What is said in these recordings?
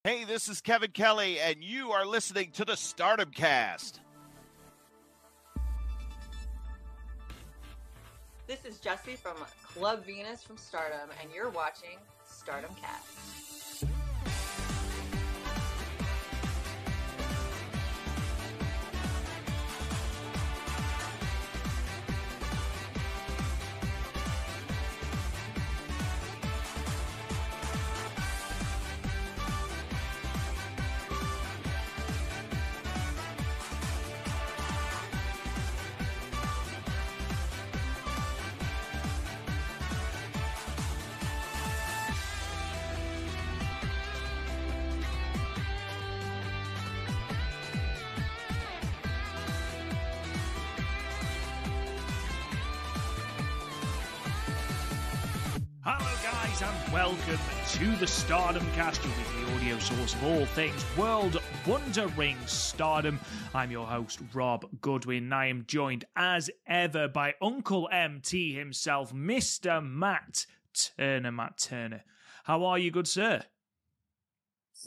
Hey, this is Kevin Kelly, and you are listening to the Stardom Cast. This is Jessie from Club Venus from Stardom, and you're watching Stardom Cast. Hello guys and welcome to the Stardom Cast, your weekly audio source of all things World Wondering Stardom. I'm your host Rob Goodwin and I am joined as ever by Uncle MT himself, Mr. Matt Turner. Matt Turner, how are you, good sir?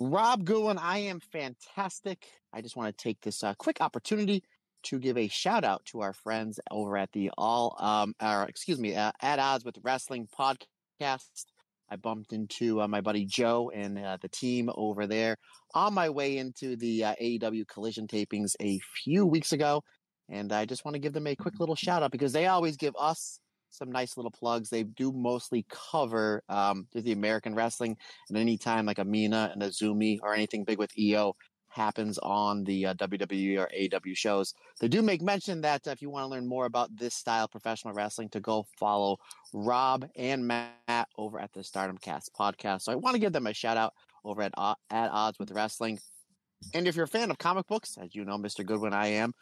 Rob Goodwin, I am fantastic. I just want to take this quick opportunity to give a shout out to our friends over at the At Odds with Wrestling podcast. I bumped into my buddy Joe and the team over there on my way into the AEW Collision tapings a few weeks ago. And I just want to give them a quick little shout out because they always give us some nice little plugs. They do mostly cover the American wrestling, and anytime like a Mina and Azumi or anything big with EO happens on the WWE or AEW shows, they do make mention that if you want to learn more about this style of professional wrestling, to go follow Rob and Matt over at the Stardom Cast podcast. So I want to give them a shout out over at Odds with Wrestling. And if you're a fan of comic books, as you know, Mr. Goodwin, I am,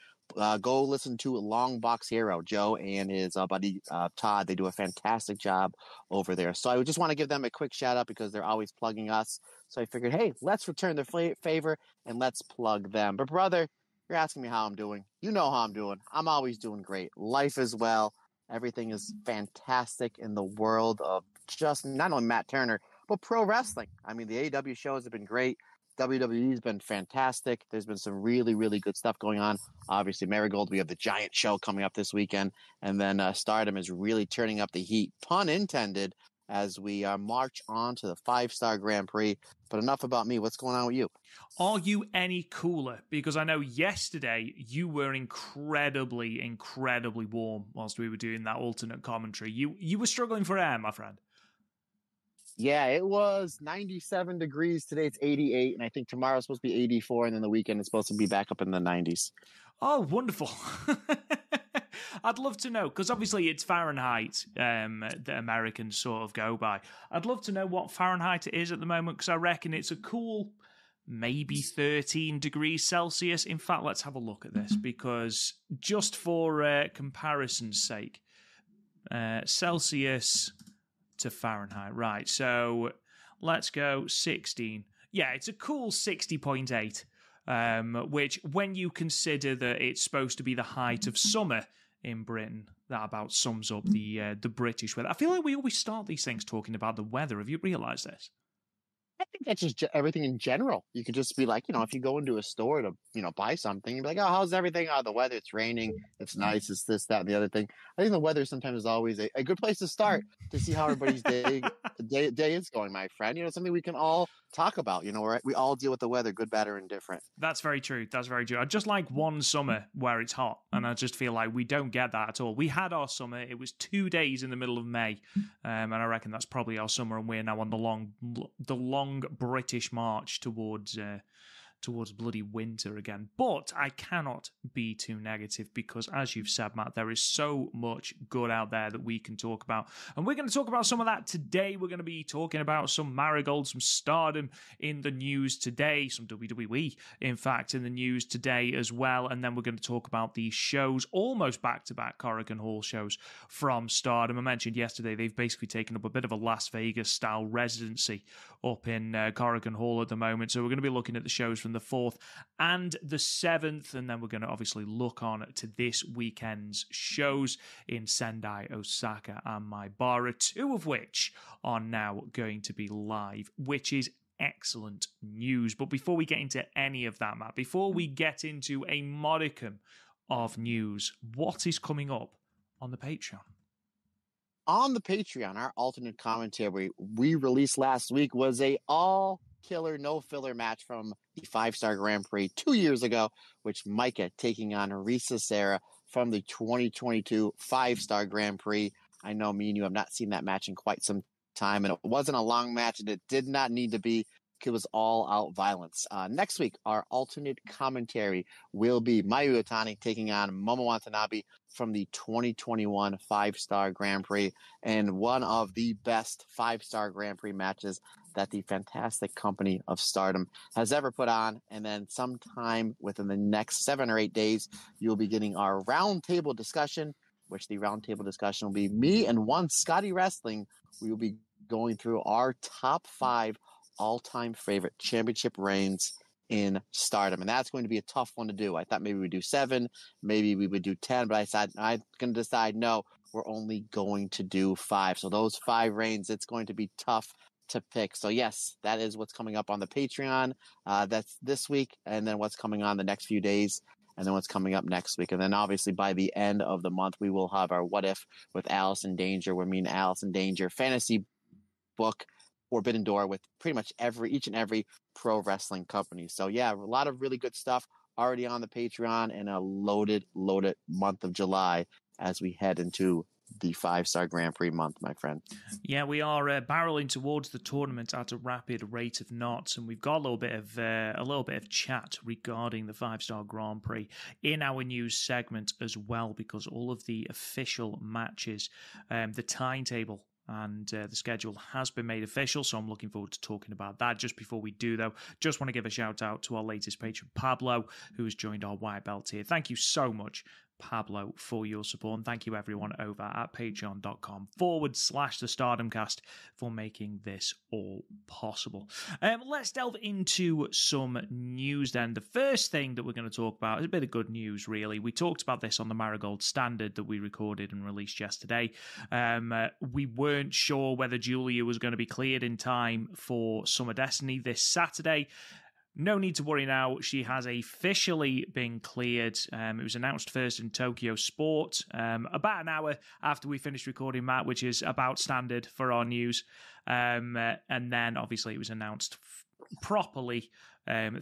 go listen to Long Box Hero. Joe and his buddy Todd, they do a fantastic job over there. So I just want to give them a quick shout out because they're always plugging us. So I figured, hey, let's return their favor and let's plug them. But brother, you're asking me how I'm doing. You know how I'm doing. I'm always doing great. Life is well. Everything is fantastic in the world of just not only Matt Turner, but pro wrestling. I mean, the AEW shows have been great. WWE's been fantastic. There's been some really, really good stuff going on. Obviously, Marigold, we have the giant show coming up this weekend. And then Stardom is really turning up the heat, pun intended, as we march on to the 5-star Grand Prix. But enough about me. What's going on with you? Are you any cooler? Because I know yesterday you were incredibly, incredibly warm whilst we were doing that alternate commentary. You were struggling for air, my friend. Yeah, it was 97 degrees. Today it's 88, and I think tomorrow's supposed to be 84, and then the weekend is supposed to be back up in the 90s. Oh, wonderful. I'd love to know, because obviously it's Fahrenheit that Americans sort of go by. I'd love to know what Fahrenheit it is at the moment, because I reckon it's a cool maybe 13 degrees Celsius. In fact, let's have a look at this, because just for comparison's sake, Celsius to Fahrenheit. Right, so let's go 16. Yeah, it's a cool 60.8, which when you consider that it's supposed to be the height of summer in Britain, that about sums up the British weather. I feel like we always start these things talking about the weather. Have you realised this? I think that's just everything in general. You could just be like, if you go into a store to, buy something, you'd be like, oh, how's everything? Oh, the weather, it's raining, it's nice, it's this, that, and the other thing. I think the weather sometimes is always a good place to start to see how everybody's day is going, my friend. Something we can all talk about, where we all deal with the weather, good, bad, or indifferent. That's very true. That's very true. I just like one summer where it's hot, and I just feel like we don't get that at all. We had our summer. It was 2 days in the middle of May, and I reckon that's probably our summer, and we're now on the long British march towards bloody winter again. But I cannot be too negative because, as you've said, Matt, there is so much good out there that we can talk about. And we're going to talk about some of that today. We're going to be talking about some Marigold, some Stardom in the news today, some WWE, in fact, in the news today as well. And then we're going to talk about these shows, almost back-to-back Korakuen Hall shows from Stardom. I mentioned yesterday they've basically taken up a bit of a Las Vegas-style residency up in Korakuen Hall at the moment. So we're going to be looking at the shows from the 4th and the 7th, and then we're going to obviously look on to this weekend's shows in Sendai, Osaka, and Maibara, 2 of which are now going to be live, which is excellent news. But before we get into any of that, Matt, before we get into a modicum of news, what is coming up on the Patreon? On the Patreon, our alternate commentary we released last week was a all-killer, no-filler match from the 5-Star Grand Prix 2 years ago, which Micah taking on Risa Serra from the 2022 5-Star Grand Prix. I know me and you have not seen that match in quite some time, and it wasn't a long match, and it did not need to be. It was all-out violence. Next week, our alternate commentary will be Mayu Iwatani taking on Momo Watanabe from the 2021 5-Star Grand Prix, and one of the best 5-Star Grand Prix matches that the fantastic company of Stardom has ever put on. And then sometime within the next 7 or 8 days, you'll be getting our roundtable discussion, which the roundtable discussion will be me and one Scotty Wrestling. We will be going through our top 5 all-time favorite championship reigns in Stardom, and that's going to be a tough one to do. I thought maybe we'd do 7, maybe we would do 10, but I decided I'm going to decide no, we're only going to do 5. So those 5 reigns, it's going to be tough to pick. So yes, that is what's coming up on the Patreon. That's this week, and then what's coming on the next few days, and then what's coming up next week. And then obviously by the end of the month, we will have our What If with Allison Danger, where me and Allison Danger fantasy book Forbidden Door with pretty much each and every pro wrestling company. So yeah, a lot of really good stuff already on the Patreon, and a loaded month of July as we head into the 5-Star Grand Prix month, my friend. Yeah, we are barreling towards the tournament at a rapid rate of knots, and we've got a little bit of chat regarding the 5-Star Grand Prix in our news segment as well, because all of the official matches, the timetable and the schedule has been made official, so I'm looking forward to talking about that. Just before we do, though, just want to give a shout out to our latest patron, Pablo, who has joined our white belt here. Thank you so much, Pablo, for your support, and thank you everyone over at patreon.com/the Stardomcast for making this all possible. Let's delve into some news then. The first thing that we're going to talk about is a bit of good news, really. We talked about this on the Marigold Standard that we recorded and released yesterday. We weren't sure whether Julia was going to be cleared in time for Summer Destiny this Saturday. No need to worry now. She has officially been cleared. It was announced first in Tokyo Sport about an hour after we finished recording, Matt, which is about standard for our news. And then, obviously, it was announced properly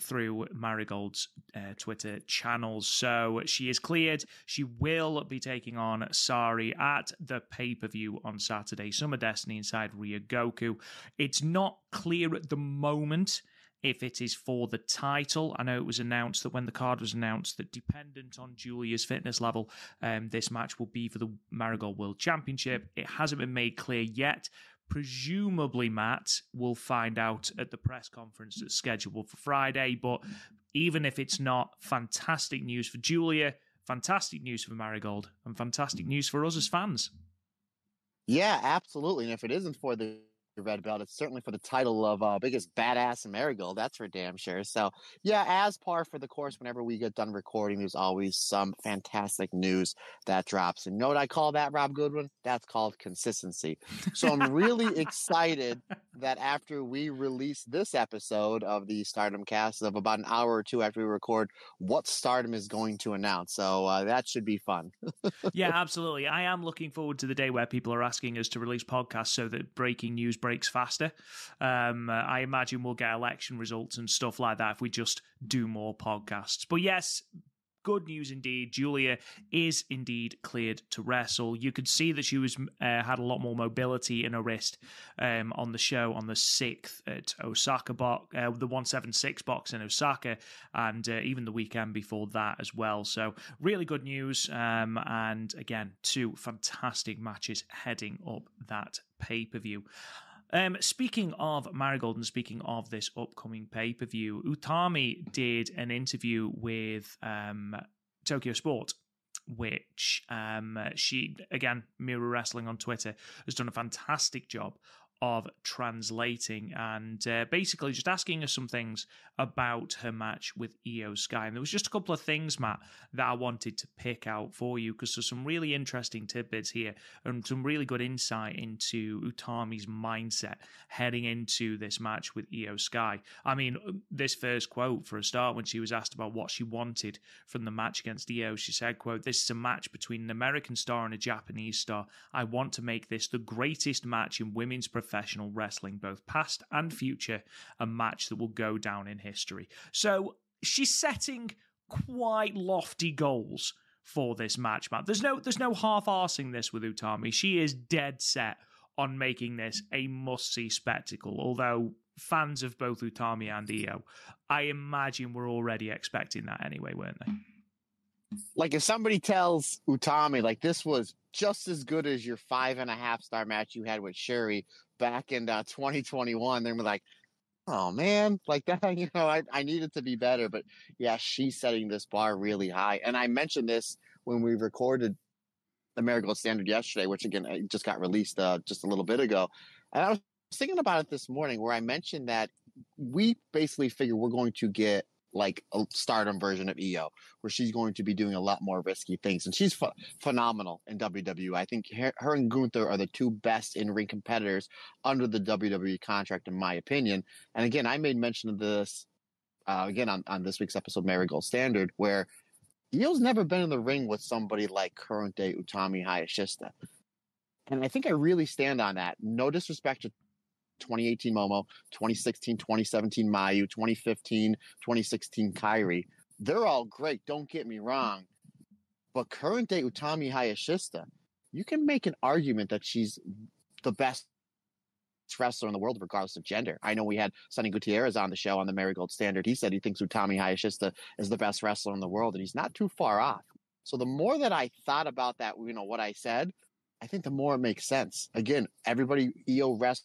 through Marigold's Twitter channels. So she is cleared. She will be taking on Saori at the pay-per-view on Saturday, Summer Destiny inside Ryogoku. It's not clear at the moment if it is for the title. I know it was announced that when the card was announced that dependent on Julia's fitness level, this match will be for the Marigold World Championship. It hasn't been made clear yet. Presumably, Matt, we'll find out at the press conference that's scheduled for Friday. But even if it's not, fantastic news for Julia, fantastic news for Marigold, and fantastic news for us as fans. Yeah, absolutely. And if it isn't for the red belt, it's certainly for the title of biggest badass in Marigold. That's for damn sure. So yeah, as par for the course, whenever we get done recording, there's always some fantastic news that drops. And you know what I call that, Rob Goodwin? That's called consistency. So I'm really excited that after we release this episode of the Stardom Cast, of about an hour or two after we record, what Stardom is going to announce. So that should be fun. Yeah, absolutely. I am looking forward to the day where people are asking us to release podcasts so that breaking news breaks faster. I imagine we'll get election results and stuff like that if we just do more podcasts. But yes, good news indeed. Julia is indeed cleared to wrestle. You could see that she was had a lot more mobility in her wrist on the show on the 6th at Osaka box, the 176 box in Osaka, and even the weekend before that as well. So really good news. And again, 2 fantastic matches heading up that pay-per-view. Speaking of Marigold and speaking of this upcoming pay-per-view, Utami did an interview with Tokyo Sport, which she, again, Mirror Wrestling on Twitter, has done a fantastic job of translating and basically just asking her some things about her match with Io Sky. And there was just a couple of things, Matt, that I wanted to pick out for you because there's some really interesting tidbits here and some really good insight into Utami's mindset heading into this match with Io Sky. I mean, this first quote for a start, when she was asked about what she wanted from the match against Io, she said, quote, "This is a match between an American star and a Japanese star. I want to make this the greatest match in women's professional wrestling, both past and future, a match that will go down in history." So she's setting quite lofty goals for this match, Matt. There's no half-arsing this with Utami. She is dead set on making this a must-see spectacle, although fans of both Utami and Io, I imagine, were already expecting that anyway, weren't they? Like, if somebody tells Utami, like, this was just as good as your 5.5-star match you had with Shuri back in 2021, they're like, oh, man, like that, I need it to be better. But, yeah, she's setting this bar really high. And I mentioned this when we recorded the Marigold Standard yesterday, which, again, it just got released just a little bit ago. And I was thinking about it this morning where I mentioned that we basically figure we're going to get like a Stardom version of Io, where she's going to be doing a lot more risky things. And she's phenomenal in WWE. I think her and Gunther are the two best in-ring competitors under the WWE contract, in my opinion. And again, I made mention of this, again, on this week's episode of Marigold Standard, where Io's never been in the ring with somebody like current-day Utami Hayashishita. And I think I really stand on that. No disrespect to 2018 Momo, 2016, 2017 Mayu, 2015, 2016 Kairi. They're all great, don't get me wrong. But current day Utami Hayashishita, you can make an argument that she's the best wrestler in the world regardless of gender. I know we had Sonny Gutierrez on the show on the Marigold Standard. He said he thinks Utami Hayashishita is the best wrestler in the world, and he's not too far off. So the more that I thought about that, what I said, I think the more it makes sense. Again, everybody, Io wrestled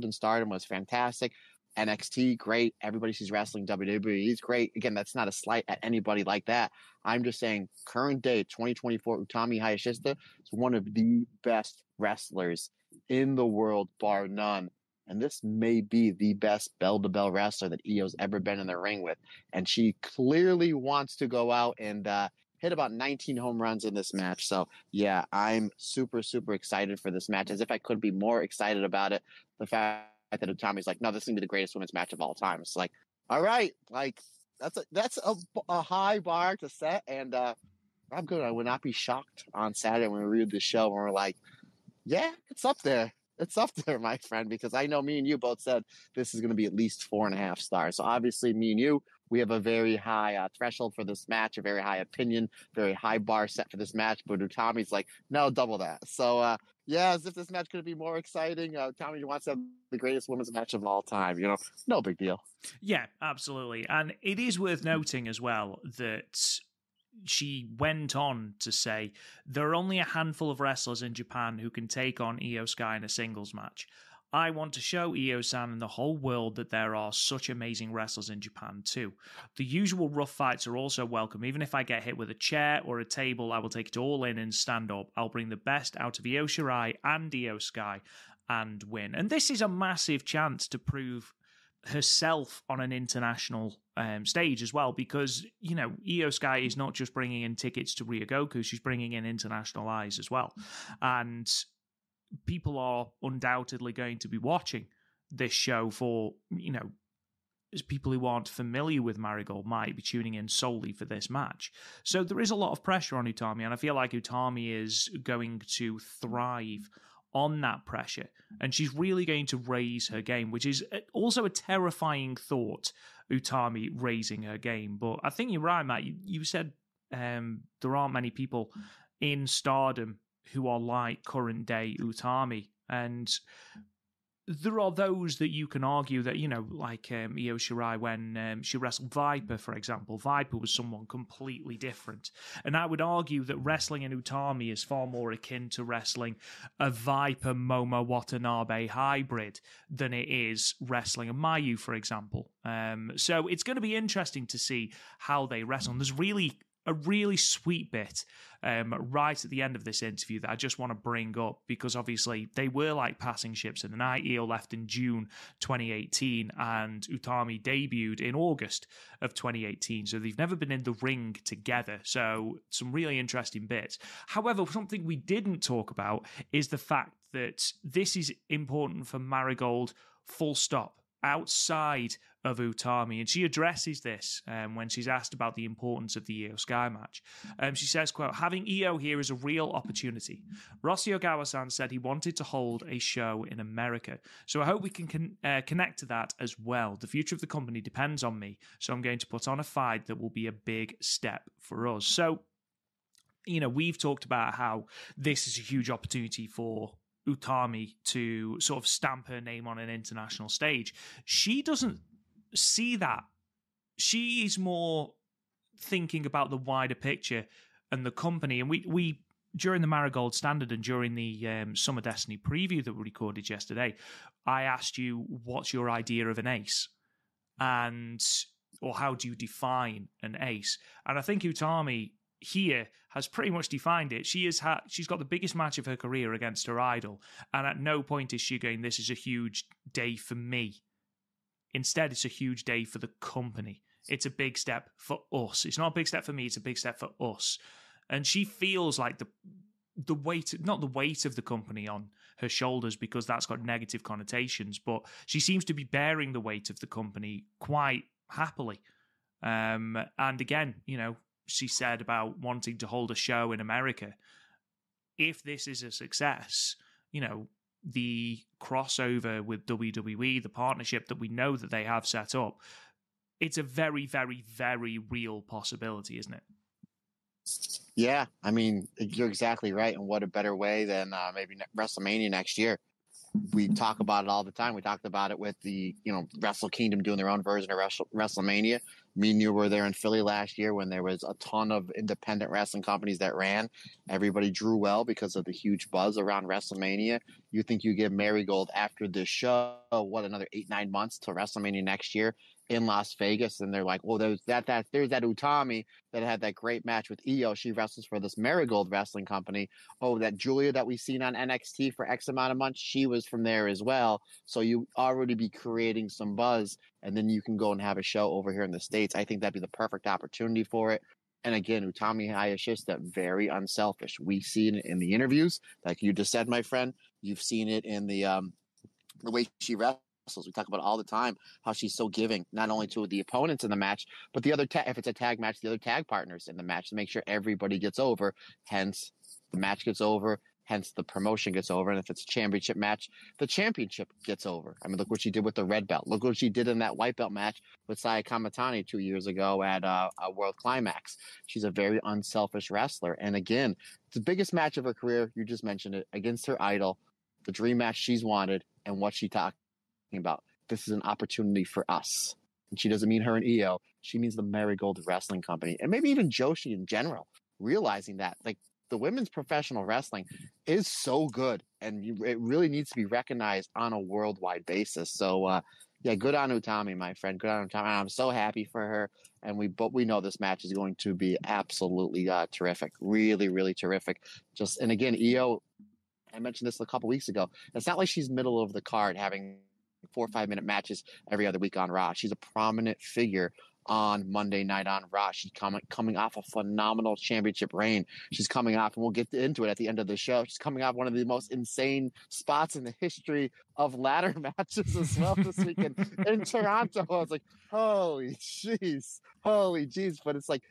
in Stardom, was fantastic. NXT, great. Everybody sees wrestling. WWE is great. Again, that's not a slight at anybody like that. I'm just saying, current day, 2024, Utami Hayashishita is one of the best wrestlers in the world, bar none. And this may be the best bell-to-bell wrestler that Io's ever been in the ring with. And she clearly wants to go out and hit about 19 home runs in this match. So, yeah, I'm super, super excited for this match, as if I could be more excited about it. The fact that Utami's like, no, this is going to be the greatest women's match of all time. It's like, all right, like, that's a high bar to set, and I'm good. I would not be shocked on Saturday when we read the show and we're like, yeah, it's up there. It's up there, my friend, because I know me and you both said this is going to be at least 4.5 stars. So obviously me and you, we have a very high threshold for this match, a very high opinion, very high bar set for this match. But Utami's like, no, double that. So, yeah, as if this match could be more exciting. Tommy wants to have the greatest women's match of all time. No big deal. Yeah, absolutely. And it is worth noting as well that she went on to say there are only a handful of wrestlers in Japan who can take on Io Sky in a singles match. I want to show Io-san and the whole world that there are such amazing wrestlers in Japan too. The usual rough fights are also welcome. Even if I get hit with a chair or a table, I will take it all in and stand up. I'll bring the best out of Io Shirai and Io Sky and win. And this is a massive chance to prove herself on an international stage as well, because Io Sky is not just bringing in tickets to Ryogoku, she's bringing in international eyes as well, and people are undoubtedly going to be watching this show for as people who aren't familiar with Marigold might be tuning in solely for this match. So there is a lot of pressure on Utami, and I feel like Utami is going to thrive on that pressure, and she's really going to raise her game, which is also a terrifying thought, Utami raising her game. But I think you're right, Matt. You said there aren't many people in Stardom who are like current day Utami, and there are those that you can argue that, like Io Shirai when she wrestled Viper, for example. Viper was someone completely different. And I would argue that wrestling in Utami is far more akin to wrestling a Viper Momo Watanabe hybrid than it is wrestling a Mayu, for example. So it's going to be interesting to see how they wrestle. And there's really a really sweet bit right at the end of this interview that I just want to bring up, because obviously they were like passing ships in the night. Io left in June 2018 and Utami debuted in August of 2018. So they've never been in the ring together. So some really interesting bits. However, something we didn't talk about is the fact that this is important for Marigold, full stop, outside of Utami. And she addresses this when she's asked about the importance of the Io Sky match. She says, quote, "Having Io here is a real opportunity. Rossi Ogawa-san said he wanted to hold a show in America. So I hope we can connect to that as well. The future of the company depends on me. So I'm going to put on a fight that will be a big step for us." So, you know, we've talked about how this is a huge opportunity for Utami to sort of stamp her name on an international stage. She doesn't see that. She is more thinking about the wider picture and the company. And we during the Marigold Standard and during the Summer Destiny preview that we recorded yesterday, I asked you, what's your idea of an ace? Or how do you define an ace? And I think Utami here has pretty much defined it. She's got the biggest match of her career against her idol, and at no point is she going, this is a huge day for me. Instead, it's a huge day for the company. It's a big step for us. It's not a big step for me, it's a big step for us. And she feels like the weight, not the weight of the company on her shoulders, because that's got negative connotations, but she seems to be bearing the weight of the company quite happily. And again, you know, she said about wanting to hold a show in America. If this is a success, you know, the crossover with WWE, the partnership that we know that they have set up, it's a very, very, very real possibility, isn't it? Yeah, I mean, you're exactly right. And what a better way than maybe WrestleMania next year. We talk about it all the time. We talked about it with the, you know, Wrestle Kingdom doing their own version of WrestleMania. Me and you were there in Philly last year when there was a ton of independent wrestling companies that ran. Everybody drew well because of the huge buzz around WrestleMania. You think you give Marigold after this show, another 8-9 months till WrestleMania next year in Las Vegas, and they're like, well, there's that Utami that had that great match with Io. She wrestles for this Marigold wrestling company. Oh, that Julia that we've seen on NXT for X amount of months, she was from there as well. So you already be creating some buzz, and then you can go and have a show over here in the States. I think that'd be the perfect opportunity for it. And again, Utami Hayashishita, very unselfish. We see it in the interviews, like you just said, my friend. You've seen it in the way she wrestles. We talk about it all the time, how she's so giving, not only to the opponents in the match, but the other if it's a tag match, the other tag partners in the match, to make sure everybody gets over. Hence, the match gets over. Hence, the promotion gets over. And if it's a championship match, the championship gets over. I mean, look what she did with the red belt. Look what she did in that white belt match with Saya Kamatani 2 years ago at a World Climax. She's a very unselfish wrestler. And again, it's the biggest match of her career. You just mentioned it, against her idol, the dream match she's wanted, and what she talked about. This is an opportunity for us. And she doesn't mean her and Io. She means the Marigold Wrestling Company, and maybe even Joshi in general, realizing that, like, the women's professional wrestling is so good, and it really needs to be recognized on a worldwide basis. So, yeah, good on Utami, my friend. Good on Utami. I'm so happy for her, and we know this match is going to be absolutely terrific. Really, really terrific. And again, Io, I mentioned this a couple weeks ago. It's not like she's middle of the card having 4 or 5 minute matches every other week on Raw. She's a prominent figure on Monday night on Raw. She's coming off a phenomenal championship reign. She's coming off, and we'll get into it at the end of the show, she's coming off one of the most insane spots in the history of ladder matches as well this weekend in Toronto. I was like, holy jeez. But it's like,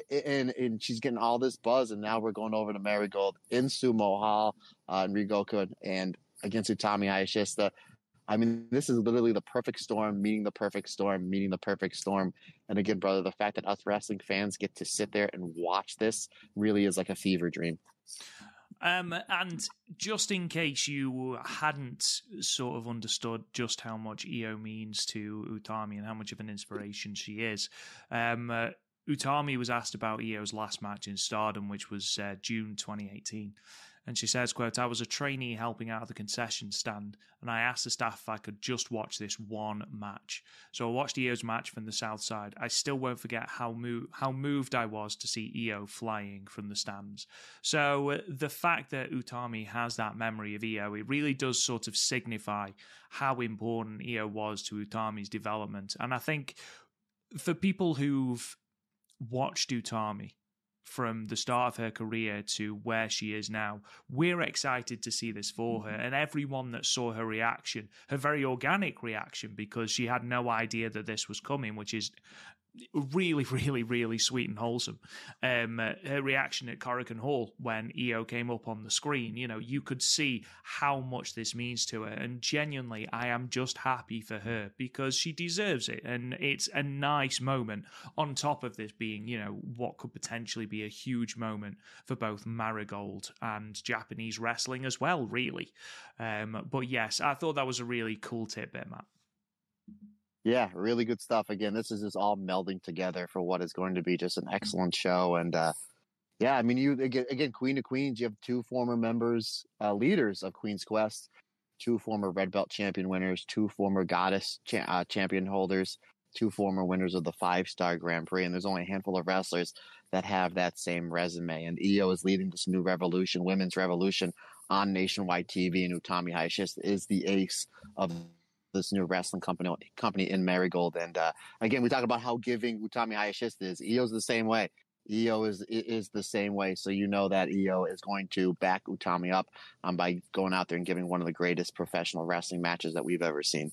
and she's getting all this buzz, and now we're going over to Marigold in Sumo Hall in Rigoku and against Utami Hayashishita. I mean, this is literally the perfect storm, meeting the perfect storm, meeting the perfect storm. And again, brother, the fact that us wrestling fans get to sit there and watch this really is like a fever dream. And just in case you hadn't sort of understood just how much Io means to Utami and how much of an inspiration she is, Utami was asked about Io's last match in Stardom, which was June 2018. And she says, quote, "I was a trainee helping out at the concession stand, and I asked the staff if I could just watch this one match. So I watched Io's match from the south side. I still won't forget how moved I was to see Io flying from the stands." So the fact that Utami has that memory of Io, it really does sort of signify how important Io was to Utami's development. And I think for people who've watched Utami from the start of her career to where she is now, we're excited to see this for her. And everyone that saw her reaction, her very organic reaction, because she had no idea that this was coming, which is really, really, really sweet and wholesome. Her reaction at Korakuen Hall when Io came up on the screen, you know, you could see how much this means to her. And genuinely, I am just happy for her because she deserves it. And it's a nice moment on top of this being, you know, what could potentially be a huge moment for both Marigold and Japanese wrestling as well, really. But yes, I thought that was a really cool tidbit, Matt. Yeah, really good stuff. Again, this is just all melding together for what is going to be just an excellent show. And yeah, I mean, you again, Queen of Queens, you have two former members, leaders of Queen's Quest, two former Red Belt champion winners, two former Goddess champion holders, two former winners of the 5-star Grand Prix. And there's only a handful of wrestlers that have that same resume. And Io is leading this new revolution, women's revolution, on nationwide TV. And Utami Hayashishita is the ace of this new wrestling company in Marigold. And again, we talk about how giving Utami Hayashishita is. Io's the same way. Io is the same way. So you know that Io is going to back Utami up by going out there and giving one of the greatest professional wrestling matches that we've ever seen.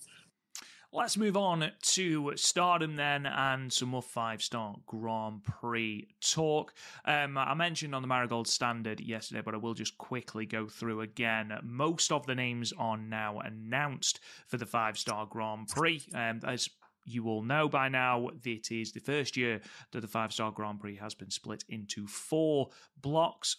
Let's move on to Stardom then and some more 5-star Grand Prix talk. I mentioned on the Marigold Standard yesterday, but I will just quickly go through again. Most of the names are now announced for the 5-star Grand Prix. As you all know by now, it is the first year that the 5-star Grand Prix has been split into 4 blocks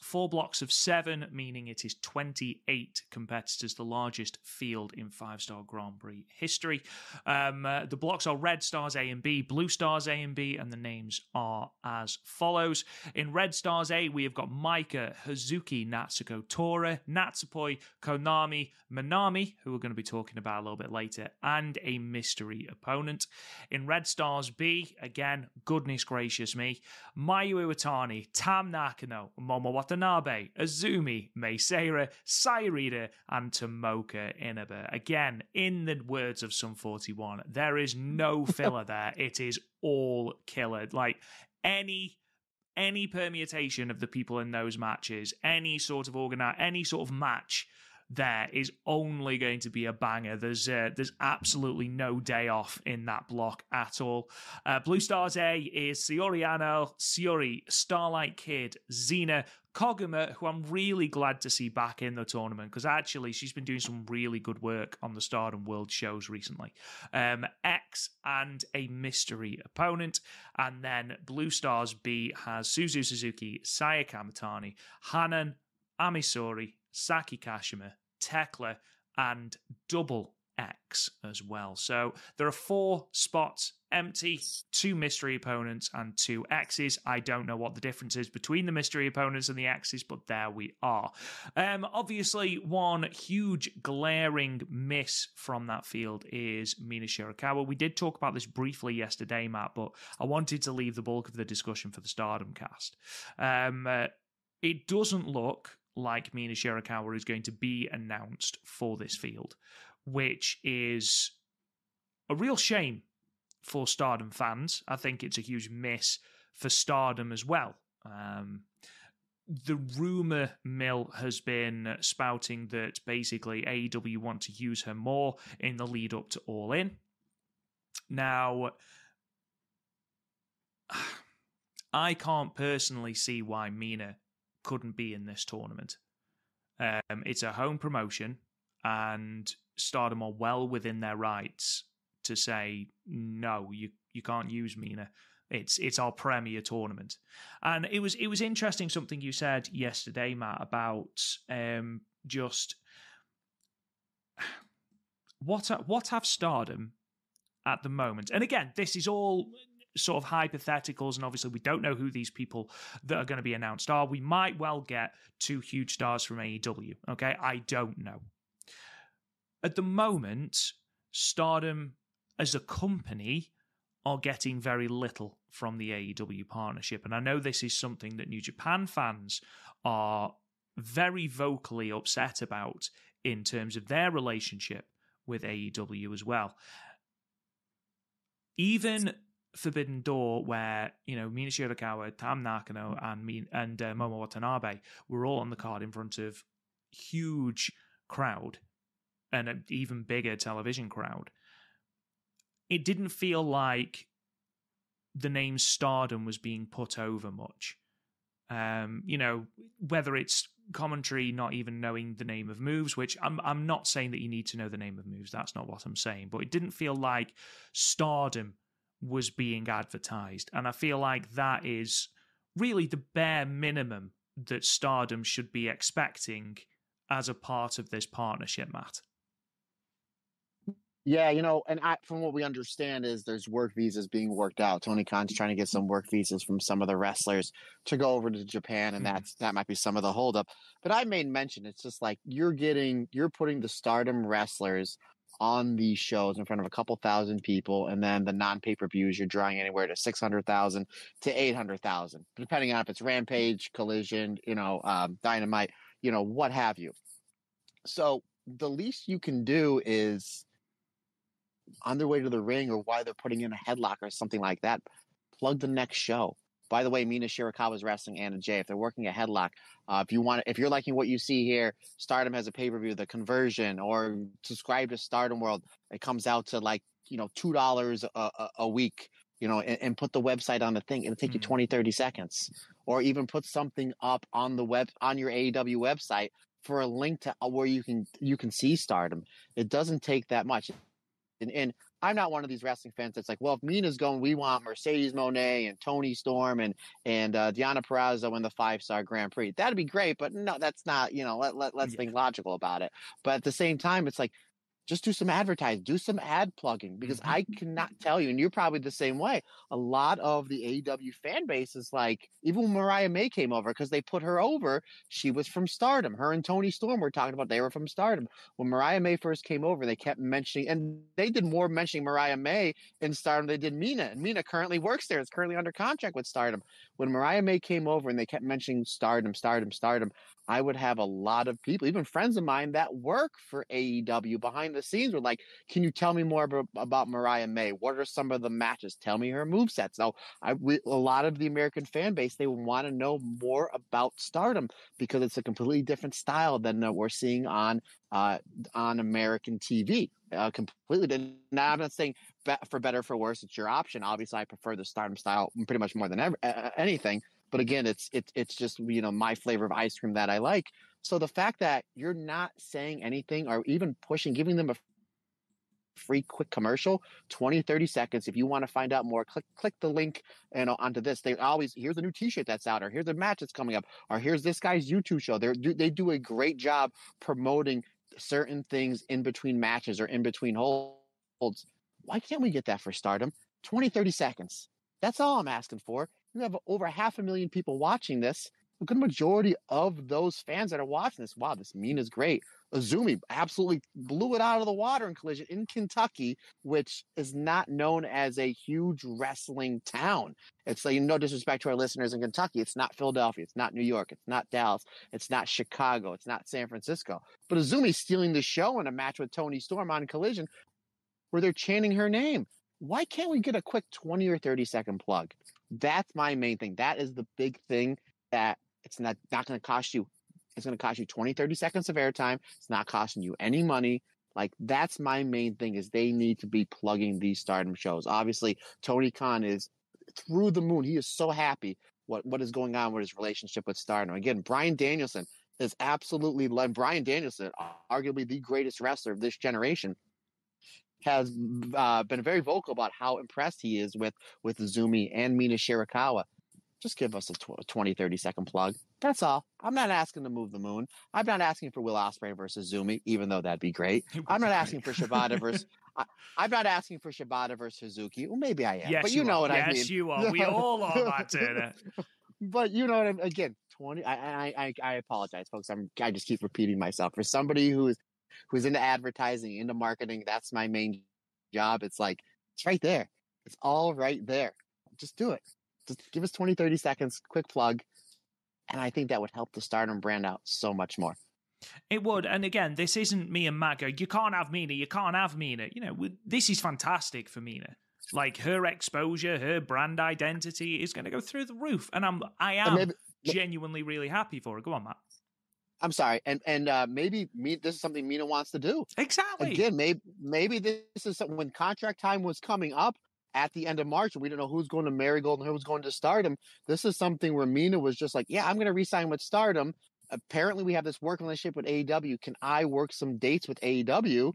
of 7, meaning it is 28 competitors, the largest field in 5-star Grand Prix history. The blocks are Red Stars A and B, Blue Stars A and B, and the names are as follows. In Red Stars A, we have got Maika, Hazuki, Natsuko Tora, Natsupoi, Konami, Manami, who we're going to be talking about a little bit later, and a mystery opponent. In Red Stars B, again, goodness gracious me, Mayu Iwatani, Tam Nakano, Momo Watanabe, Azumi, Meisera, Sairida, and Tomoka Inaba. Again, in the words of Sum 41, there is no filler there. It is all killer. Like, any permutation of the people in those matches, any sort of match there is only going to be a banger. There's absolutely no day off in that block at all. Blue Stars A is Saori Anou, Saori, Starlight Kid, Xena, Koguma, who I'm really glad to see back in the tournament because actually she's been doing some really good work on the Stardom World shows recently. X and a mystery opponent. And then Blue Stars B has Suzu Suzuki, Saya Kamatani, Hanan, Amisori, Saki Kashima, Thekla, and Double X as well. So there are 4 spots empty, 2 mystery opponents and 2 X's. I don't know what the difference is between the mystery opponents and the X's, but there we are. Obviously, one huge glaring miss from that field is Mina Shirakawa. We did talk about this briefly yesterday, Matt, but I wanted to leave the bulk of the discussion for the Stardom cast. It doesn't look like Mina Shirakawa is going to be announced for this field, which is a real shame for Stardom fans. I think it's a huge miss for Stardom as well. The rumour mill has been spouting that basically AEW want to use her more in the lead up to All In. Now, I can't personally see why Mina couldn't be in this tournament. It's a home promotion, and Stardom are well within their rights to say, no, you can't use Mina. It's our premier tournament. And it was interesting something you said yesterday, Matt, about just what have Stardom at the moment. And again, this is all sort of hypotheticals, and obviously we don't know who these people that are going to be announced are. We might well get 2 huge stars from AEW. Okay, I don't know. At the moment, Stardom as a company are getting very little from the AEW partnership. And I know this is something that New Japan fans are very vocally upset about in terms of their relationship with AEW as well. Even Forbidden Door, where, you know, Mina Shirakawa, Tam Nakano, and Momo Watanabe were all on the card in front of huge crowd and an even bigger television crowd, it didn't feel like the name Stardom was being put over much. You know, whether it's commentary not even knowing the name of moves, which I'm not saying that you need to know the name of moves, that's not what I'm saying, but it didn't feel like Stardom was being advertised. And I feel like that is really the bare minimum that Stardom should be expecting as a part of this partnership, Matt. Yeah, you know, and from what we understand is there's work visas being worked out. Tony Khan's trying to get some work visas from some of the wrestlers to go over to Japan, and that might be some of the holdup. But I made mention, it's just like you're putting the Stardom wrestlers on these shows in front of a couple thousand people, and then the non-pay-per-views you're drawing anywhere to 600,000 to 800,000, depending on if it's Rampage, Collision, you know, Dynamite, you know, what have you. So the least you can do is, on their way to the ring or why they're putting in a headlock or something like that, plug the next show. By the way, Mina Shirakawa's wrestling Anna Jay. If they're working a headlock, if you're liking what you see here, Stardom has a pay-per-view, The Conversion, or subscribe to Stardom World. It comes out to like, you know, $2 a week, you know, and put the website on the thing. It'll take you 20, 30 seconds. Or even put something up on the on your AEW website for a link to where you can see Stardom. It doesn't take that much. And I'm not one of these wrestling fans that's like, well, if Mina's going, we want Mercedes Moné and Toni Storm and Deonna Purrazzo in the 5-star Grand Prix. That'd be great, but no, that's not, you know, let's think logical about it. But at the same time, it's like, just do some advertising, do some ad plugging, because I cannot tell you, and you're probably the same way, a lot of the AEW fan base is like, even when Mariah May came over, because they put her over, she was from Stardom. Her and Toni Storm were talking about, they were from Stardom. When Mariah May first came over, they kept mentioning, and they did more mentioning Mariah May in Stardom than they did Mina, and Mina currently works there, is currently under contract with Stardom. When Mariah May came over and they kept mentioning Stardom, I would have a lot of people, even friends of mine that work for AEW behind the scenes, were like, can you tell me more about Mariah May? What are some of the matches? Tell me her movesets. So a lot of the American fan base, they want to know more about Stardom because it's a completely different style than we're seeing on American TV. Completely. Now, I'm not saying for better or for worse, it's your option. Obviously, I prefer the Stardom style pretty much more than anything. But again, it's just, you know, my flavor of ice cream that I like. So the fact that you're not saying anything or even giving them a free quick commercial, 20, 30 seconds. If you want to find out more, click the link and onto this. They always, here's a new t-shirt that's out, or here's a match that's coming up, or here's this guy's YouTube show. They do a great job promoting certain things in between matches or in between holds. Why can't we get that for Stardom? 20, 30 seconds. That's all I'm asking for. You have over 500,000 people watching this. A good majority of those fans that are watching this, wow, this Mina's great. Azumi absolutely blew it out of the water in Collision in Kentucky, which is not known as a huge wrestling town. It's like, no disrespect to our listeners in Kentucky. It's not Philadelphia. It's not New York. It's not Dallas. It's not Chicago. It's not San Francisco. But Azumi's stealing the show in a match with Toni Storm on Collision where they're chanting her name. Why can't we get a quick 20 or 30 second plug? That's my main thing. That is the big thing that it's not going to cost you. It's going to cost you 20, 30 seconds of airtime. It's not costing you any money. Like, that's my main thing, is they need to be plugging these Stardom shows. Obviously, Tony Khan is through the moon. He is so happy what is going on with his relationship with Stardom. Again, Bryan Danielson is absolutely Bryan Danielson, arguably the greatest wrestler of this generation, has been very vocal about how impressed he is with Azumi and Mina Shirakawa. Just give us a 20, 30 second plug. That's all. I'm not asking to move the moon. I'm not asking for Will Ospreay versus Azumi, even though that'd be great. I'm not asking for Shibata versus I'm not asking for Shibata versus Suzuki. Well, maybe I am, Yes, but you know are. what I mean. Yes, you are. We all are, Matt Turner. But you know what I mean. Again, 20. I apologize, folks. I just keep repeating myself. For somebody who's into advertising, into marketing, that's my main job. It's like it's right there. It's all right there. Just do it. Just give us 20, 30 seconds, quick plug, and I think that would help the Stardom brand out so much more. It would. And again, this isn't me and Matt go, you can't have Mina, you can't have Mina. This is fantastic for Mina. Like, her exposure, her brand identity is going to go through the roof. And I am genuinely really happy for her. Go on, Matt. I'm sorry. And maybe this is something Mina wants to do. Exactly. Again, maybe this is something when contract time was coming up at the end of March, and we didn't know who's going to Marigold and who's going to Stardom. This is something where Mina was just like, yeah, I'm going to re-sign with Stardom. Apparently, we have this working relationship with AEW. Can I work some dates with AEW?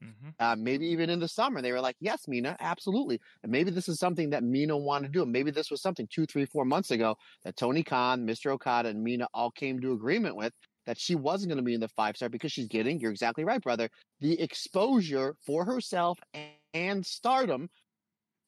Maybe even in the summer. They were like, yes, Mina, absolutely. And maybe this is something that Mina wanted to do. And maybe this was something 2, 3, 4 months ago that Tony Khan, Mr. Okada, and Mina all came to agreement with, that she wasn't going to be in the 5-star because she's getting, you're exactly right, brother, the exposure for herself and Stardom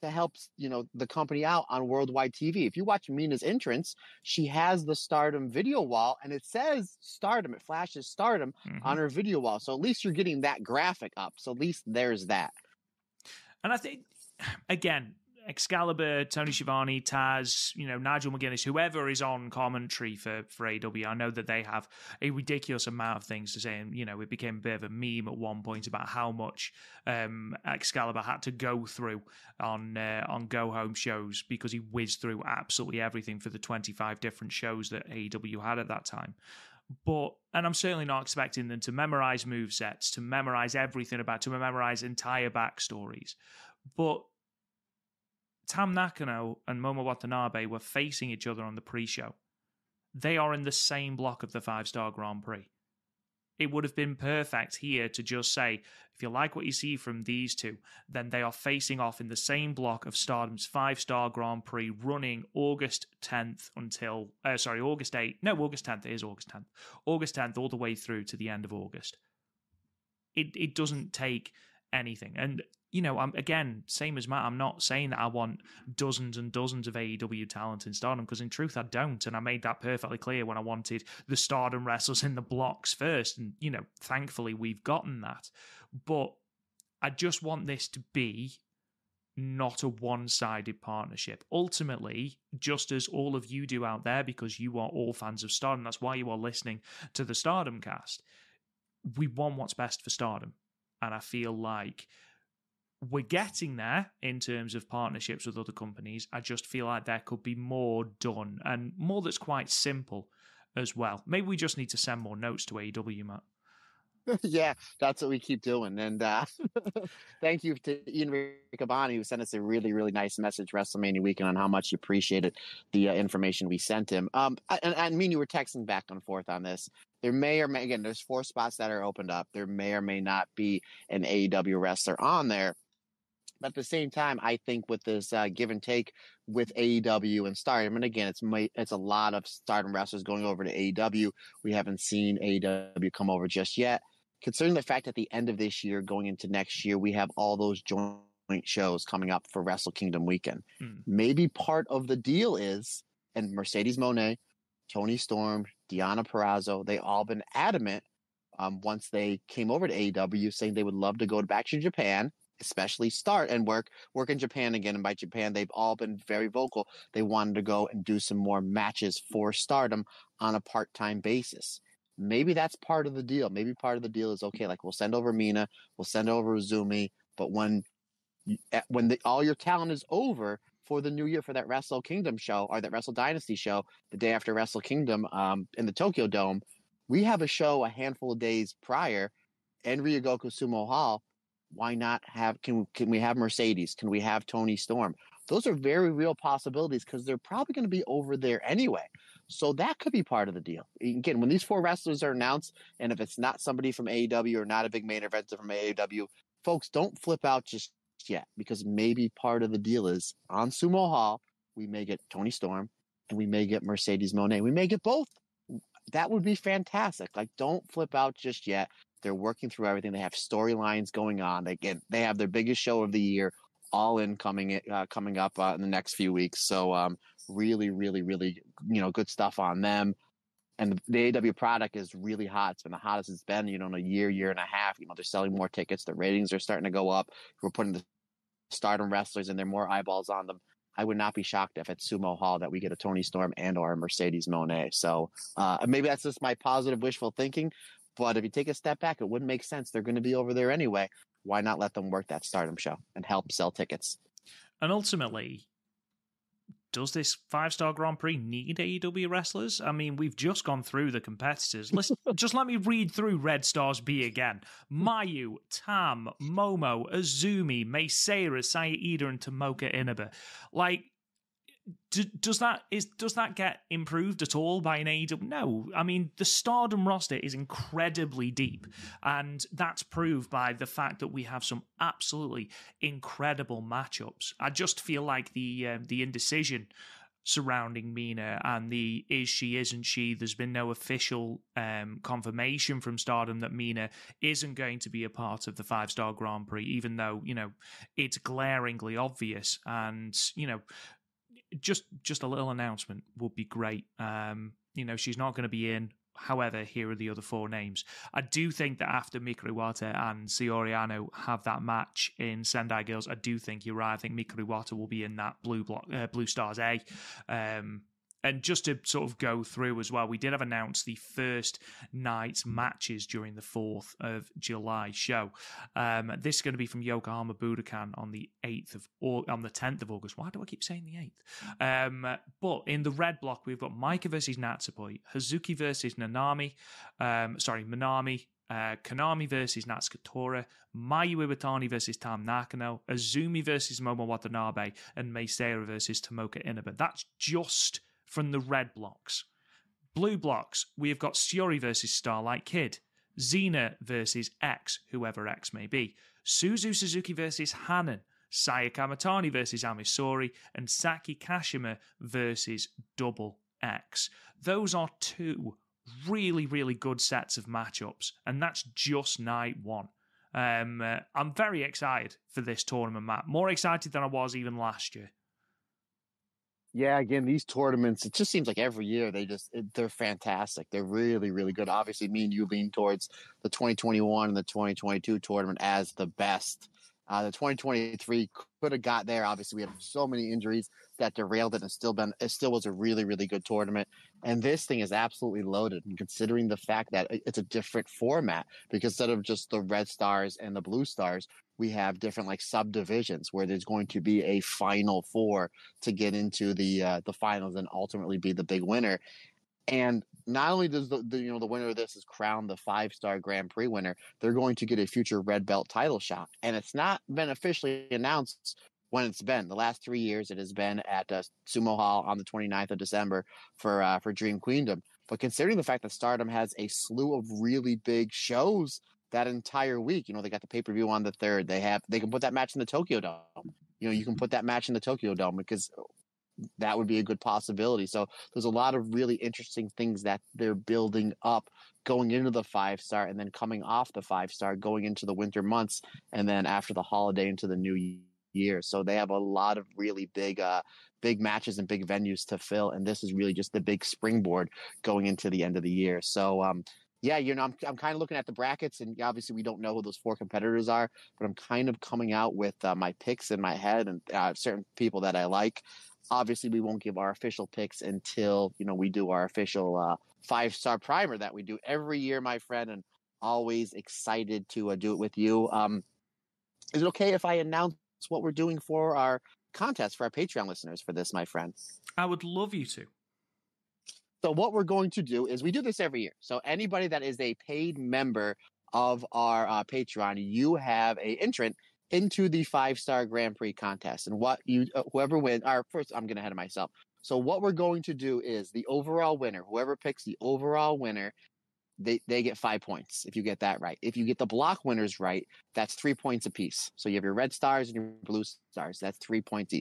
to help, the company out on worldwide TV. If you watch Mina's entrance, she has the Stardom video wall, and it says Stardom. It flashes Stardom on her video wall. So at least you're getting that graphic up. So at least there's that. And I think, again, Excalibur, Tony Schiavone, Taz, Nigel McGuinness, whoever is on commentary for AEW, I know that they have a ridiculous amount of things to say. And, it became a bit of a meme at one point about how much Excalibur had to go through on Go Home shows because he whizzed through absolutely everything for the 25 different shows that AEW had at that time. And I'm certainly not expecting them to memorize movesets, to memorize everything to memorize entire backstories. But Tam Nakano and Momo Watanabe were facing each other on the pre-show. They are in the same block of the 5-star Grand Prix. It would have been perfect here to just say, if you like what you see from these two, then they are facing off in the same block of Stardom's 5-star Grand Prix running August 10th until, August 8th. No, August 10th. It is August 10th. August 10th all the way through to the end of August. It doesn't take anything. And I'm, again, same as Matt, I'm not saying that I want dozens and dozens of AEW talent in Stardom, because in truth I don't, and I made that perfectly clear when I wanted the Stardom wrestlers in the blocks first, and, thankfully we've gotten that. But I just want this to be not a one-sided partnership. Ultimately, just as all of you do out there, because you are all fans of Stardom, that's why you are listening to the Stardom cast, we want what's best for Stardom. And I feel like we're getting there in terms of partnerships with other companies. I just feel like there could be more done, and more that's quite simple as well. Maybe we just need to send more notes to AEW, Matt. Yeah, that's what we keep doing. And thank you to Ian Riccaboni, who sent us a really, really nice message WrestleMania weekend on how much he appreciated the information we sent him. And me and you were texting back and forth on this. There may or may, again, there's 4 spots that are opened up. There may or may not be an AEW wrestler on there. But at the same time, I think with this give and take with AEW and Stardom, and again, it's a lot of Stardom wrestlers going over to AEW. We haven't seen AEW come over just yet. Considering the fact at the end of this year, going into next year, we have all those joint shows coming up for Wrestle Kingdom weekend. Maybe part of the deal is, and Mercedes Moné, Toni Storm, Deonna Purrazzo, they all been adamant once they came over to AEW, saying they would love to go back to Japan, especially start and work in Japan again. And by Japan, they've all been very vocal. They wanted to go and do some more matches for Stardom on a part-time basis. Maybe that's part of the deal. Maybe part of the deal is, okay, like, we'll send over Mina, we'll send over Uzumi, but when all your talent is over for the new year, for that Wrestle Kingdom show or that Wrestle Dynasty show, the day after Wrestle Kingdom in the Tokyo Dome, we have a show a handful of days prior in Ryogoku Sumo Hall. Why not have, can we have Mercedes? Can we have Toni Storm? Those are very real possibilities, because they're probably going to be over there anyway. So that could be part of the deal. Again, when these 4 wrestlers are announced, and if it's not somebody from AEW or not a big main eventer from AEW, folks, don't flip out just yet, because maybe part of the deal is on Sumo Hall, we may get Toni Storm and we may get Mercedes Moné. We may get both. That would be fantastic. Like, don't flip out just yet. They're working through everything. They have storylines going on. They have their biggest show of the year, All In, coming up in the next few weeks. So really, really, really, good stuff on them. And the AEW product is really hot. It's been the hottest it's been, in a year and a half. They're selling more tickets. The ratings are starting to go up. We're putting the Stardom wrestlers and there are more eyeballs on them. I would not be shocked if at Sumo Hall that we get a Tony Storm and or a Mercedes Moné. So maybe that's just my positive wishful thinking. But if you take a step back, it wouldn't make sense. They're going to be over there anyway. Why not let them work that Stardom show and help sell tickets? And ultimately, does this 5-star Grand Prix need AEW wrestlers? I mean, we've just gone through the competitors. Just let me read through Red Stars B again. Mayu, Tam, Momo, Azumi, Meisera, Saya Iida, and Tomoka Inaba. Does that get improved at all by an AEW? No. I mean, the Stardom roster is incredibly deep, and that's proved by the fact that we have some absolutely incredible matchups. I just feel like the indecision surrounding Mina and the is she, isn't she, there's been no official confirmation from Stardom that Mina isn't going to be a part of the 5-star Grand Prix, even though, it's glaringly obvious. And, just a little announcement would be great. She's not going to be in. However, here are the other 4 names. I do think that after Mikuru Iwata and Saori Anou have that match in Sendai Girls, I do think you're right. I think Mikuru Iwata will be in that Blue Stars A. And just to sort of go through as well, we did have announced the first night's matches during the 4th of July show. This is going to be from Yokohama Budokan on the 10th of August. Why do I keep saying the 8th? But in the red block, we've got Maika versus Natsupoi, Hazuki versus Manami, Konami versus Natsuko Tora, Mayu Iwatani versus Tam Nakano, Azumi versus Momo Watanabe, and Meisera versus Tomoka Inaba. That's just from the red blocks. Blue blocks, we have got Shiori versus Starlight Kid, Xena versus X, whoever X may be, Suzu Suzuki versus Hanan, Saya Kamatani versus Amisori, and Saki Kashima versus Double X. Those are 2 really, really good sets of matchups, and that's just night 1. I'm very excited for this tournament, Matt. More excited than I was even last year. Yeah, again, these tournaments, it just seems like every year they're fantastic. They're really, really good. Obviously, me and you lean towards the 2021 and the 2022 tournament as the best. The 2023 could have got there. Obviously, we had so many injuries that derailed it, and it still was a really, really good tournament. And this thing is absolutely loaded. And considering the fact that it's a different format, because instead of just the Red Stars and the Blue Stars, we have different subdivisions where there's going to be a final 4 to get into the finals and ultimately be the big winner. And not only does the winner of this is crowned the 5-star Grand Prix winner, they're going to get a future red belt title shot. And it's not been officially announced when it's been. The last 3 years, it has been at Sumo Hall on the 29th of December for Dream Queendom. But considering the fact that Stardom has a slew of really big shows that entire week, they got the pay-per-view on the 3rd. They can put that match in the Tokyo Dome. You can put that match in the Tokyo Dome because that would be a good possibility. So there's a lot of really interesting things that they're building up going into the 5-star and then coming off the 5-star, going into the winter months, and then after the holiday into the new year. So they have a lot of really big matches and big venues to fill. And this is really just the big springboard going into the end of the year. So, I'm kind of looking at the brackets, and obviously we don't know who those 4 competitors are, but I'm kind of coming out with my picks in my head and certain people that I like. Obviously, we won't give our official picks until, we do our official 5-star primer that we do every year, my friend, and always excited to do it with you. Is it okay if I announce what we're doing for our contest for our Patreon listeners for this, my friend? I would love you to. So what we're going to do is we do this every year. So anybody that is a paid member of our Patreon, you have a entrant into the 5-star Grand Prix contest. And whoever wins, first I'm getting ahead of myself. So what we're going to do is the overall winner, whoever picks the overall winner, they get 5 points if you get that right. If you get the block winners right, that's 3 points apiece. So you have your Red Stars and your Blue Stars. That's 3 points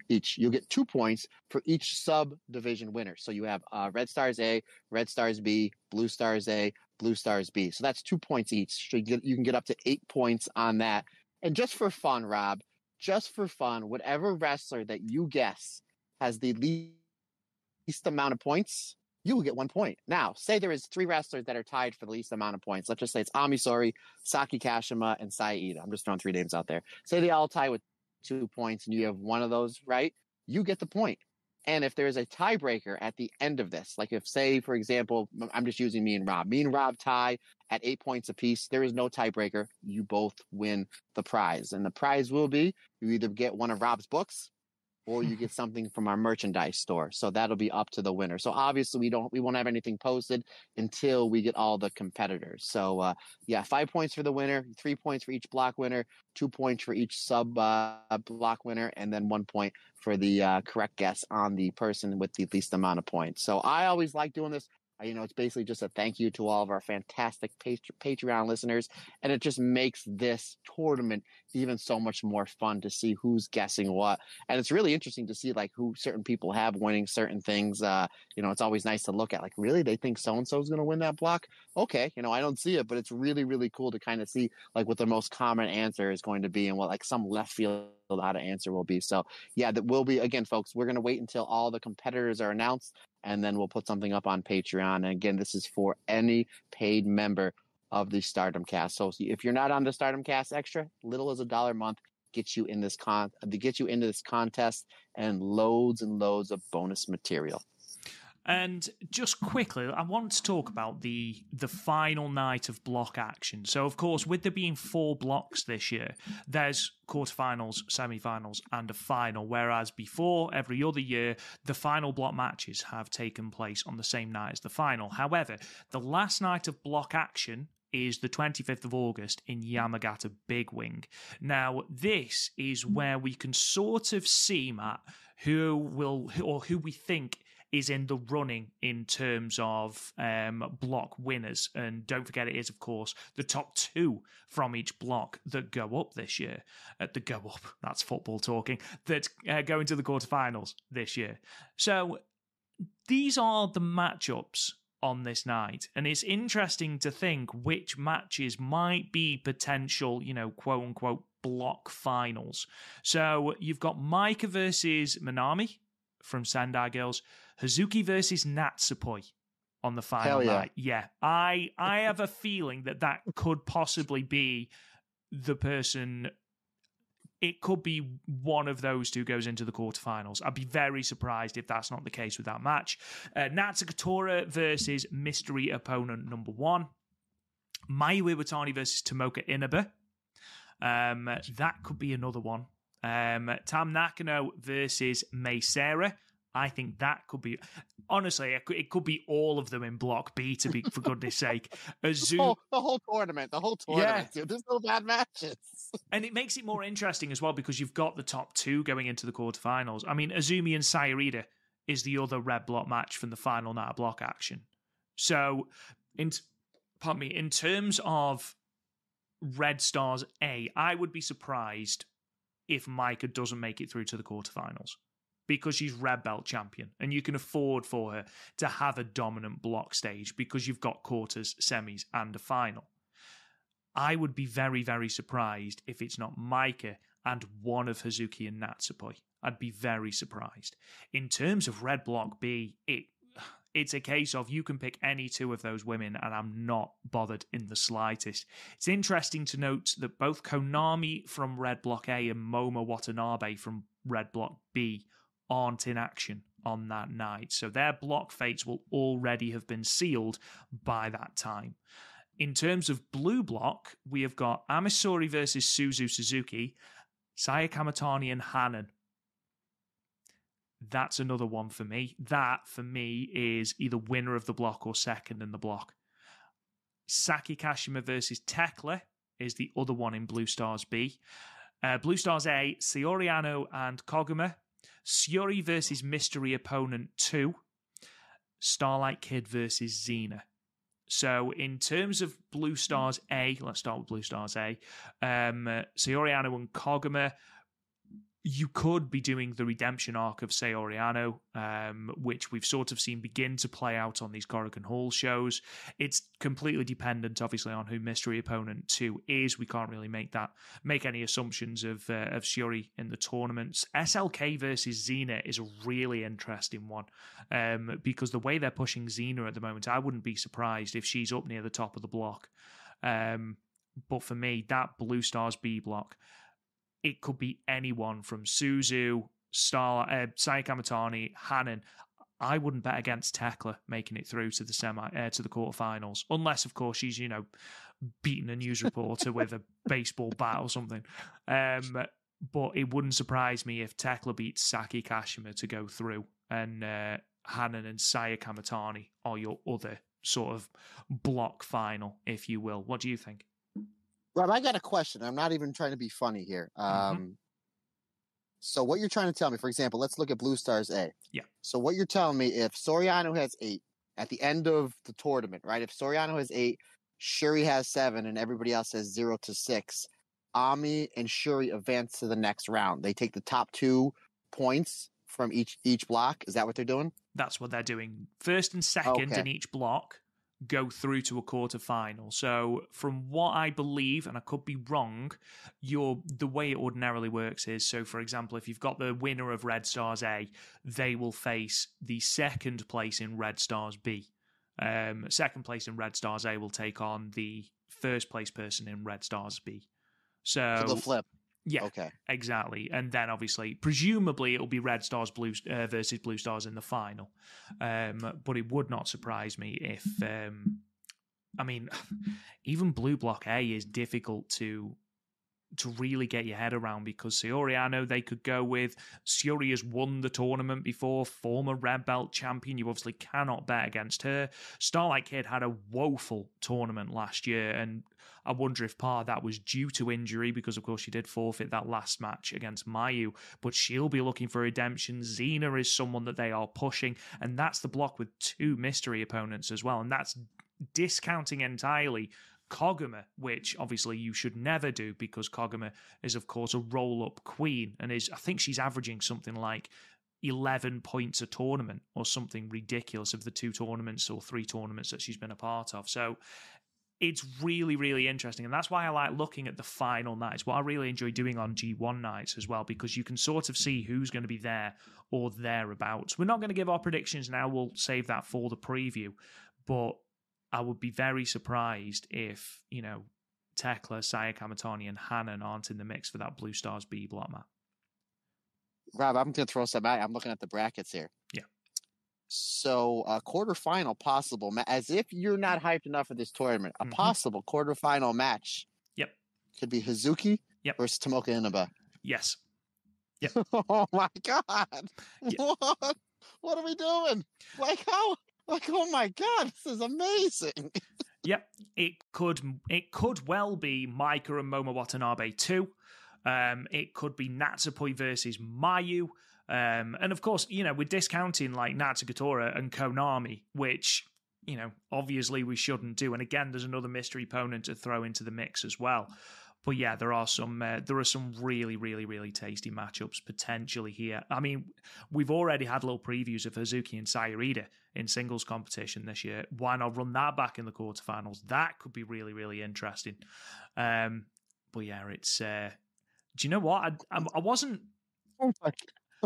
each. You'll get 2 points for each subdivision winner. So you have Red Stars A, Red Stars B, Blue Stars A, Blue Stars B. So that's 2 points each. So you can get up to 8 points on that. And just for fun, Rob, just for fun, whatever wrestler that you guess has the least amount of points, you will get 1 point. Now, say there is 3 wrestlers that are tied for the least amount of points. Let's just say it's Ami Sourei, Saki Kashima, and Iida. I'm just throwing 3 names out there. Say they all tie with 2 points and you have one of those right, you get the point. And if there is a tiebreaker at the end of this, like if, say, for example, I'm just using me and Rob tie at 8 points apiece, there is no tiebreaker. You both win the prize. And the prize will be you either get one of Rob's books or you get something from our merchandise store. So that'll be up to the winner. So obviously we won't have anything posted until we get all the competitors. So 5 points for the winner, 3 points for each block winner, 2 points for each sub block winner, and then 1 point for the correct guess on the person with the least amount of points. So I always like doing this. It's basically just a thank you to all of our fantastic Patreon listeners. And it just makes this tournament even so much more fun to see who's guessing what. And it's really interesting to see like who certain people have winning certain things. It's always nice to look at like, really, they think so-and-so is going to win that block. Okay. I don't see it, but it's really, really cool to kind of see like what the most common answer is going to be and what like some left field out of answer will be. So that will be, again, folks, we're going to wait until all the competitors are announced and then we'll put something up on Patreon. And again, this is for any paid member of the Stardom Cast. So if you're not on the Stardom Cast Extra, little as $1 a month gets you in this into this contest and loads of bonus material. And just quickly, I want to talk about the final night of block action. So, of course, with there being 4 blocks this year, there's quarterfinals, semi-finals, and a final, whereas before, every other year, the final block matches have taken place on the same night as the final. However, the last night of block action is the 25th of August in Yamagata Big Wing. Now, this is where we can sort of see, Matt, who we think is in the running in terms of block winners. And don't forget, it is, of course, the top 2 from each block that go up this year. That's football talking, that go into the quarterfinals this year. So these are the matchups on this night. And it's interesting to think which matches might be potential, quote-unquote, block finals. So you've got Maika versus Minami from Sendai Girls, Hazuki versus Natsupoi on the final night. Yeah, I have a feeling that could possibly be the person. It could be one of those 2 goes into the quarterfinals. I'd be very surprised if that's not the case with that match. Natsuko Tora versus mystery opponent number 1. Mayu Iwatani versus Tomoka Inaba. That could be another one. Tam Nakano versus Mei Seira. I think that could be, honestly, it could be all of them in Block B, to be, for goodness sake. The whole tournament, dude. There's no bad matches. And it makes it more interesting as well because you've got the top 2 going into the quarterfinals. I mean, Azumi and Saori is the other red block match from the final night of block action. So, in terms of Red Stars A, I would be surprised if Maika doesn't make it through to the quarterfinals, because she's red belt champion and you can afford for her to have a dominant block stage because you've got quarters, semis, and a final. I would be very, very surprised if it's not Maika and one of Hazuki and Natsupoi. I'd be very surprised. In terms of red block B, it's a case of you can pick any 2 of those women and I'm not bothered in the slightest. It's interesting to note that both Konami from red block A and Momo Watanabe from red block B aren't in action on that night. So their block fates will already have been sealed by that time. In terms of blue block, we have got Amisori versus Suzu Suzuki, Saya Kamatani and Hanan. That's another one for me. That, for me, is either winner of the block or second in the block. Saki Kashima versus Thekla is the other one in Blue Stars B. Blue Stars A, Saori Anou and Koguma. Syuri versus mystery opponent 2. Starlight Kid versus Xena. So in terms of Blue Stars A, let's start with Blue Stars A. Saori Anou and Koguma. you could be doing the redemption arc of Saori Anou, which we've sort of seen begin to play out on these Korakuen Hall shows. It's completely dependent, obviously, on who Mystery Opponent 2 is. We can't really make any assumptions of Shiori in the tournaments. SLK versus Xena is a really interesting one, because the way they're pushing Xena at the moment, I wouldn't be surprised if she's up near the top of the block. But for me, that Blue Stars B block, it could be anyone from Suzu, Saya Kamatani, Hanan. I wouldn't bet against Thekla making it through to the to the quarterfinals, unless, of course, she's beating a news reporter with a baseball bat or something. But it wouldn't surprise me if Thekla beats Saki Kashima to go through, and Hanan and Saya Kamatani are your other sort of block final, if you will. What do you think? Rob, I got a question. I'm not even trying to be funny here. So what you're trying to tell me, for example, let's look at Blue Stars A. Yeah. So what you're telling me, if Saori Anou has 8 at the end of the tournament, right? If Saori Anou has 8, Shuri has 7, and everybody else has 0 to 6, Ami and Shuri advance to the next round. They take the top 2 points from each block. Is that what they're doing? That's what they're doing. First and second in each block go through to a quarterfinal. So from what I believe, and I could be wrong, the way it ordinarily works is, so for example, if you've got the winner of Red Stars A, they will face the second place in Red Stars B. Second place in Red Stars A will take on the first place person in Red Stars B. So the flip. Yeah, okay, exactly. And then obviously, presumably, it'll be Red Stars versus Blue Stars in the final. But it would not surprise me if, I mean, even Blue Block A is difficult to really get your head around, because Saori Anou, they could go with. Shiori has won the tournament before, former red belt champion. You obviously cannot bet against her. Starlight Kid had a woeful tournament last year, and I wonder if part of that was due to injury, because of course she did forfeit that last match against Mayu, but she'll be looking for redemption. Xena is someone that they are pushing, and that's the block with 2 mystery opponents as well, and that's discounting entirely Koguma, which obviously you should never do, because Koguma is, of course, a roll-up queen, and I think she's averaging something like 11 points a tournament or something ridiculous of the 2 tournaments or 3 tournaments that she's been a part of. So it's really, really interesting, and that's why I like looking at the final nights. What I really enjoy doing on G1 nights as well, because you can sort of see who's going to be there or thereabouts. We're not going to give our predictions now. We'll save that for the preview, but I would be very surprised if, Thekla, Saya Kamatani, and Hanan aren't in the mix for that Blue Stars B block, Matt. Rob, I'm going to throw some out. I'm looking at the brackets here. Yeah. So, quarterfinal possible, as if you're not hyped enough for this tournament, a possible quarterfinal match. Yep. Could be Hazuki versus Tomoka Inaba. Yes. Yep. Oh my God. Yep. What are we doing? How? Oh my God, this is amazing. Yep. It could well be Maika and Momo Watanabe 2. It could be Natsupoi versus Mayu. And of course, we're discounting like Natsugatora and Konami, which, obviously we shouldn't do. And again, there's another mystery opponent to throw into the mix as well. But yeah, there are some really, really, really tasty matchups potentially here. I mean, we've already had little previews of Hazuki and Saori Anou in singles competition this year. Why not run that back in the quarterfinals? That could be really, really interesting. But yeah, it's. Do you know what? I wasn't. Oh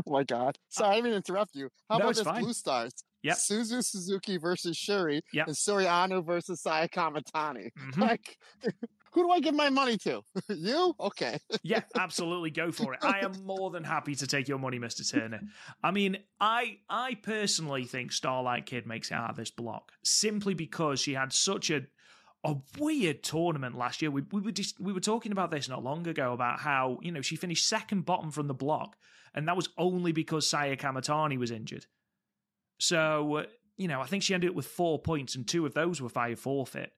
my God! Sorry, I didn't mean to interrupt you. How about this fine. Blue Stars? Yep. Suzu Suzuki versus Shuri, yep. and Saori Anou versus Saya Kamatani. Mm-hmm. Who do I give my money to? You? Okay. Yeah, absolutely. Go for it. I am more than happy to take your money, Mr. Turner. I mean, I personally think Starlight Kid makes it out of this block, simply because she had such a weird tournament last year. We were talking about this not long ago, about how, she finished second bottom from the block, and that was only because Saya Kamatani was injured. So, I think she ended up with 4 points, and 2 of those were via forfeit.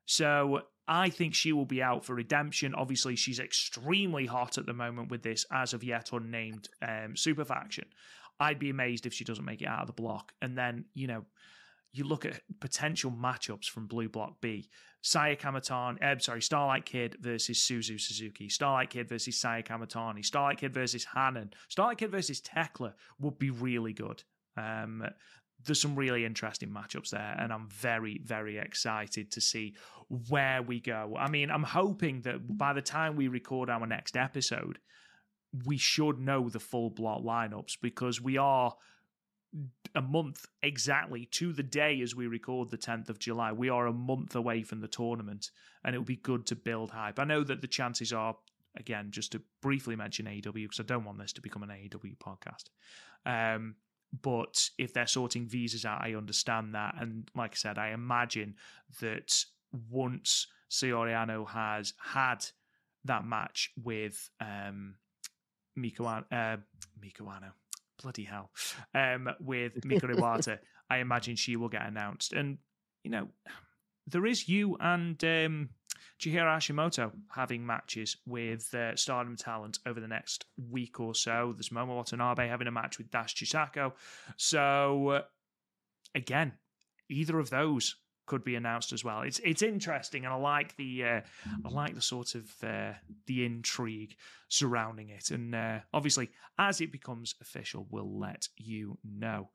So I think she will be out for redemption. Obviously, she's extremely hot at the moment with this as of yet unnamed super faction. I'd be amazed if she doesn't make it out of the block. And then, you look at potential matchups from Blue Block B. Starlight Kid versus Suzu Suzuki. Starlight Kid versus Saya Kamatani. Starlight Kid versus Hanan. Starlight Kid versus Thekla would be really good. There's some really interesting matchups there, and I'm very, very excited to see where we go. I mean, I'm hoping that by the time we record our next episode, we should know the full block lineups, because we are a month exactly to the day as we record the 10th of July. We are a month away from the tournament, and it would be good to build hype. I know that the chances are, again, just to briefly mention AEW, because I don't want this to become an AEW podcast. But if they're sorting visas out, I understand that. And like I said, I imagine that once Saori Anou has had that match with Miko Ano, bloody hell, with Mikuru Iwata, I imagine she will get announced. And, you know, there is you and Chihiro Hashimoto having matches with Stardom talent over the next week or so. There's Momo Watanabe having a match with Dash Chisako. So, again, either of those could be announced as well. It's interesting, and I like the sort of the intrigue surrounding it. And obviously, as it becomes official, we'll let you know.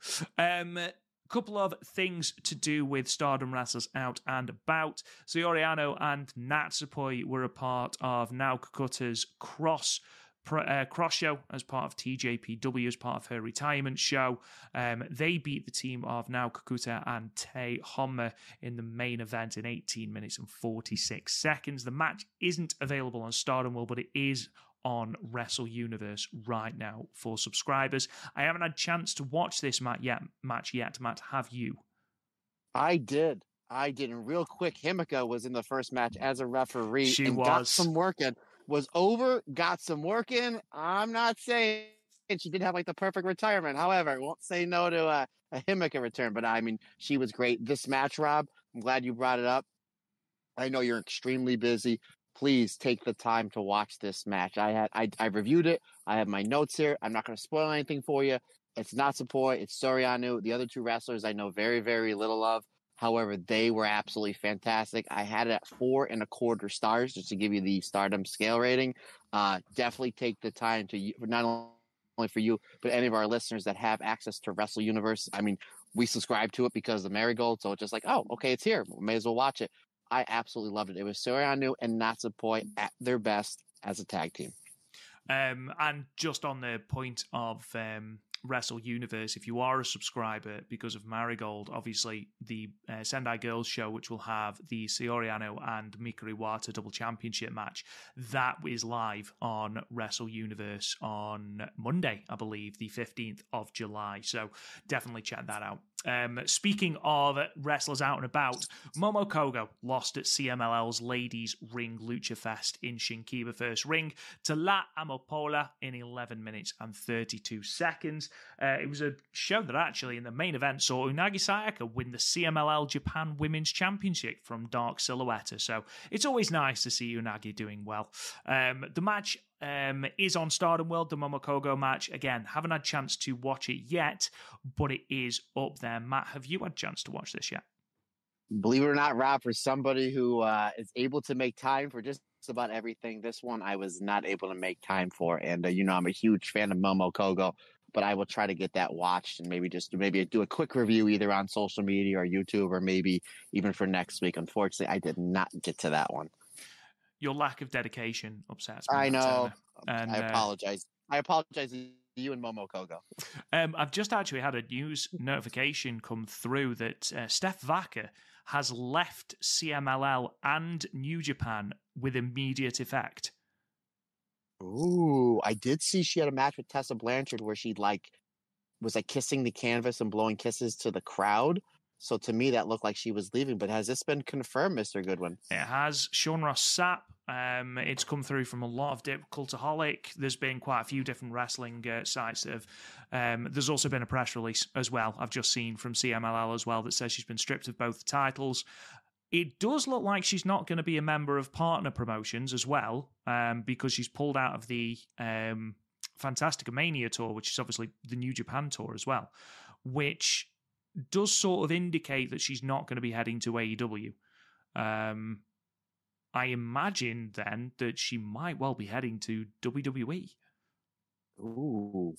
Couple of things to do with Stardom wrestlers out and about. Saori Anou and Natsupoi were a part of Naokakuta's cross show as part of TJPW, as part of her retirement show. They beat the team of Naokakuta and Tei Honma in the main event in 18 minutes and 46 seconds. The match isn't available on Stardom World, but it is on Wrestle Universe right now for subscribers. I haven't had a chance to watch this match yet. Matt, have you? I did. And real quick, Himika was in the first match as a referee. Got some work in. Was over, got some work in. I'm not saying she did have like the perfect retirement. However, I won't say no to a Himika return. But I mean, she was great. This match, Rob, I'm glad you brought it up. I know you're extremely busy. Please take the time to watch this match. I reviewed it. I have my notes here. I'm not going to spoil anything for you. It's Natsupoi. It's Saori Anou. The other two wrestlers I know very, very little of. However, they were absolutely fantastic. I had it at 4.25 stars, just to give you the Stardom scale rating. Definitely take the time to, not only for you, but any of our listeners that have access to Wrestle Universe. I mean, we subscribe to it because of Marigold, so it's just like, oh, okay, it's here. We may as well watch it. I absolutely loved it. It was Saori Anou and Natsupoi at their best as a tag team. And just on the point of Wrestle Universe, if you are a subscriber because of Marigold, obviously the Sendai Girls show, which will have the Saori Anou and Mikuru Iwata double championship match, that is live on Wrestle Universe on Monday, I believe, the 15th of July. So definitely check that out. Speaking of wrestlers out and about, Momo Kogo lost at CMLL's Ladies Ring Lucha Fest in Shinkiba First Ring to La Amapola in 11 minutes and 32 seconds. It was a show that actually in the main event saw Unagi Sayaka win the CMLL Japan Women's Championship from Dark Silhouette. So it's always nice to see Unagi doing well. The match is on Stardom World, the Momokogo match. Again, haven't had a chance to watch it yet, but it is up there. Matt, have you had a chance to watch this yet? Believe it or not, Rob, for somebody who is able to make time for just about everything, this one I was not able to make time for. And, I'm a huge fan of Momokogo, but I will try to get that watched and maybe do a quick review either on social media or YouTube, or maybe even for next week. Unfortunately, I did not get to that one. Your lack of dedication upsets me. I know. And I apologize. I apologize to you and Momokogo. I've just actually had a news notification come through that Steph Vaca has left CMLL and New Japan with immediate effect. Ooh, I did see she had a match with Tessa Blanchard where she was kissing the canvas and blowing kisses to the crowd. So to me, that looked like she was leaving. But has this been confirmed, Mr. Goodwin? It has. Sean Ross Sapp. It's come through from a lot of Cultaholic. There's been quite a few different wrestling sites that have. There's also been a press release as well, I've just seen from CMLL as well, that says she's been stripped of both titles. It does look like she's not going to be a member of partner promotions as well, because she's pulled out of the Fantastica Mania tour, which is obviously the New Japan tour as well, which does sort of indicate that she's not going to be heading to AEW. I imagine then that she might well be heading to WWE. Ooh.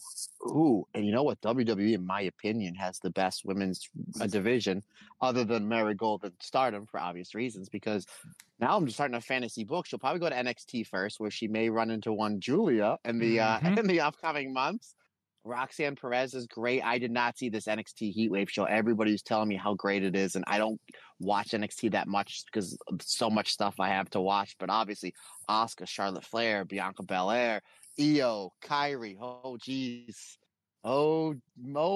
And you know what? WWE, in my opinion, has the best women's division other than Marigold and Stardom for obvious reasons, because now I'm just starting a fantasy book. She'll probably go to NXT first, where she may run into one Julia in the in the upcoming months. Roxanne Perez is great. I did not see this NXT Heatwave show. Everybody's telling me how great it is, and I don't watch NXT that much because so much stuff I have to watch. But obviously, Asuka, Charlotte Flair, Bianca Belair, Io, Kyrie. Oh, geez. Oh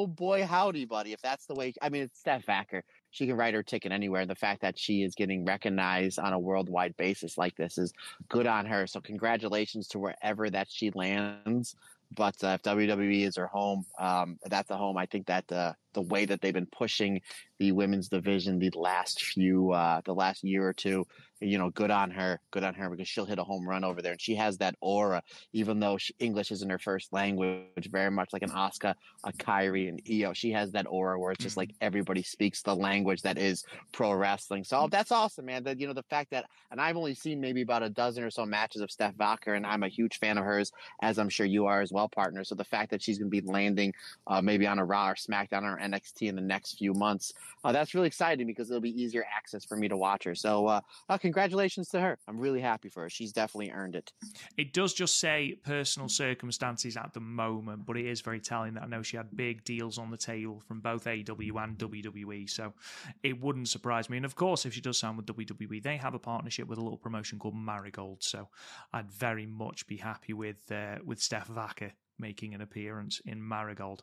boy, howdy, buddy. If that's the way, I mean, it's Steph Vacker. She can write her ticket anywhere. The fact that she is getting recognized on a worldwide basis like this is good on her. So congratulations to wherever that she lands. But if WWE is her home, that's a home. I think that the way that they've been pushing the women's division the last year or two, good on her because she'll hit a home run over there. And she has that aura, even though English isn't her first language, very much like an Asuka, a Kyrie, and Io. She has that aura where it's just like everybody speaks the language that is pro wrestling. So that's awesome, man. That, the fact that, and I've only seen maybe about a dozen or so matches of Steph Vacker, and I'm a huge fan of hers, as I'm sure you are as well, partner. So the fact that she's going to be landing maybe on a Raw or SmackDown or NXT in the next few months, that's really exciting because it'll be easier access for me to watch her. So congratulations to her. I'm really happy for her. She's definitely earned it. It does just say personal circumstances at the moment, but it is very telling that I know she had big deals on the table from both AEW and WWE, so it wouldn't surprise me. And of course, if she does sign with WWE, they have a partnership with a little promotion called Marigold, so I'd very much be happy with Steph Vacker making an appearance in Marigold.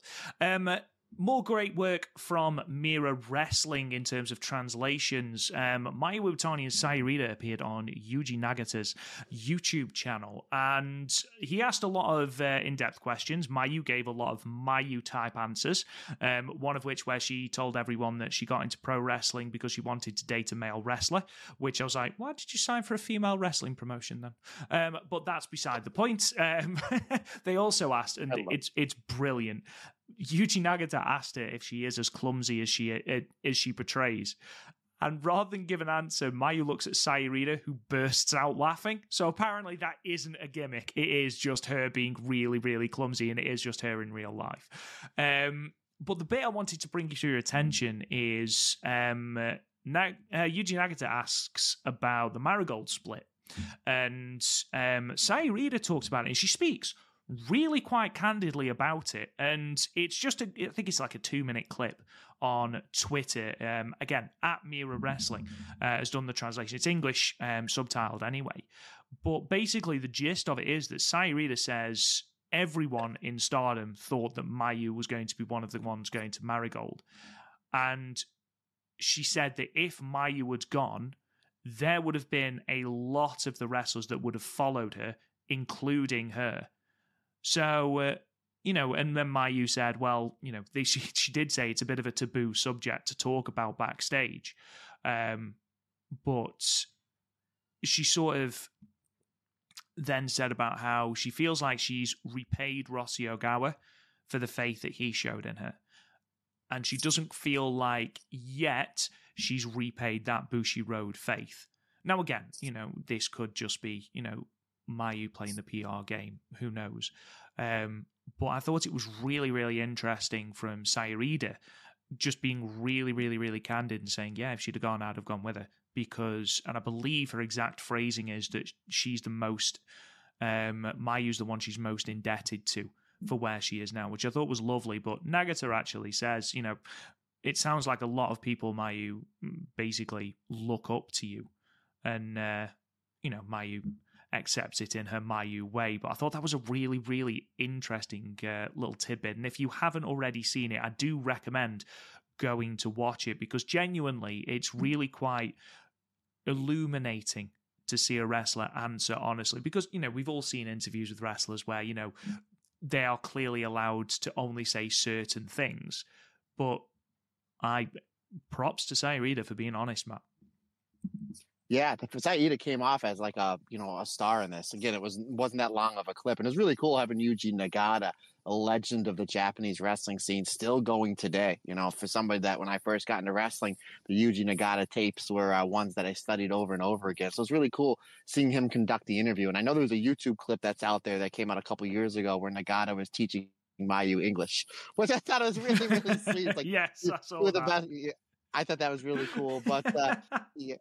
More great work from Mira Wrestling in terms of translations. Mayu Iwatani and Saori appeared on Yuji Nagata's YouTube channel, and he asked a lot of in-depth questions. Mayu gave a lot of Mayu-type answers, one of which where she told everyone that she got into pro wrestling because she wanted to date a male wrestler, which I was like, why did you sign for a female wrestling promotion then? But that's beside the point. They also asked, and it's brilliant, Yuji Nagata asked her if she is as clumsy as she portrays. And rather than give an answer, Mayu looks at Saori, who bursts out laughing. So apparently that isn't a gimmick. It is just her being really, really clumsy, and it is just her in real life. But the bit I wanted to bring to your attention is Yuji Nagata asks about the Marigold split. And Saori talks about it, and she speaks really quite candidly about it, and it's just I think it's like a 2-minute clip on Twitter. Again, at Mira Wrestling has done the translation. It's English subtitled anyway, but basically the gist of it is that Saori says everyone in Stardom thought that Mayu was going to be one of the ones going to Marigold, and she said that if Mayu had gone, there would have been a lot of the wrestlers that would have followed her, including her. So, and then Mayu said, well, she did say it's a bit of a taboo subject to talk about backstage. But she sort of then said about how she feels like she's repaid Rossi Ogawa for the faith that he showed in her. And she doesn't feel like yet she's repaid that Bushiroad faith. Now, again, this could just be, Mayu playing the PR game. Who knows? But I thought it was really, really interesting from Saori just being really, really, really candid and saying, yeah, if she'd have gone, I'd have gone with her. Because, and I believe her exact phrasing is that she's the most, Mayu's the one she's most indebted to for where she is now, which I thought was lovely. But Nagata actually says, it sounds like a lot of people, Mayu, basically look up to you. And, Mayu accepts it in her Mayu way. But I thought that was a really, really interesting little tidbit. And if you haven't already seen it, I do recommend going to watch it, because genuinely it's really quite illuminating to see a wrestler answer honestly. Because, we've all seen interviews with wrestlers where, they are clearly allowed to only say certain things. But props to Saori for being honest, Matt. Yeah, the Iida came off as like a star in this. Again, wasn't that long of a clip, and it was really cool having Yuji Nagata, a legend of the Japanese wrestling scene, still going today. For somebody that when I first got into wrestling, the Yuji Nagata tapes were ones that I studied over and over again. So it was really cool seeing him conduct the interview. And I know there was a YouTube clip that's out there that came out a couple years ago where Nagata was teaching Mayu English, which I thought was really really sweet. It's like, yes, I saw that. Best, I thought that was really cool, but yeah.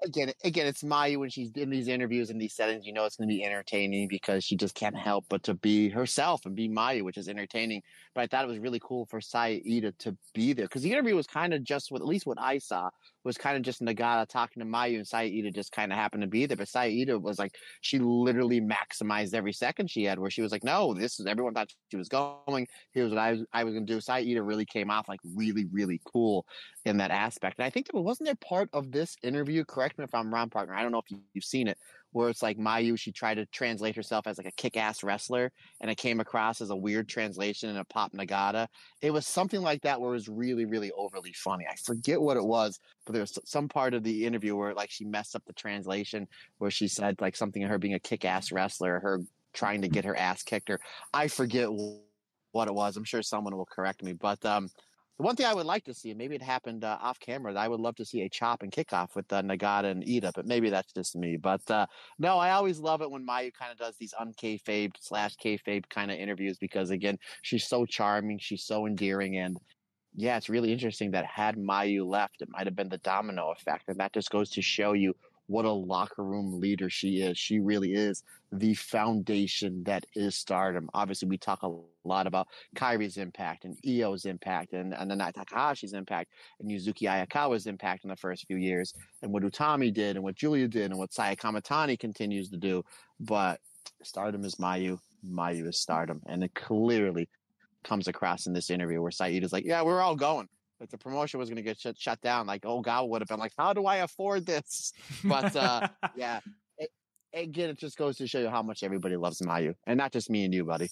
Again, it's Mayu when she's in these interviews and these settings. It's going to be entertaining because she just can't help but to be herself and be Mayu, which is entertaining. But I thought it was really cool for Saori Anou to be there because the interview was kind of just at least what I saw was kind of just Nagata talking to Mayu, and Saori Anou just kind of happened to be there. But Saori Anou was like, she literally maximized every second she had, where she was like, no, this is everyone thought she was going. Here's what I was going to do. Saori Anou really came off like really, really cool in that aspect. And I think wasn't there part of this interview, correct me if I'm wrong, partner, I don't know if you've seen it, where it's like Mayu, she tried to translate herself as like a kick-ass wrestler, and it came across as a weird translation and a pop Nagata. It was something like that where it was really, really overly funny. I forget what it was, but there was some part of the interview where like she messed up the translation, where she said like something of her being a kick-ass wrestler, her trying to get her ass kicked, or I forget what it was. I'm sure someone will correct me, but the one thing I would like to see, and maybe it happened off camera, I would love to see a chop and kickoff with Nagata and Iida, but maybe that's just me. But no, I always love it when Mayu kind of does these unkayfabe / kayfabe kind of interviews because, again, she's so charming, she's so endearing, and yeah, it's really interesting that had Mayu left, it might have been the domino effect, and that just goes to show you what a locker room leader she is. She really is the foundation that is Stardom. Obviously, we talk a lot about Kairi's impact and Io's impact and Nanae Takahashi's impact and Yuzuki Ayakawa's impact in the first few years and what Utami did and what Julia did and what Saya Kamatani continues to do. But Stardom is Mayu. Mayu is Stardom. And it clearly comes across in this interview where Saeed is like, yeah, we're all going. If the promotion was going to get shut down, like Ogawa would have been like, how do I afford this? But yeah, it just goes to show you how much everybody loves Mayu, and not just me and you, buddy.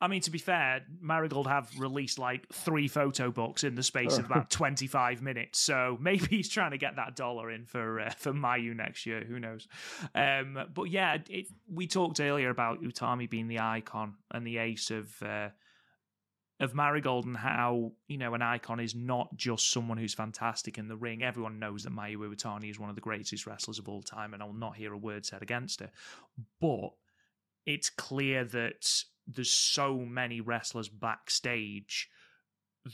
I mean, to be fair, Marigold have released like 3 photo books in the space of about 25 minutes, so maybe he's trying to get that dollar in for Mayu next year. Who knows? But yeah, we talked earlier about Utami being the icon and the ace of Marigold, and how, an icon is not just someone who's fantastic in the ring. Everyone knows that Mayu Iwatani is one of the greatest wrestlers of all time, and I will not hear a word said against her. But it's clear that there's so many wrestlers backstage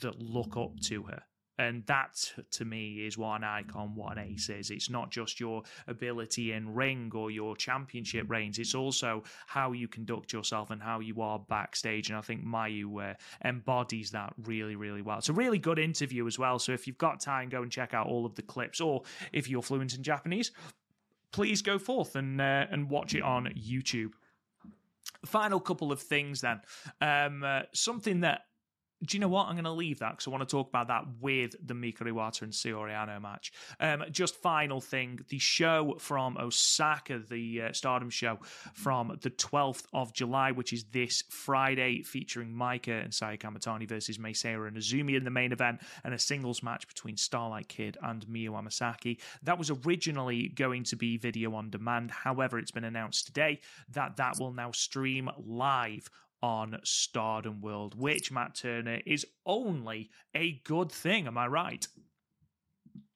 that look up to her. And that, to me, is what an icon, what an ace is. It's not just your ability in ring or your championship reigns. It's also how you conduct yourself and how you are backstage. And I think Mayu embodies that really, really well. It's a really good interview as well. So if you've got time, go and check out all of the clips. Or if you're fluent in Japanese, please go forth and watch it on YouTube. Final couple of things then. Something that, do you know what? I'm going to leave that because I want to talk about that with the Mikuru Iwata and Saori Anou match. Just final thing, the show from Osaka, the Stardom show from the 12th of July, which is this Friday, featuring Maika and Saya Kamatani versus Meisei and Azumi in the main event, and a singles match between Starlight Kid and Miyu Amasaki. That was originally going to be video on demand. However, it's been announced today that will now stream live on Stardom World, which, Matt Turner, is only a good thing. Am I right?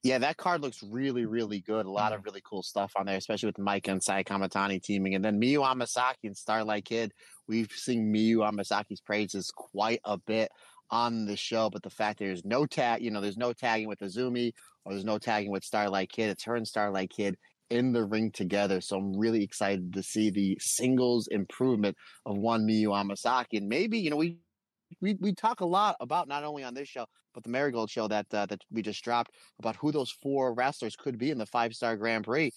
Yeah, that card looks really, really good. A lot of really cool stuff on there, especially with Mike and Sai Kamatani teaming. And then Miyu Amasaki and Starlight Kid. We've seen Miyu Amasaki's praises quite a bit on the show, but the fact there's no tag, there's no tagging with Azumi or there's no tagging with Starlight Kid. It's her and Starlight Kid in the ring together. So I'm really excited to see the singles improvement of one Miyu Amasaki. And maybe, we talk a lot about, not only on this show, but the Marigold show that we just dropped, about who those 4 wrestlers could be in the 5-star Grand Prix.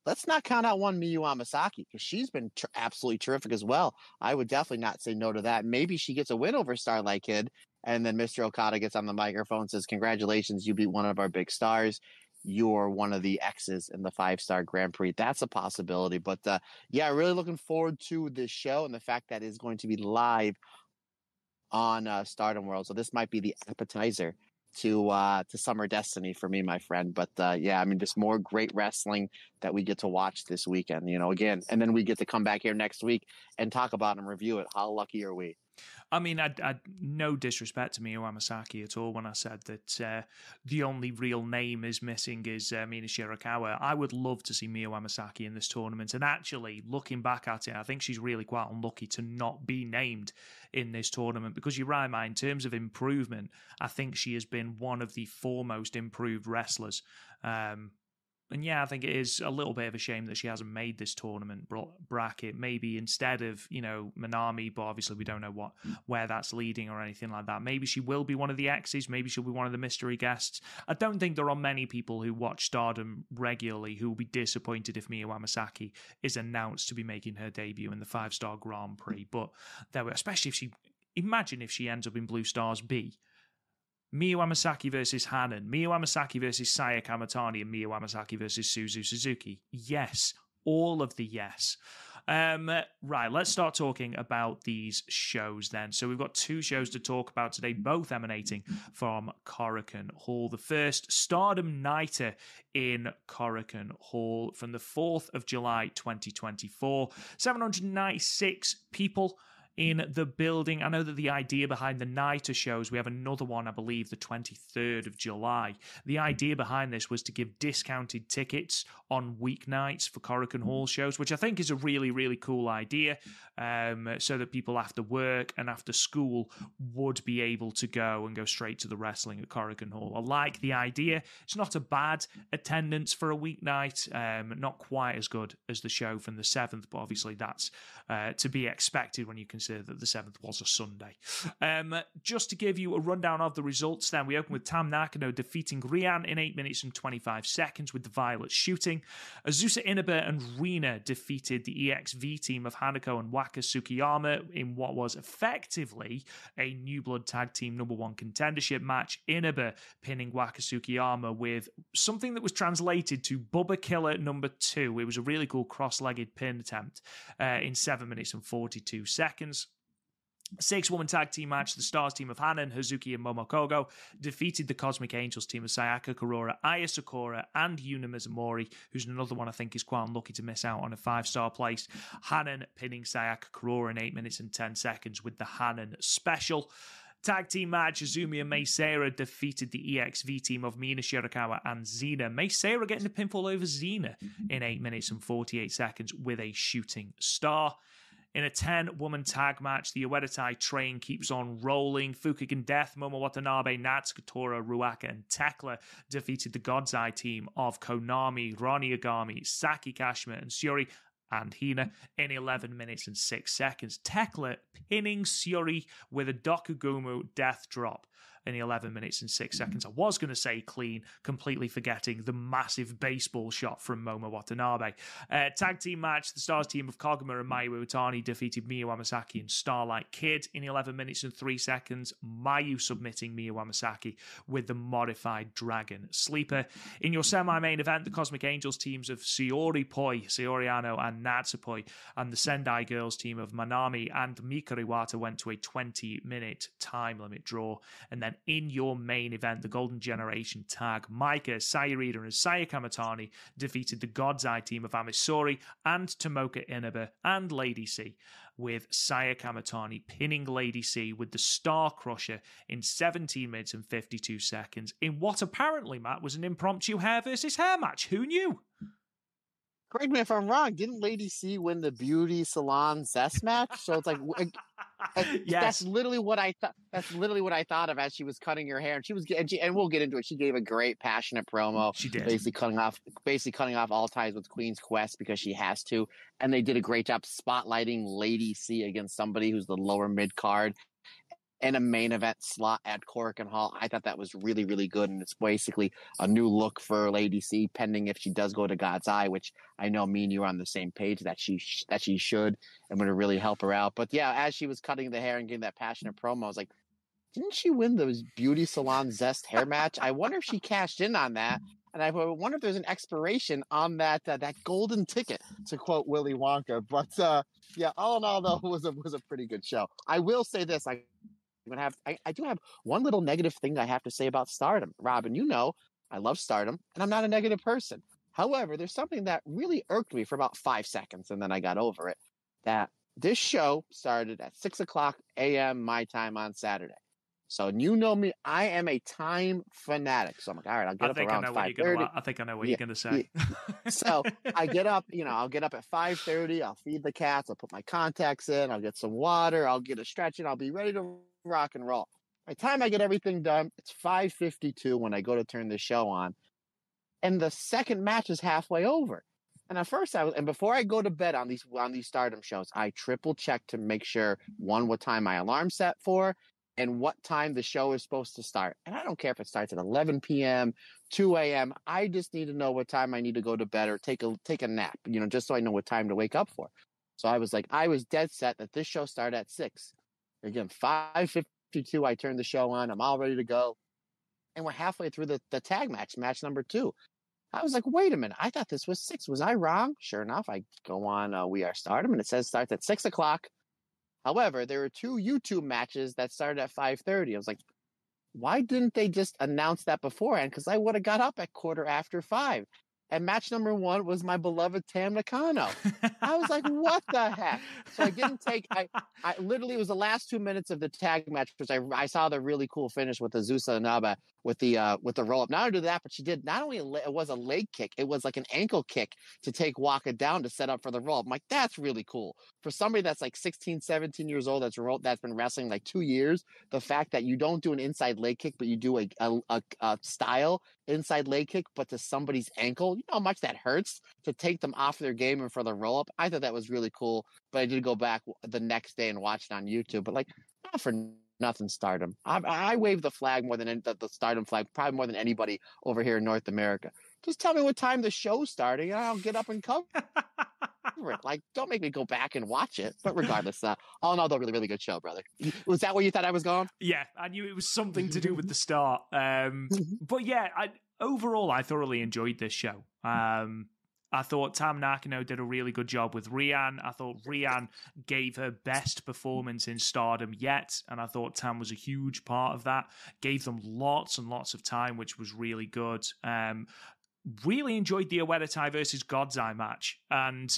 Let's not count out one Miyu Amasaki, because she's been absolutely terrific as well. I would definitely not say no to that. Maybe she gets a win over Starlight Kid, and then Mr. Okada gets on the microphone and says, congratulations, you beat one of our big stars. You're one of the X's in the 5-star Grand Prix. That's a possibility. But yeah, really looking forward to this show and the fact that it's going to be live on Stardom World. So this might be the appetizer to Summer Destiny for me, my friend. But yeah, I mean, just more great wrestling that we get to watch this weekend. Again, and then we get to come back here next week and talk about and review it. How lucky are we? I mean, I no disrespect to Miyu Amasaki at all when I said that the only real name is missing is Mina Shirakawa. I would love to see Miyu Amasaki in this tournament, and actually, looking back at it, I think she's really quite unlucky to not be named in this tournament, because you're right, in terms of improvement, I think she has been one of the foremost improved wrestlers. And yeah, I think it is a little bit of a shame that she hasn't made this tournament bracket. Maybe instead of, Manami, but obviously we don't know where that's leading or anything like that. Maybe she will be one of the X's. Maybe she'll be one of the mystery guests. I don't think there are many people who watch Stardom regularly who will be disappointed if Miyu Amasaki is announced to be making her debut in the 5-star Grand Prix. But especially imagine if she ends up in Blue Stars B. Miyu Amasaki versus Hanan, Miyu Amasaki versus Saya Kamatani, and Miyu Amasaki versus Suzu Suzuki. Yes, all of the yes. Right, let's start talking about these shows then. So we've got 2 shows to talk about today, both emanating from Korakuen Hall. The first, Stardom Nighter in Korakuen Hall from the 4th of July 2024. 796 people in the building. I know that the idea behind the Nighter shows, we have another one, I believe, the 23rd of July. The idea behind this was to give discounted tickets on weeknights for Korakuen Hall shows, which I think is a really, really cool idea, so that people after work and after school would be able to go straight to the wrestling at Korakuen Hall. I like the idea. It's not a bad attendance for a weeknight, not quite as good as the show from the 7th, but obviously that's to be expected when you consider that the 7th was a Sunday. Just to give you a rundown of the results then, we open with Tam Nakano defeating Rian in 8 minutes and 25 seconds with the Violet shooting. Azusa Inaba and Rina defeated the EXV team of Hanako and Waka Tsukiyama in what was effectively a New Blood Tag Team #1 contendership match. Inaba pinning Waka Tsukiyama with something that was translated to Bubba Killer #2. It was a really cool cross-legged pin attempt in 7 minutes and 42 seconds. 6-woman tag team match, the Stars team of Hanan, Hazuki, and Momokogo defeated the Cosmic Angels team of Sayaka Kurora, Aya Sakura, and Yuna Mizumori, who's another one I think is quite unlucky to miss out on a 5-star place. Hanan pinning Sayaka Kurora in 8 minutes and 10 seconds with the Hanan special. Tag team match, Azumi and Mei Seira defeated the EXV team of Mina Shirakawa and Xena. Mei Seira getting the pinfall over Xena in 8 minutes and 48 seconds with a shooting star. In a 10-woman tag match, the Uedatai train keeps on rolling. Fukigen Death, Momo Watanabe, Natsuko Tora, Ruaka, and Thekla defeated the God's Eye team of Konami, Ronnie Agami, Saki Kashima, and Syuri and Hina in 11 minutes and 6 seconds. Thekla pinning Syuri with a Dokugumu death drop in 11 minutes and 6 seconds. I was going to say clean, completely forgetting the massive baseball shot from Momo Watanabe. Tag team match, the Stars team of Koguma and Mayu Utani defeated Miyu Amasaki and Starlight Kid in 11 minutes and 3 seconds. Mayu submitting Miyu Amasaki with the modified Dragon Sleeper. In your semi-main event, the Cosmic Angels teams of Saori Anou, and Natsupoi, and the Sendai Girls team of Manami and Mikari Wata went to a 20-minute time limit draw. And then in your main event, the Golden Generation tag, Maika, Sayurida, and Saya Kamatani defeated the God's Eye team of Amisori and Tomoka Inaba and Lady C, with Saya Kamatani pinning Lady C with the Star Crusher in 17 minutes and 52 seconds in what apparently, Matt, was an impromptu hair versus hair match. Who knew? Correct me if I'm wrong. Didn't Lady C win the beauty salon zest match? So it's like, yes. That's literally what I thought. That's literally what I thought of as she was cutting her hair, and and we'll get into it. She gave a great, passionate promo. She did, basically cutting off all ties with Queen's Quest because she has to, and they did a great job spotlighting Lady C against somebody who's the lower mid card in a main event slot at Korakuen Hall. I thought that was really, really good, and it's basically a new look for Lady C, pending if she does go to God's Eye, which I know me and you are on the same page that she should, and would really help her out. But yeah, as she was cutting the hair and getting that passionate promo, I was like, didn't she win the beauty salon zest hair match? I wonder if she cashed in on that. And I wonder if there's an expiration on that golden ticket, to quote Willy Wonka. But yeah, all in all, though, it was a pretty good show. I will say this: I I do have one little negative thing I have to say about Stardom. Robin, you know, I love Stardom, and I'm not a negative person. However, there's something that really irked me for about 5 seconds, and then I got over it. That this show started at 6 o'clock a.m. my time on Saturday. So you know me, I am a time fanatic. So I'm like, all right, I'll get up around 5:30. I think I know what you're going to say. So I get up, I'll get up at 5:30. I'll feed the cats. I'll put my contacts in. I'll get some water. I'll get a stretch in. I'll be ready to rock and roll. By the time I get everything done, it's 5:52 when I go to turn the show on. And the second match is halfway over. And at first before I go to bed on these Stardom shows, I triple check to make sure, one, what time my alarm set for, and what time the show is supposed to start. And I don't care if it starts at 11 p.m., 2 a.m. I just need to know what time I need to go to bed or take a nap, just so I know what time to wake up for. So I was dead set that this show started at 6. Again, 5:52, I turned the show on. I'm all ready to go. And we're halfway through the tag match number 2. I was like, wait a minute. I thought this was 6. Was I wrong? Sure enough, I go on We Are Stardom, and it says starts at 6 o'clock. However, there were 2 YouTube matches that started at 5:30. I was like, why didn't they just announce that beforehand? Because I would have got up at 5:15. And match number 1 was my beloved Tam Nakano. I was like, what the heck? So I didn't I literally, it was the last 2 minutes of the tag match, because I saw the really cool finish with the Zusa Naba with the roll up. Not only that, but she did not only it was a leg kick, it was like an ankle kick to take Waka down to set up for the roll up. I'm like, that's really cool. For somebody that's like 16, 17 years old, that's been wrestling like 2 years, the fact that you don't do an inside leg kick, but you do a style inside leg kick, but to somebody's ankle, you know how much that hurts to take them off their game and for the roll up. I thought that was really cool, but I did go back the next day and watch it on YouTube. But like, not for nothing, Stardom. I wave the flag more than the Stardom flag, probably more than anybody over here in North America. Just tell me what time the show's starting, and I'll get up and cover it. Like, don't make me go back and watch it. But regardless, all in all, though, really, really good show, brother. Was that where you thought I was going? Yeah, I knew it was something to do with the start. But yeah, overall, I thoroughly enjoyed this show. I thought Tam Nakano did a really good job with Rian. I thought Rian gave her best performance in Stardom yet, and I thought Tam was a huge part of that. Gave them lots and lots of time, which was really good. Really enjoyed the Oedetai versus God's Eye match. And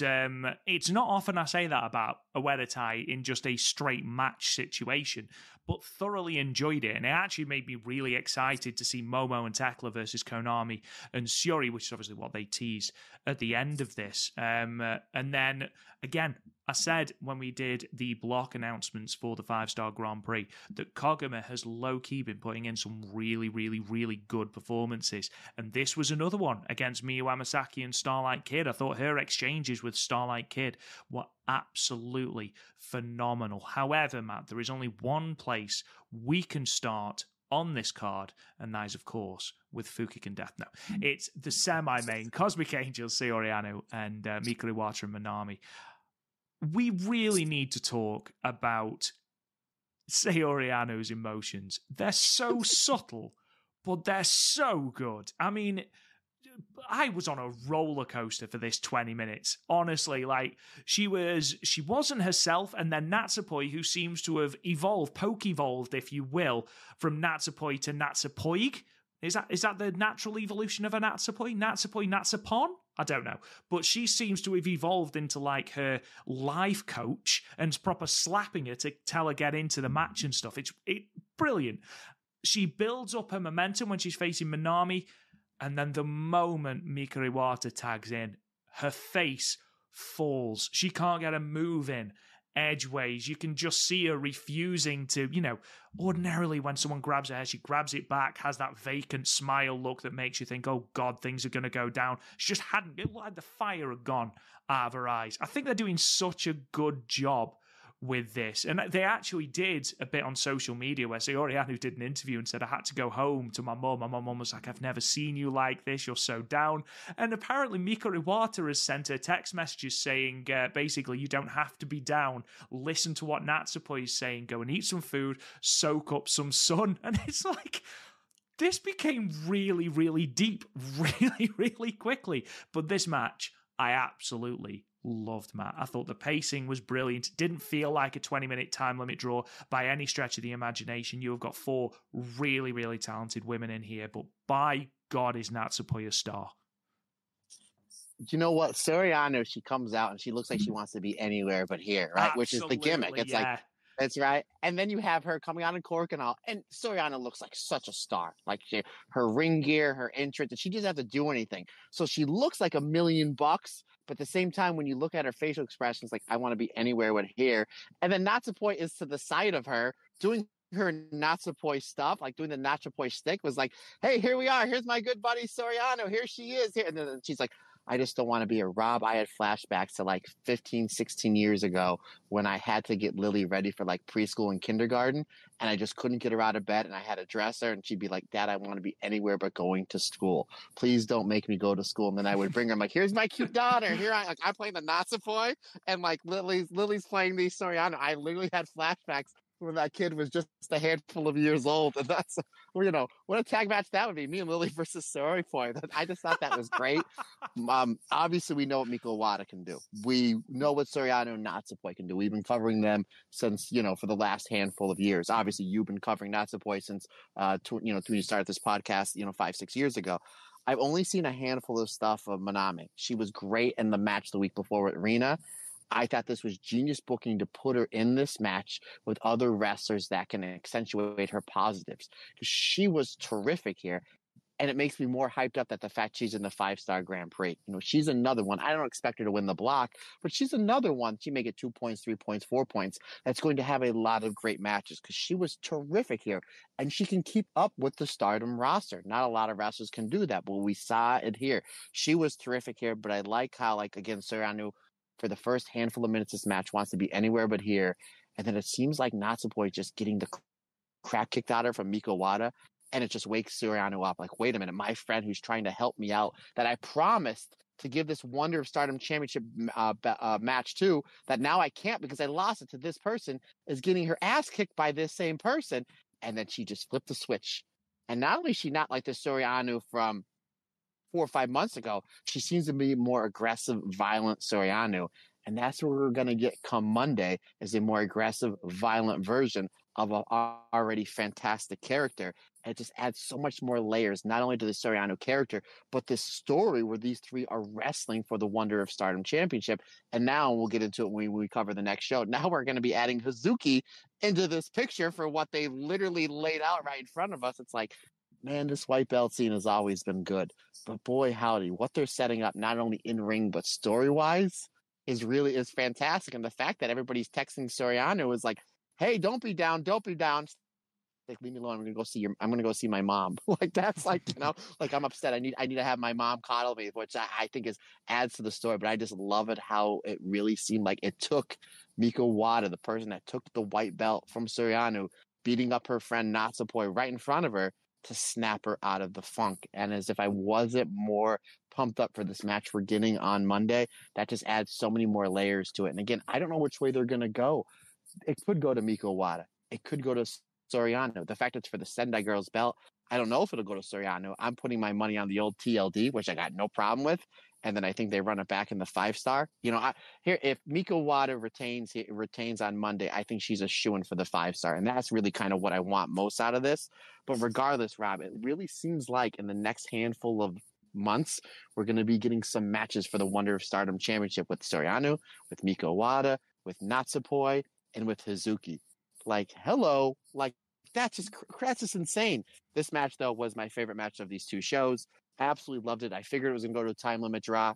it's not often I say that about Oedetai in just a straight match situation, but thoroughly enjoyed it. And it actually made me really excited to see Momo and Thekla versus Konami and Saori, which is obviously what they teased at the end of this. And then, again, I said when we did the block announcements for the 5-star Grand Prix that Koguma has low-key been putting in some really, really, really good performances. And this was another one against Miyu Amasaki and Starlight Kid. I thought her exchanges with Starlight Kid were absolutely phenomenal. However, Matt, there is only one place we can start on this card, and that is, of course, with Fukigen Death. No, it's the semi-main Cosmic Angels, Saori Anou, and Mikuru Iwata and Manami. We really need to talk about Saori Anou's emotions. They're so subtle, but they're so good. I mean, I was on a roller coaster for this 20 minutes. Honestly, like, she wasn't herself, and then Natsupoi, who seems to have poke-evolved, if you will, from Natsupoi to Natsupoig. Is that the natural evolution of a Natsupoi? Natsupon? I don't know. But she seems to have evolved into like her life coach and proper slapping her to tell her get into the match and stuff. It's brilliant. She builds up her momentum when she's facing Manami, and then the moment Mikuru Iwata tags in, her face falls. She can't get a move in edgeways. You can just see her refusing to, ordinarily when someone grabs her hair, she grabs it back, has that vacant smile look that makes you think, oh God, things are going to go down. She just hadn't. It looked like the fire had gone out of her eyes. I think they're doing such a good job with this. And they actually did a bit on social media where Saori Anou did an interview and said, I had to go home to my mum. My mum was like, I've never seen you like this. You're so down. And apparently Mikuru Iwata has sent her text messages saying, basically, you don't have to be down. Listen to what Natsupoi is saying. Go and eat some food. Soak up some sun. And it's like, this became really, really deep, really, really quickly. But this match, I absolutely loved, Matt. I thought the pacing was brilliant. It didn't feel like a 20-minute time limit draw by any stretch of the imagination. You have got 4 really, really talented women in here, but by God, is Natsupoi a star? You know what? Saori Anou, she comes out and she looks like she wants to be anywhere but here, right? Which is the gimmick. It's like, that's right. And then you have her coming out in Korakuen Hall, and Saori Anou looks like such a star. Like her ring gear, her entrance, and she doesn't have to do anything. So she looks like $1 million, but at the same time, when you look at her facial expressions, like, I want to be anywhere but here. And then Natsupoi is to the side of her doing her Natsupoi stuff, like doing the Natsupoi stick, was like, hey, here we are. Here's my good buddy Saori Anou. Here she is. Here. And then she's like, I just don't want to be a Rob. I had flashbacks to like 15, 16 years ago when I had to get Lily ready for like preschool and kindergarten, and I just couldn't get her out of bed, and I had to dress her, and she'd be like, Dad, I want to be anywhere but going to school. Please don't make me go to school. And then I would bring her, I'm like, here's my cute daughter. Here I'm playing the Natsupoi, and like Lily's playing the Saori Anou. I literally had flashbacks when that kid was just a handful of years old. And that's, you know, what a tag match that would be. Me and Lily versus Saori Poi. I just thought that was great. Obviously, we know what Miko Wada can do. We know what Saori Anou and Natsupoi can do. We've been covering them since, you know, for the last handful of years. Obviously, you've been covering Natsupoi since, when you started this podcast, 5-6 years ago. I've only seen a handful of stuff of Manami. She was great in the match the week before with Rina. I thought this was genius booking to put her in this match with other wrestlers that can accentuate her positives. She was terrific here, and it makes me more hyped up that the fact she's in the 5-star Grand Prix. She's another one. I don't expect her to win the block, but she's another one. She may get 2 points, 3 points, 4 points. That's going to have a lot of great matches because she was terrific here, and she can keep up with the Stardom roster. Not a lot of wrestlers can do that, but we saw it here. She was terrific here, but I like how, again, Saori Anou, for the first handful of minutes this match, wants to be anywhere but here. And then it seems like Natsupoi just getting the crap kicked out of her from Miko Wada, and it just wakes Saori Anou up. Like, wait a minute, my friend who's trying to help me out, that I promised to give this Wonder of Stardom Championship match to, that now I can't because I lost it to this person, is getting her ass kicked by this same person. And then she just flipped the switch. And not only is she not like the Saori Anou from 4 or 5 months ago, she seems to be more aggressive, violent Saori Anou. And that's what we're going to get come Monday, is a more aggressive, violent version of an already fantastic character. And it just adds so much more layers, not only to the Saori Anou character, but this story where these three are wrestling for the Wonder of Stardom Championship. And now we'll get into it when we cover the next show. Now we're going to be adding Hazuki into this picture for what they literally laid out right in front of us. It's like, man, this white belt scene has always been good. But boy, howdy, what they're setting up, not only in ring, but story-wise, is fantastic. And the fact that everybody's texting Saori Anou is like, hey, don't be down. Like, leave me alone. I'm gonna go see my mom. Like, that's like, like, I'm upset. I need to have my mom coddle me, which I think adds to the story. But I just love it how it really seemed like it took Miko Wada, the person that took the white belt from Saori Anou, beating up her friend Natsupoi right in front of her, to snap her out of the funk. And as if I wasn't more pumped up for this match we're getting on Monday, that just adds so many more layers to it. And again, I don't know which way they're going to go. It could go to Miko Wada. It could go to Saori Anou. The fact it's for the Sendai Girls belt, I don't know if it'll go to Saori Anou. I'm putting my money on the old TLD, which I got no problem with. And then I think they run it back in the 5-star. If Miko Wada retains on Monday, I think she's a shoo-in for the 5-star. And that's really kind of what I want most out of this. But regardless, Rob, it really seems like in the next handful of months, we're going to be getting some matches for the Wonder of Stardom Championship with Saori Anou, with Miko Wada, with Natsupoi, and with Hazuki. Like, hello. Like, that's just insane. This match, though, was my favorite match of these two shows. Absolutely loved it. I figured it was going to go to a time limit draw.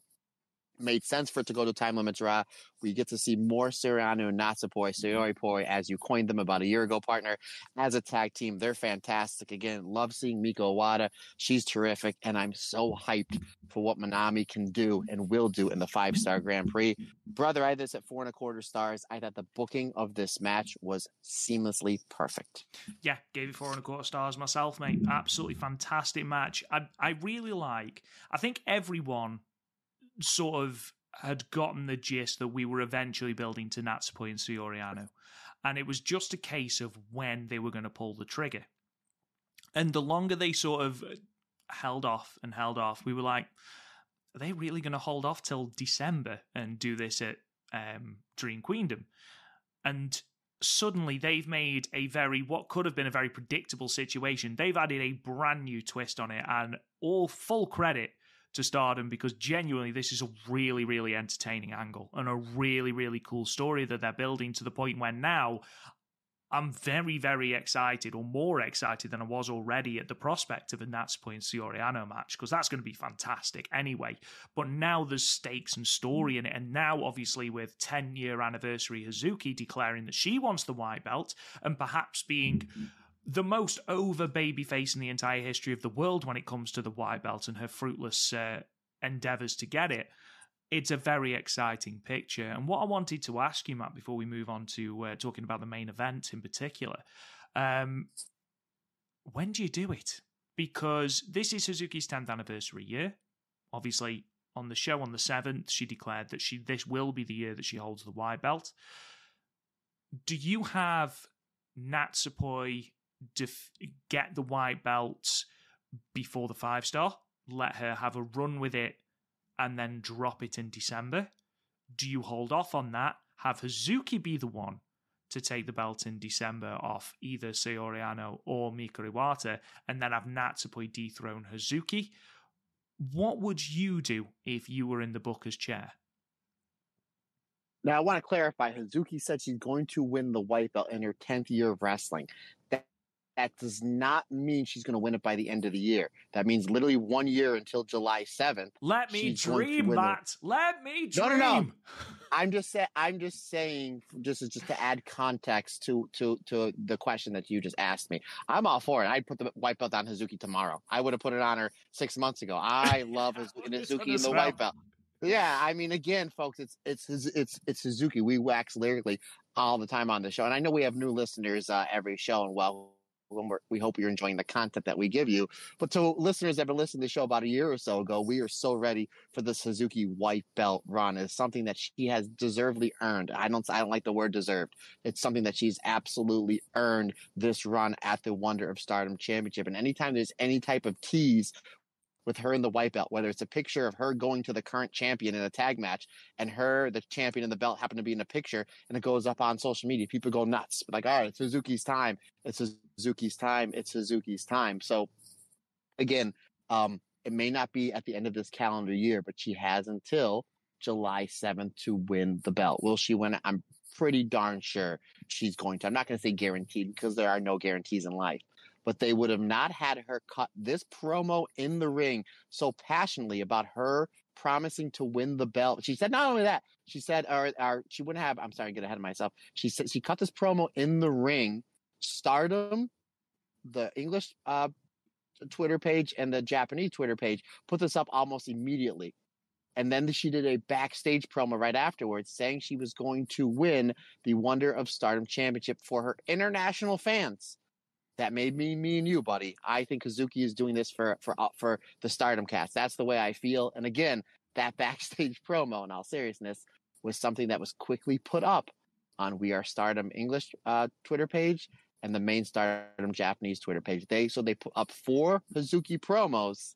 Made sense for it to go to time limit draw. We get to see more Saori Anou and Natsupoi, Saori Poi, as you coined them about a year ago, partner, as a tag team. They're fantastic. Again, love seeing Miko Wada. She's terrific, and I'm so hyped for what Manami can do and will do in the 5-star Grand Prix. Brother, I had this at 4.25 stars. I thought the booking of this match was seamlessly perfect. Yeah, gave it 4.25 stars myself, mate. Absolutely fantastic match. I think everyone sort of had gotten the gist that we were eventually building to Natsupoi and Saori Anou. And it was just a case of when they were going to pull the trigger. And the longer they sort of held off, we were like, are they really going to hold off till December and do this at Dream Queendom? And suddenly they've made what could have been a very predictable situation. They've added a brand new twist on it, and all full credit to Stardom, because genuinely this is a really, really entertaining angle and a really, really cool story that they're building, to the point where now I'm very, very excited, or more excited than I was already, at the prospect of a Natsupoi and Saori Anou match, because that's going to be fantastic anyway. But now there's stakes and story in it, and now obviously with 10-year anniversary Hazuki declaring that she wants the white belt, and perhaps being the most over babyface in the entire history of the world when it comes to the white belt and her fruitless endeavours to get it, it's a very exciting picture. And what I wanted to ask you, Matt, before we move on to talking about the main event in particular, when do you do it? Because this is Hazuki's 10th anniversary year. Obviously, on the show on the 7th, she declared that this will be the year that she holds the white belt. Do you have Natsupoi get the white belt before the 5-star, let her have a run with it, and then drop it in December? Do you hold off on that, have Hazuki be the one to take the belt in December off either Saori Anou or Mika Iwata, and then have Natsupoi dethrone Hazuki? What would you do if you were in the Booker's chair? Now, I want to clarify. Hazuki said she's going to win the white belt in her 10th year of wrestling. That does not mean she's going to win it by the end of the year. That means literally 1 year until July 7th. Let me dream, Matt. Let me dream. No. I'm just saying, just to add context to the question that you just asked me. I'm all for it. I'd put the white belt on Hazuki tomorrow. I would have put it on her 6 months ago. I love Hazuki in the white belt. Yeah, I mean, again, folks, it's Hazuki. We wax lyrically all the time on the show, and I know we have new listeners every show, and we hope you're enjoying the content that we give you. But to listeners that have been listening to the show about a year or so ago, we are so ready for the Hazuki white belt run. It's something that she has deservedly earned. I don't like the word deserved. It's something that she's absolutely earned, this run at the Wonder of Stardom Championship. And anytime there's any type of tease with her in the white belt, whether it's a picture of her going to the current champion in a tag match and her, the champion, and the belt happen to be in a picture, and it goes up on social media, people go nuts. Like, all right, it's Hazuki's time. It's Hazuki's time. It's Hazuki's time. So, again, it may not be at the end of this calendar year, but she has until July 7th to win the belt. Will she win it? I'm pretty darn sure she's going to. I'm not going to say guaranteed, because there are no guarantees in life. But they would have not had her cut this promo in the ring so passionately about her promising to win the belt. She said not only that, she said, or she wouldn't have, I'm sorry, get ahead of myself. She said she cut this promo in the ring. Stardom, the English Twitter page and the Japanese Twitter page, put this up almost immediately. And then she did a backstage promo right afterwards saying she was going to win the Wonder of Stardom Championship for her international fans. That made me and you, buddy. I think Hazuki is doing this for the Stardom cast. That's the way I feel. And again, that backstage promo, in all seriousness, was something that was quickly put up on We Are Stardom English Twitter page and the main Stardom Japanese Twitter page. They put up 4 Hazuki promos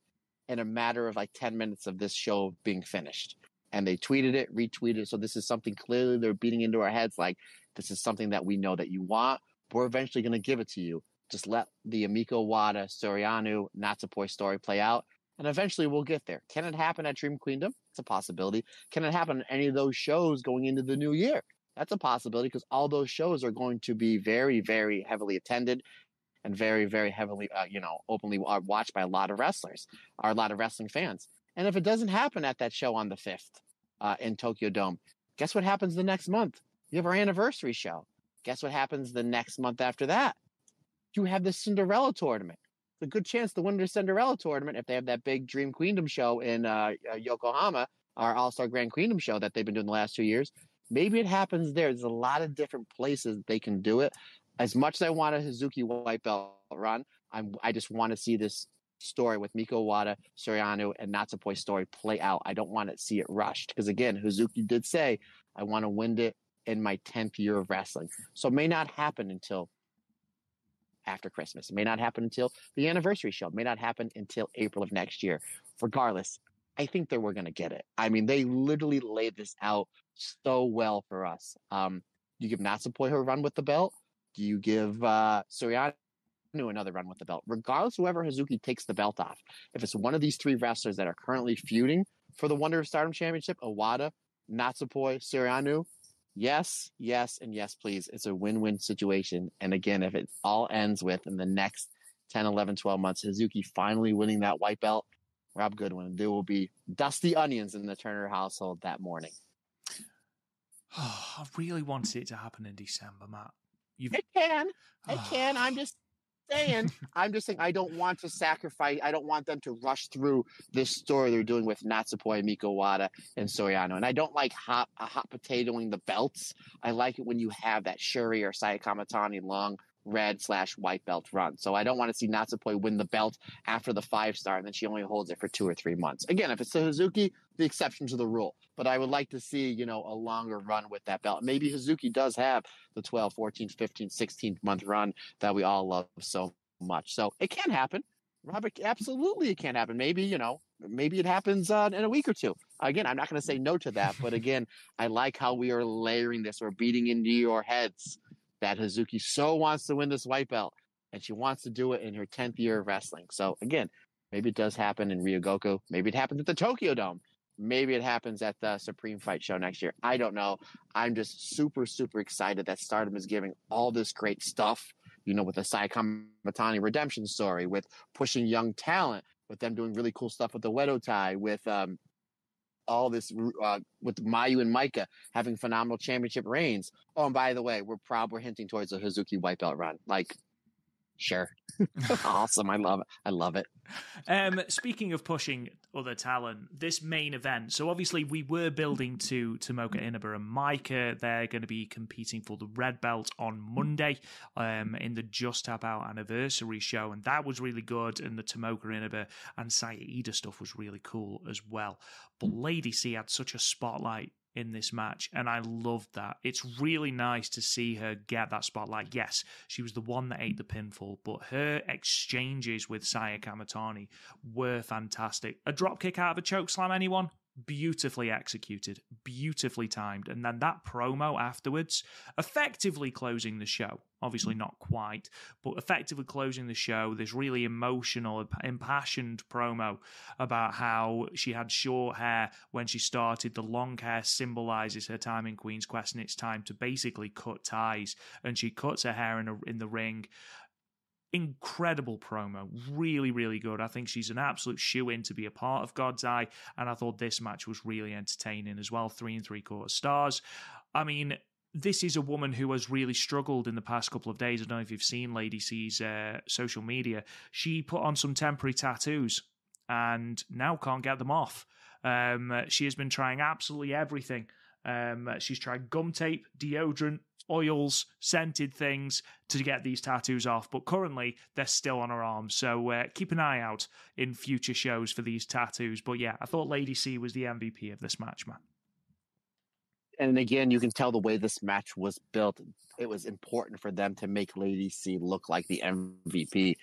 in a matter of like 10 minutes of this show being finished. And they tweeted it, retweeted it. So this is something clearly they're beating into our heads like, this is something that we know that you want. We're eventually going to give it to you. Just let the Mika Iwata, Saori Anou, Natsupoi story play out, and eventually we'll get there. Can it happen at Dream Queendom? It's a possibility. Can it happen at any of those shows going into the new year? That's a possibility, because all those shows are going to be very, very heavily attended and very, very heavily, openly watched by a lot of wrestlers, or a lot of wrestling fans. And if it doesn't happen at that show on the 5th in Tokyo Dome, guess what happens the next month? You have our anniversary show. Guess what happens the next month after that? You have the Cinderella tournament. It's a good chance the winner of the Cinderella tournament, if they have that big Dream Queendom show in Yokohama, our All-Star Grand Queendom show that they've been doing the last 2 years, maybe it happens there. There's a lot of different places they can do it. As much as I want a Hazuki white belt run, I just want to see this story with Mika Iwata, Saori Anou, and Natsupoi story play out. I don't want to see it rushed, because again, Hazuki did say, I want to win it in my 10th year of wrestling. So it may not happen until after Christmas. It may not happen until the anniversary show. It may not happen until April of next year. Regardless, I think that we're going to get it. I mean, they literally laid this out so well for us. You give Natsupoi her run with the belt. Do you give Saori Anou another run with the belt? Regardless, whoever Hazuki takes the belt off, if it's one of these three wrestlers that are currently feuding for the Wonder of Stardom Championship, Iwata, Natsupoi, Saori Anou, yes, yes, and yes, please. It's a win-win situation. And again, if it all ends with in the next 10, 11, 12 months, Hazuki finally winning that white belt, Rob Goodwin, there will be dusty onions in the Turner household that morning. Oh, I really wanted it to happen in December, Matt. It can. I'm just saying. I don't want to sacrifice. I don't want them to rush through this story they're doing with Natsupoi, Miko Wada, and Saori Anou. And I don't like hot potatoing the belts. I like it when you have that Shuri or Saya Kamatani long red/white belt run. So I don't want to see Natsupoi win the belt after the 5-star and then she only holds it for 2 or 3 months. Again, if it's the Hazuki, the exception to the rule. But I would like to see, a longer run with that belt. Maybe Hazuki does have the 12, 14, 15, 16 month run that we all love so much. So it can happen. Robert, absolutely it can happen. Maybe, maybe it happens in a week or two. Again, I'm not going to say no to that. But again, I like how we are layering this. We're beating into your heads that Hazuki so wants to win this white belt, and she wants to do it in her 10th year of wrestling. So again, maybe it does happen in Ryogoku. Maybe it happens at the Tokyo Dome. Maybe it happens at the Supreme Fight show next year. I don't know. I'm just super, super excited that Stardom is giving all this great stuff, with the Saya Kamatani redemption story, with pushing young talent, with them doing really cool stuff with the Wedo Tai, with all this with Mayu and Micah having phenomenal championship reigns. Oh, and by the way, we're hinting towards a Hazuki white belt run. Sure. Awesome. I love it. Speaking of pushing other talent, this main event. So obviously we were building to Tomoka Inaba and Micah. They're going to be competing for the red belt on Monday in the Just About anniversary show. And that was really good. And the Tomoka Inaba and Saya Iida stuff was really cool as well. But Lady C had such a spotlight in this match, and I loved that. It's really nice to see her get that spotlight. Yes, she was the one that ate the pinfall, but her exchanges with Saya Kamatani were fantastic. A dropkick out of a chokeslam, anyone? Beautifully executed, beautifully timed, and then that promo afterwards, effectively closing the show. Obviously not quite, but effectively closing the show. This really emotional, impassioned promo about how she had short hair when she started. The long hair symbolizes her time in Queen's Quest, and it's time to basically cut ties. And she cuts her hair in the ring. Incredible promo, really, really good. I think she's an absolute shoe-in to be a part of God's Eye, and I thought this match was really entertaining as well. 3 3/4 stars. I mean, this is a woman who has really struggled in the past couple of days. I don't know if you've seen Lady C's social media. She put on some temporary tattoos and now can't get them off. She has been trying absolutely everything. She's tried gum tape, deodorant, oils, scented things to get these tattoos off, but currently they're still on her arms. So keep an eye out in future shows for these tattoos. But yeah, I thought Lady C was the MVP of this match, man. And again, you can tell the way this match was built. It was important for them to make Lady C look like the MVP.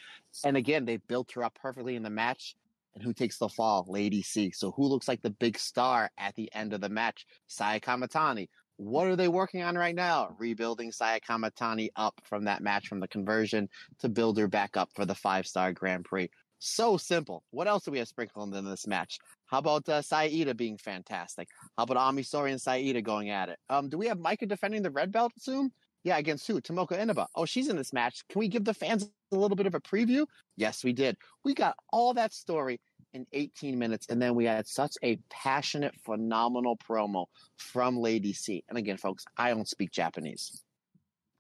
And again, they built her up perfectly in the match. And who takes the fall? Lady C. So who looks like the big star at the end of the match? Saya Kamatani. What are they working on right now? Rebuilding Saya Kamatani up from that match, from the conversion, to build her back up for the 5-star Grand Prix. So simple. What else do we have sprinkled in this match? How about Saya Iida being fantastic? How about Ami Sourei and Saya Iida going at it? Do we have Micah defending the red belt soon? Yeah, against who? Tomoka Inaba. Oh, she's in this match. Can we give the fans a little bit of a preview? Yes, we did. We got all that story in 18 minutes, and then we had such a passionate, phenomenal promo from Lady C. And again, folks, I don't speak Japanese.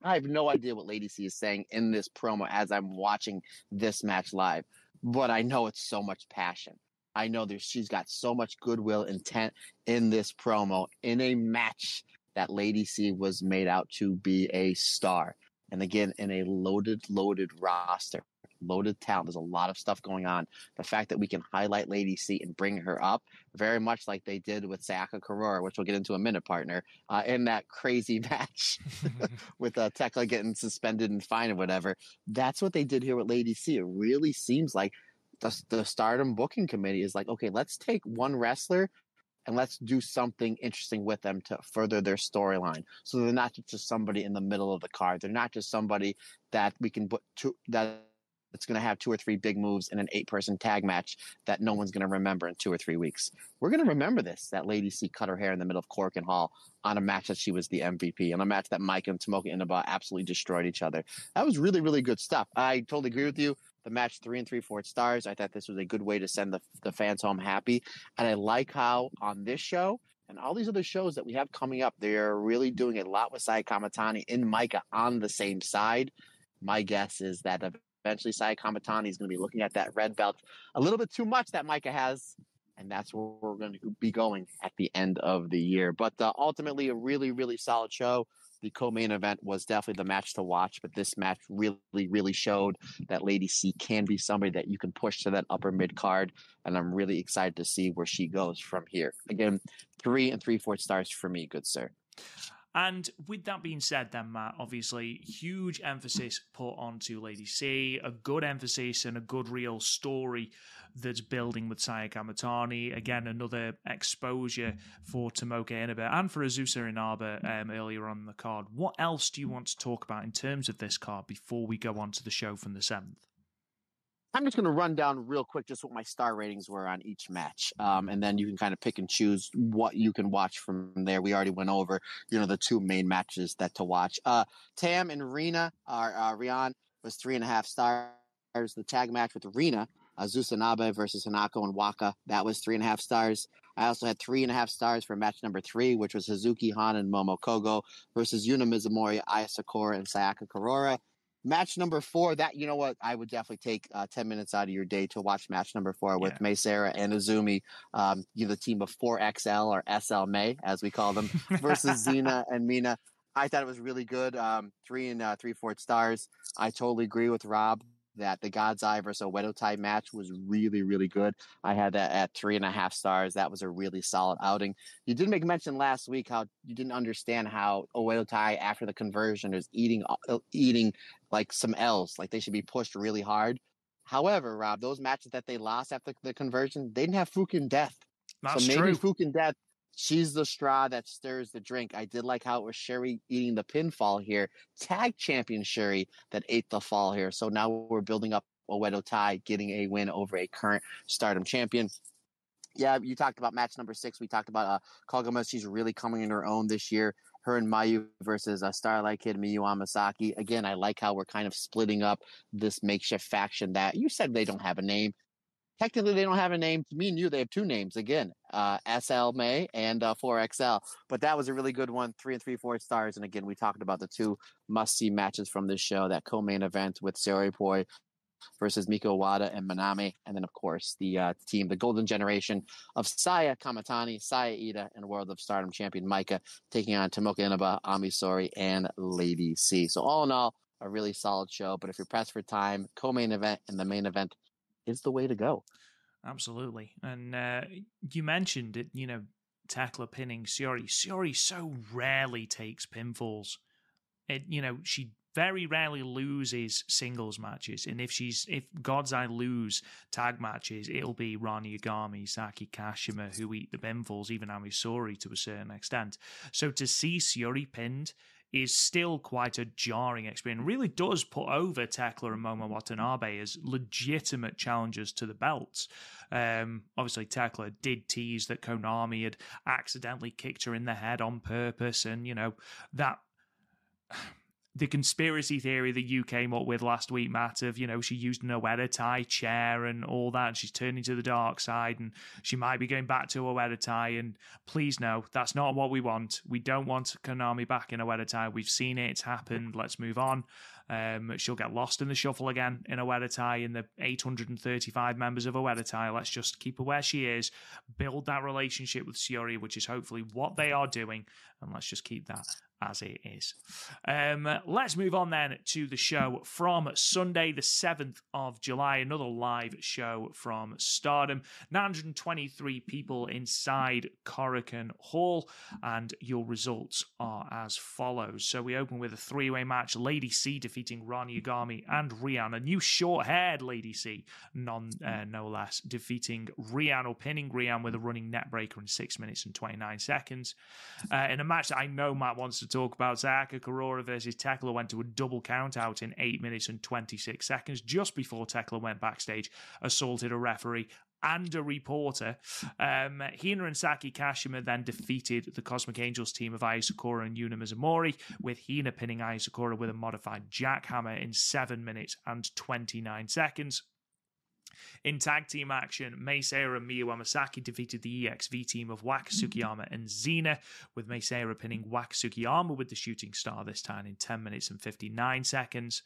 I have no idea what Lady C is saying in this promo as I'm watching this match live, but I know it's so much passion. I know she's got so much goodwill, intent in this promo, in a match that Lady C was made out to be a star. And again, in a loaded roster, loaded talent. There's a lot of stuff going on. The fact that we can highlight Lady C and bring her up, very much like they did with Sayaka Kurora, which we'll get into a minute, partner, in that crazy match with Thekla getting suspended and fined or whatever. That's what they did here with Lady C. It really seems like the Stardom booking committee is like, okay, let's take one wrestler and let's do something interesting with them to further their storyline. So they're not just somebody in the middle of the card. They're not just somebody that we can put that's going to have 2 or 3 big moves in an 8-person tag match that no one's going to remember in 2 or 3 weeks. We're going to remember this, that Lady C cut her hair in the middle of Korakuen Hall on a match that she was the MVP, on a match that Mike and Tomoka Inaba absolutely destroyed each other. That was really, really good stuff. I totally agree with you. The match 3 3/4 stars. I thought this was a good way to send the fans home happy. And I like how on this show and all these other shows that we have coming up, they're really doing a lot with Saya Kamatani and Micah on the same side. My guess is that eventually Saya Kamatani is going to be looking at that red belt a little bit too much that Micah has. And that's where we're going to be going at the end of the year. But ultimately, a really, really solid show. The co-main event was definitely the match to watch, but this match really, really showed that Lady C can be somebody that you can push to that upper mid card, and I'm really excited to see where she goes from here. Again, 3 3/4 stars for me, good sir. And with that being said then, Matt, obviously, huge emphasis put onto Lady C, a good emphasis and a good real story that's building with Saya Kamatani. Again, another exposure for Tomoka Inaba and for Azusa Inaba earlier on in the card. What else do you want to talk about in terms of this card before we go on to the show from the 7th? I'm just going to run down real quick just what my star ratings were on each match. And then you can kind of pick and choose what you can watch from there. We already went over, the 2 main matches that to watch. Tam and Rian was 3.5 stars. The tag match with Rina, Azusa Inaba versus Hanako and Waka, that was 3.5 stars. I also had 3.5 stars for match number 3, which was Hazuki Han and Momo Kogo versus Yuna Mizumori, Aya Sakura, and Sayaka Kurora. Match number 4, that, I would definitely take 10 minutes out of your day to watch match number 4 with Mei Sara and Azumi, the team of 4XL or SL May, as we call them, versus Xena and Mina. I thought it was really good. 3 3/4 stars. I totally agree with Rob that the God's Eye versus Oedo Tai match was really, really good. I had that at 3.5 stars. That was a really solid outing. You did make mention last week how you didn't understand how Oedo Tai after the conversion is eating like some L's, like they should be pushed really hard. However, Rob, those matches that they lost after the conversion, they didn't have Fukin Death. That's so maybe true. Fukin Death, she's the straw that stirs the drink. I did like how it was Sherry eating the pinfall here. Tag champion Sherry that ate the fall here. So now we're building up Oedo Tai getting a win over a current Stardom champion. Yeah, you talked about match number 6. We talked about Koguma. She's really coming in her own this year. Her and Mayu versus Starlight Kid, Miyu Amasaki. Again, I like how we're kind of splitting up this makeshift faction that you said they don't have a name. Technically, they don't have a name. To me and you, they have 2 names. Again, SL May and 4XL. But that was a really good one, 3 3/4 stars. And again, we talked about the 2 must-see matches from this show, that co-main event with Saori Poi versus Miko Wada and Manami. And then, of course, the team, the golden generation of Saya Kamatani, Saya Iida, and World of Stardom champion Micah taking on Tomoka Inaba, Ami Sourei, and Lady C. So all in all, a really solid show. But if you're pressed for time, co-main event and the main event is the way to go. Absolutely. And you mentioned it, Thekla pinning Saori. Saori so rarely takes pinfalls. She very rarely loses singles matches. And if God's Eye lose tag matches, it'll be Rani Yagami, Saki Kashima who eat the pinfalls, even Ami Sourei to a certain extent. So to see Saori pinned is still quite a jarring experience. Really does put over Thekla and Momo Watanabe as legitimate challengers to the belts. Obviously, Thekla did tease that Konami had accidentally kicked her in the head on purpose, and that the conspiracy theory that you came up with last week, Matt, of, she used an Oedo Tai chair and all that, and she's turning to the dark side, and she might be going back to Oedo Tai, and please no, that's not what we want. We don't want Konami back in Oedo Tai. We've seen it, it's happened, let's move on. She'll get lost in the shuffle again in Oedo Tai, in the 835 members of Oedo Tai. Let's just keep her where she is, build that relationship with Saori, which is hopefully what they are doing, and let's just keep that as it is. Let's move on then to the show from Sunday, the 7th of July, another live show from Stardom. 923 people inside Korakuen Hall, and your results are as follows. So we open with a three-way match, Lady C defeating Ron Yagami and Rian, a new short-haired Lady C, no less, defeating Rian or pinning Rian with a running neckbreaker in 6 minutes and 29 seconds. In a match that I know Matt wants to talk about, Sayaka Kurora versus Thekla went to a double count out in 8 minutes and 26 seconds, just before Thekla went backstage, assaulted a referee and a reporter. Hina and Saki Kashima then defeated the Cosmic Angels team of Aya Sakura and Yuna Mizumori, with Hina pinning Aya Sakura with a modified jackhammer in 7 minutes and 29 seconds. In tag team action, Mei Seira and Miyu Amasaki defeated the EXV team of Waka Tsukiyama and Xena, with Mei Seira pinning Waka Tsukiyama with the shooting star this time in 10 minutes and 59 seconds.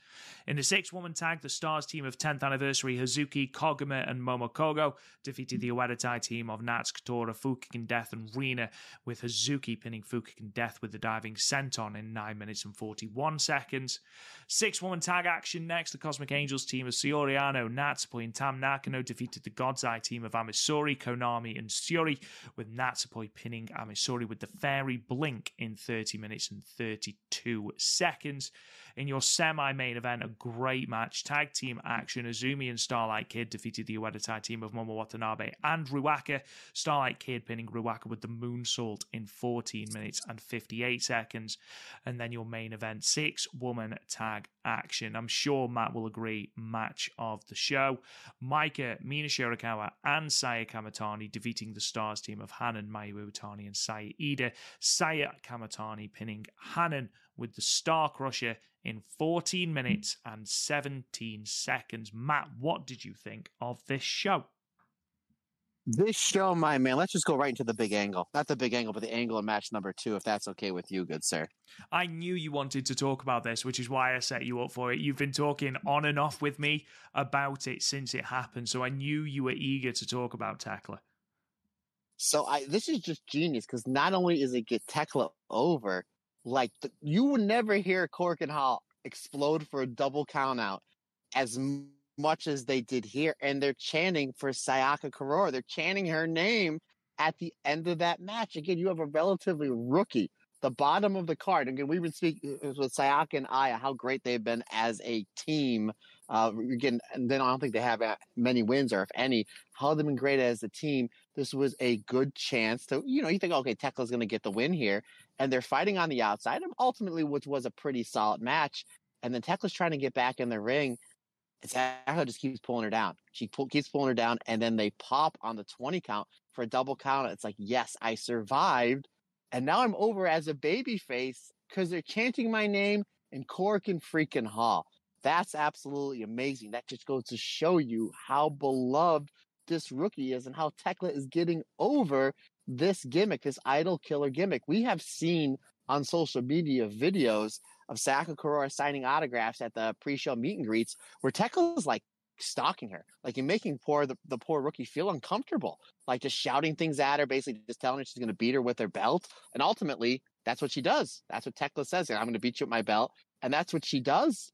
In the 6-woman tag, the Stars team of 10th anniversary Hazuki, Koguma, and Momokogo defeated the Uedatai team of Nats, Katora, Fukigen Death, and Rina, with Hazuki pinning Fukigen Death with the diving senton in 9 minutes and 41 seconds. 6-woman tag action next, the Cosmic Angels team of Saori Anou, Natsupoi, and Tam Nakano defeated the God's Eye team of Amisori, Konami, and Syuri, with Natsupoi pinning Amisori with the Fairy Blink in 30 minutes and 32 seconds. In your semi-main event, a great match, tag team action, Azumi and Starlight Kid defeated the Uedatai team of Momo Watanabe and Ruaka, Starlight Kid pinning Ruaka with the Moonsault in 14 minutes and 58 seconds. And then your main event, 6-woman tag action. I'm sure Matt will agree, match of the show. Maika, Mina Shirakawa, and Saya Kamatani defeating the Stars team of Hanan, Mayu Iwatani, and Saya Iida. Saya Kamatani pinning Hanan with the Star Crusher in 14 minutes and 17 seconds. Matt, what did you think of this show? This show, my man, let's just go right into the big angle. Not the big angle, but the angle in match number 2, if that's okay with you, good sir. I knew you wanted to talk about this, which is why I set you up for it. You've been talking on and off with me about it since it happened, so I knew you were eager to talk about Thekla. So this is just genius, because not only is it get Thekla over, like you would never hear Korakuen Hall explode for a double count out as much as they did here, and they're chanting for Sayaka Kurora. They're chanting her name at the end of that match. Again, you have a relatively rookie, the bottom of the card. Again, we've been speaking with Sayaka and Aya how great they've been as a team. Again, and then I don't think they have many wins, or if any, how they've been great as a team. This was a good chance to, you think, okay, Tekla's going to get the win here, and they're fighting on the outside, ultimately, which was a pretty solid match. And then Tekla's trying to get back in the ring. Sayaka just keeps pulling her down. She keeps pulling her down, and then they pop on the 20 count for a double count. It's like, yes, I survived, and now I'm over as a babyface because they're chanting my name in Korakuen freaking Hall. That's absolutely amazing. That just goes to show you how beloved this rookie is and how Thekla is getting over this gimmick, this idol killer gimmick. We have seen on social media videos of Sayaka Kurora signing autographs at the pre-show meet and greets where Tekla's like stalking her, like you're making the poor rookie feel uncomfortable, like just shouting things at her, basically just telling her she's going to beat her with her belt. And ultimately, that's what she does. That's what Thekla says. I'm going to beat you with my belt. And that's what she does,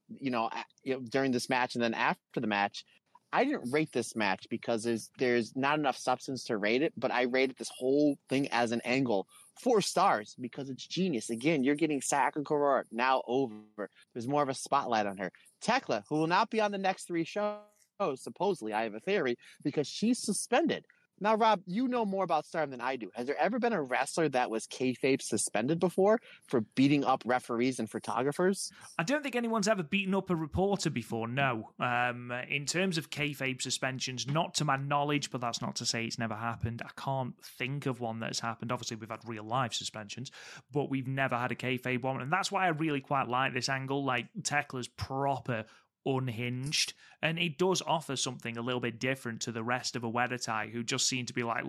during this match. And then after the match, I didn't rate this match because there's not enough substance to rate it, but I rated this whole thing as an angle 4 stars because it's genius. Again, you're getting Sayaka Kurora now over. There's more of a spotlight on her. Thekla, who will not be on the next 3 shows, supposedly, I have a theory, because she's suspended. Now, Rob, you know more about Stardom than I do. Has there ever been a wrestler that was kayfabe suspended before for beating up referees and photographers? I don't think anyone's ever beaten up a reporter before, no. In terms of kayfabe suspensions, not to my knowledge, but that's not to say it's never happened. I can't think of one that has happened. Obviously, we've had real-life suspensions, but we've never had a kayfabe one. And that's why I really quite like this angle. Like, Tekla's proper unhinged, and it does offer something a little bit different to the rest of Uedatai, who just seem to be like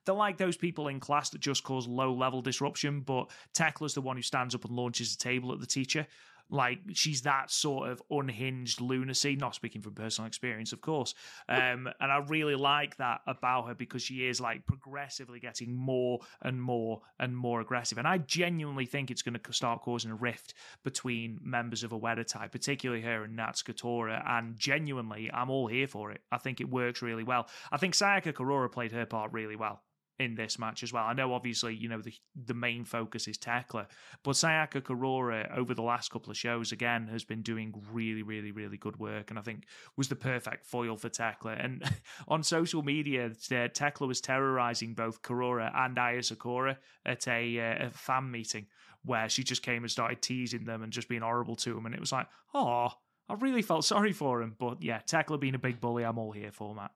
they're like those people in class that just cause low-level disruption, but Tekla's the one who stands up and launches the table at the teacher. Like, she's that sort of unhinged lunacy, not speaking from personal experience, of course. And I really like that about her because she is, like, progressively getting more and more and more aggressive. And I genuinely think it's going to start causing a rift between members of a Weta type, particularly her and Natsuko Tora. And genuinely, I'm all here for it. I think it works really well. I think Sayaka Kurora played her part really well in this match as well. I know, obviously, you know, the main focus is Thekla, but Sayaka Kurora over the last couple of shows, again, has been doing really, really, really good work, and I think was the perfect foil for Thekla. And on social media, Thekla was terrorizing both Kurora and Aya Sakura at a fan meeting where she just came and started teasing them and just being horrible to them, and it was like, oh, I really felt sorry for him. But yeah, Thekla being a big bully, I'm all here for, Matt.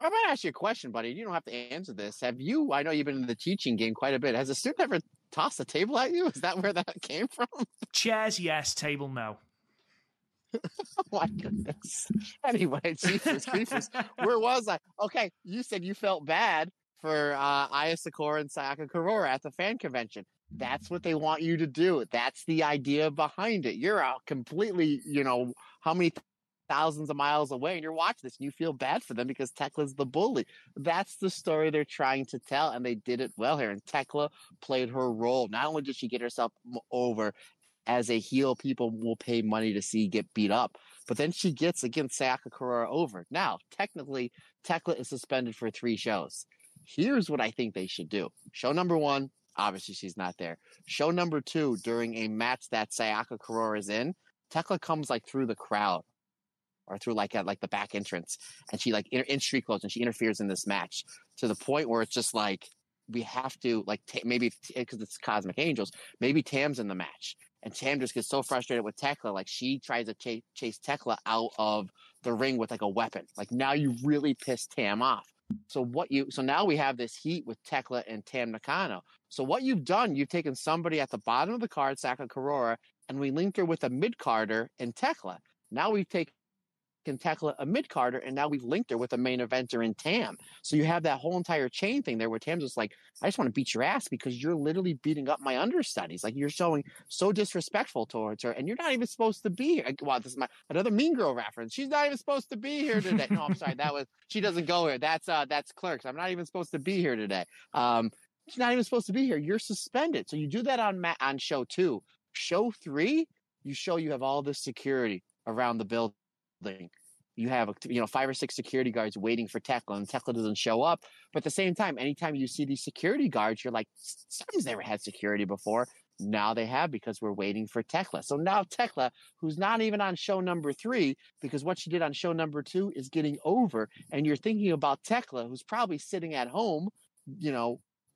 I might ask you a question, buddy. You don't have to answer this. Have you, I know you've been in the teaching game quite a bit. Has a student ever tossed a table at you? Is that where that came from? Chairs, yes. Table, no. Oh my goodness. Anyway, Jesus Christ. Where was I? Okay, you said you felt bad for Aya Sakura and Sayaka Kurora at the fan convention. That's what they want you to do. That's the idea behind it. You're out completely, you know, how many thousands of miles away, and you're watching this and you feel bad for them because Tekla's the bully. That's the story they're trying to tell, and they did it well here. And Thekla played her role. Not only did she get herself over as a heel people will pay money to see get beat up, but then she gets against Sayaka Kurora over. Now, technically, Thekla is suspended for 3 shows. Here's what I think they should do. Show number 1, obviously she's not there. Show number 2, during a match that Sayaka Kurora is in, Thekla comes like through the crowd or through like the back entrance, and she like in street clothes, and she interferes in this match to the point where it's just like we have to like maybe because it's Cosmic Angels, maybe Tam's in the match, and Tam just gets so frustrated with Thekla, like she tries to chase Thekla out of the ring with like a weapon. Like now you really pissed Tam off. So now we have this heat with Thekla and Tam Nakano. So what you've done, you've taken somebody at the bottom of the card, Sayaka Kurora, and we linked her with a mid-carder in Thekla. Now we've taken Thekla a mid-carder, and now we've linked her with a main eventer in Tam. So you have that whole entire chain thing there where Tam's just like, I just want to beat your ass because you're literally beating up my understudies. Like you're showing so disrespectful towards her, and you're not even supposed to be here. Wow, this is another Mean Girl reference. She's not even supposed to be here today. No, I'm sorry. She doesn't go here. That's Clerks. I'm not even supposed to be here today. She's not even supposed to be here. You're suspended. So you do that on show 2. Show 3, you show you have all this security around the building. You have 5 or 6 security guards waiting for Thekla, and Thekla doesn't show up. But at the same time, anytime you see these security guards, you're like, Stardom's never had security before. Now they have, because we're waiting for Thekla. So now Thekla, who's not even on show number 3, because what she did on show number 2 is getting over, and you're thinking about Thekla, who's probably sitting at home,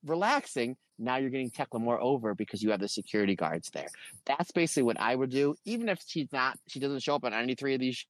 relaxing. Now you're getting Thekla more over because you have the security guards there. That's basically what I would do. Even if she doesn't show up on any 3 of these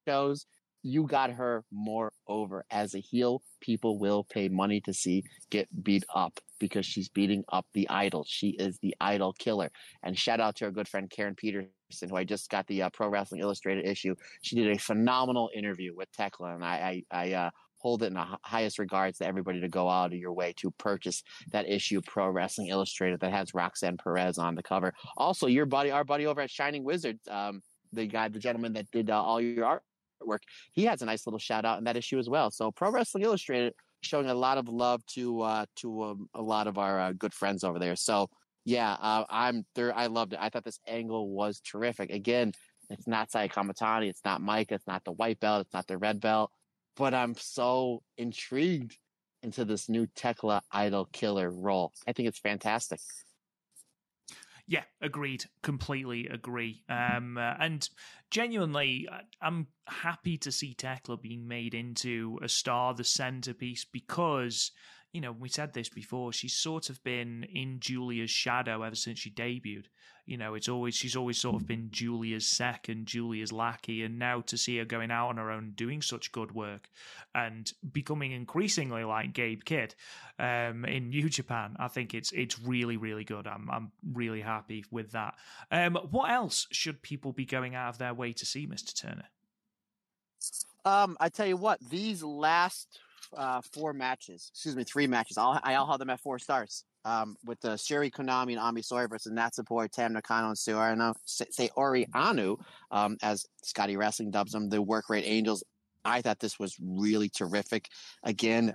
shows, you got her more over. As a heel, people will pay money to see get beat up because she's beating up the idol. She is the idol killer. And shout out to our good friend Karen Peterson, who I just got the Pro Wrestling Illustrated issue. She did a phenomenal interview with Thekla, and I hold it in the highest regards to everybody to go out of your way to purchase that issue of Pro Wrestling Illustrated that has Roxanne Perez on the cover. Also, our buddy over at Shining Wizards, the gentleman that did all your artwork, he has a nice little shout out in that issue as well. So Pro Wrestling Illustrated showing a lot of love to a lot of our good friends over there. So yeah, I'm there. I loved it. I thought this angle was terrific. Again, it's not Sai Kamatani, it's not Micah, it's not the white belt, it's not the red belt, but I'm so intrigued into this new Thekla idol killer role. I think it's fantastic. Yeah, agreed. Completely agree. And genuinely, I'm happy to see Thekla being made into a star, the centerpiece, because, we said this before, she's sort of been in Julia's shadow ever since she debuted. She's always sort of been Julia's second, Julia's lackey, and now to see her going out on her own, doing such good work, and becoming increasingly like Gabe Kidd in New Japan, I think it's really, really good. I'm really happy with that. What else should people be going out of their way to see, Mr. Turner? I tell you what, these last 3 matches, I'll have them at 4 stars. with the Shuri Konami and Ami Soya versus Natsupoi, Tam Nakano, and Saori Anou, as Scotty Wrestling dubs them, the Work Rate Angels. I thought this was really terrific. Again,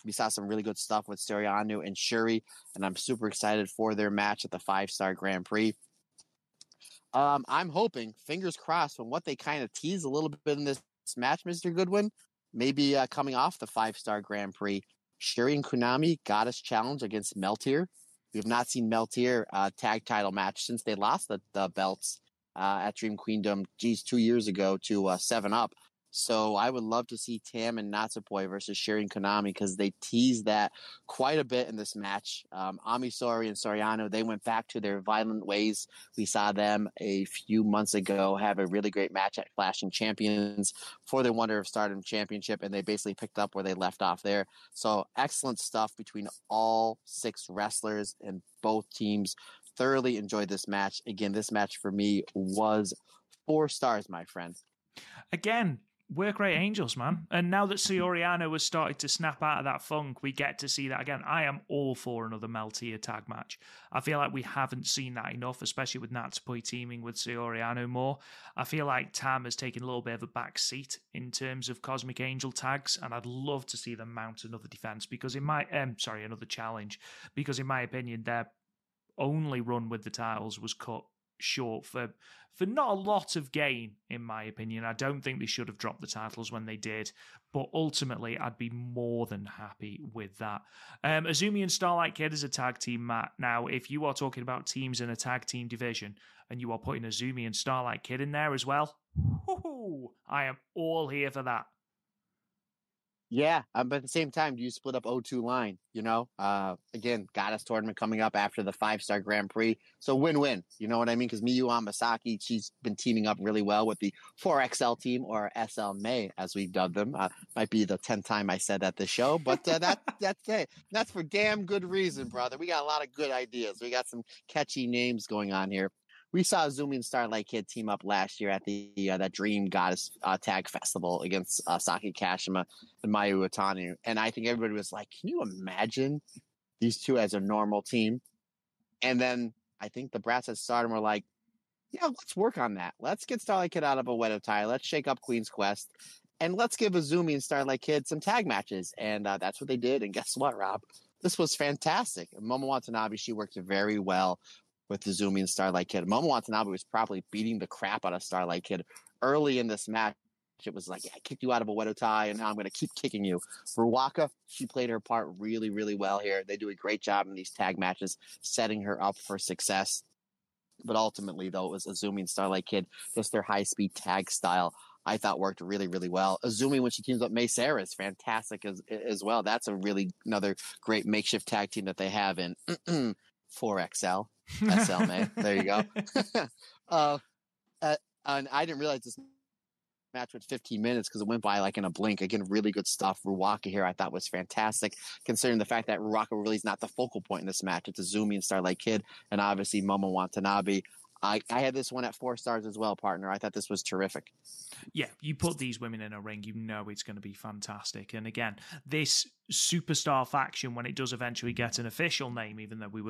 we saw some really good stuff with Saori Anou and Shuri, and I'm super excited for their match at the 5-star Grand Prix. I'm hoping, fingers crossed, from what they kind of tease a little bit in this match, Mr. Goodwin, maybe coming off the 5-star Grand Prix, Shuri and Konami Goddess Challenge against Meltier. We have not seen Meltier tag title match since they lost the belts at Dream Queendom, 2 years ago to 7-Up. So I would love to see Tam and Natsupoi versus Shuri and Konami because they teased that quite a bit in this match. Ami Soari and Saori Anou, they went back to their violent ways. We saw them a few months ago have a really great match at Flashing Champions for the Wonder of Stardom Championship, and they basically picked up where they left off there. So excellent stuff between all 6 wrestlers and both teams. Thoroughly enjoyed this match. Again, this match for me was 4 stars, my friend. Again, Work Rate Angels, man. And now that Saori Anou has started to snap out of that funk, we get to see that again. I am all for another Meltier tag match. I feel like we haven't seen that enough, especially with Natsupoi teaming with Saori Anou more. I feel like Tam has taken a little bit of a back seat in terms of Cosmic Angel tags, and I'd love to see them mount another defense because another challenge, because in my opinion, their only run with the titles was cut short for not a lot of gain, in my opinion. I don't think they should have dropped the titles when they did, but ultimately I'd be more than happy with that. Azumi and Starlight Kid is a tag team, Matt. Now, if you are talking about teams in a tag team division and you are putting Azumi and Starlight Kid in there as well, I am all here for that. Yeah, but at the same time, do you split up O2 line? Again, Goddess tournament coming up after the 5-star Grand Prix. So win-win, you know what I mean? Because Miyu Amasaki, she's been teaming up really well with the 4XL team, or SL May, as we dubbed them. Might be the 10th time I said that this show, but that's for damn good reason, brother. We got a lot of good ideas. We got some catchy names going on here. We saw Azumi and Starlight Kid team up last year at the that Dream Goddess Tag Festival against Saki Kashima and Mayu Iwatani. And I think everybody was like, can you imagine these two as a normal team? And then I think the brats at Stardom were like, yeah, let's work on that. Let's get Starlight Kid out of a wet tie. Let's shake up Queen's Quest. And let's give Azumi and Starlight Kid some tag matches. And that's what they did. And guess what, Rob? This was fantastic. Momo Watanabe, she worked very well with Azumi and Starlight Kid. Momo Watanabe was probably beating the crap out of Starlight Kid early in this match. It was like, yeah, I kicked you out of a wet tie, and now I'm going to keep kicking you. Ruaka, she played her part really, really well here. They do a great job in these tag matches, setting her up for success. But ultimately, though, it was Azumi and Starlight Kid, just their high-speed tag style, I thought worked really, really well. Azumi, when she teams up May Sarah, is fantastic as well. That's another great makeshift tag team that they have in 4XL. SL May. There you go. And I didn't realize this match was 15 minutes because it went by like in a blink. Again, really good stuff. Ruaka here I thought was fantastic, considering the fact that Ruaka really is not the focal point in this match. It's Azumi and Starlight Kid, and obviously Momo Watanabe. I had this one at 4 stars as well, partner. I thought this was terrific. Yeah, you put these women in a ring, you know it's going to be fantastic. And again, this superstar faction, when it does eventually get an official name, even though we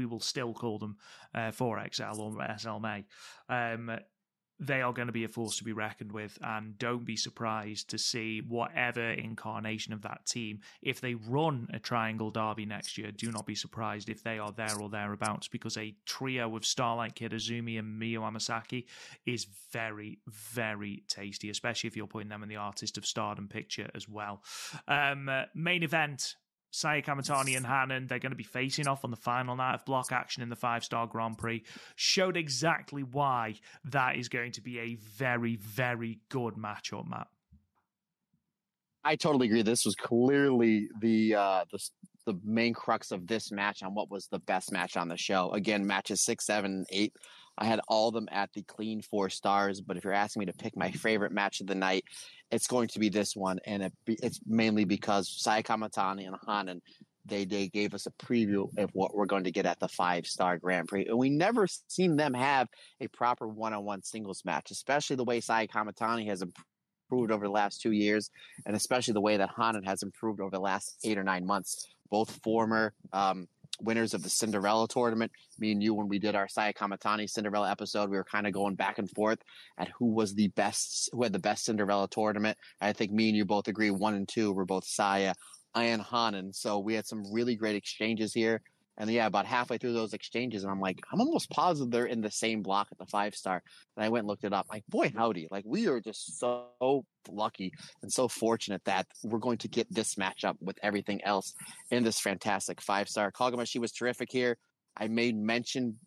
will still call them 4XL or SLMA, they are going to be a force to be reckoned with, and don't be surprised to see whatever incarnation of that team. If they run a Triangle Derby next year, do not be surprised if they are there or thereabouts, because a trio of Starlight Kid, Azumi, and Miyu Amasaki is very, very tasty, especially if you're putting them in the Artist of Stardom picture as well. Main event, Saya Kamatani and Hanan, they're going to be facing off on the final night of block action in the 5-star Grand Prix. Showed exactly why that is going to be a very, very good matchup, Matt. I totally agree. This was clearly the main crux of this match on what was the best match on the show. Again, matches 6, 7, 8. I had all of them at the clean 4 stars, but if you're asking me to pick my favorite match of the night, it's going to be this one, and it's mainly because Saya Kamatani and Hanan, they gave us a preview of what we're going to get at the 5-star Grand Prix, and we never seen them have a proper one-on-one singles match, especially the way Saya Kamatani has improved over the last 2 years, and especially the way that Hanan has improved over the last 8 or 9 months. Both former winners of the Cinderella tournament. Me and you, when we did our Saya Kamatani Cinderella episode, we were kind of going back and forth at who had the best Cinderella tournament. I think me and you both agree 1 and 2 were both Saya and Hanan. So we had some really great exchanges here. And yeah, about halfway through those exchanges, and I'm like, I'm almost positive they're in the same block at the 5-star. And I went and looked it up. Like, boy, howdy. Like, we are just so lucky and so fortunate that we're going to get this matchup with everything else in this fantastic 5-star. Kagamashi was terrific here. I made mention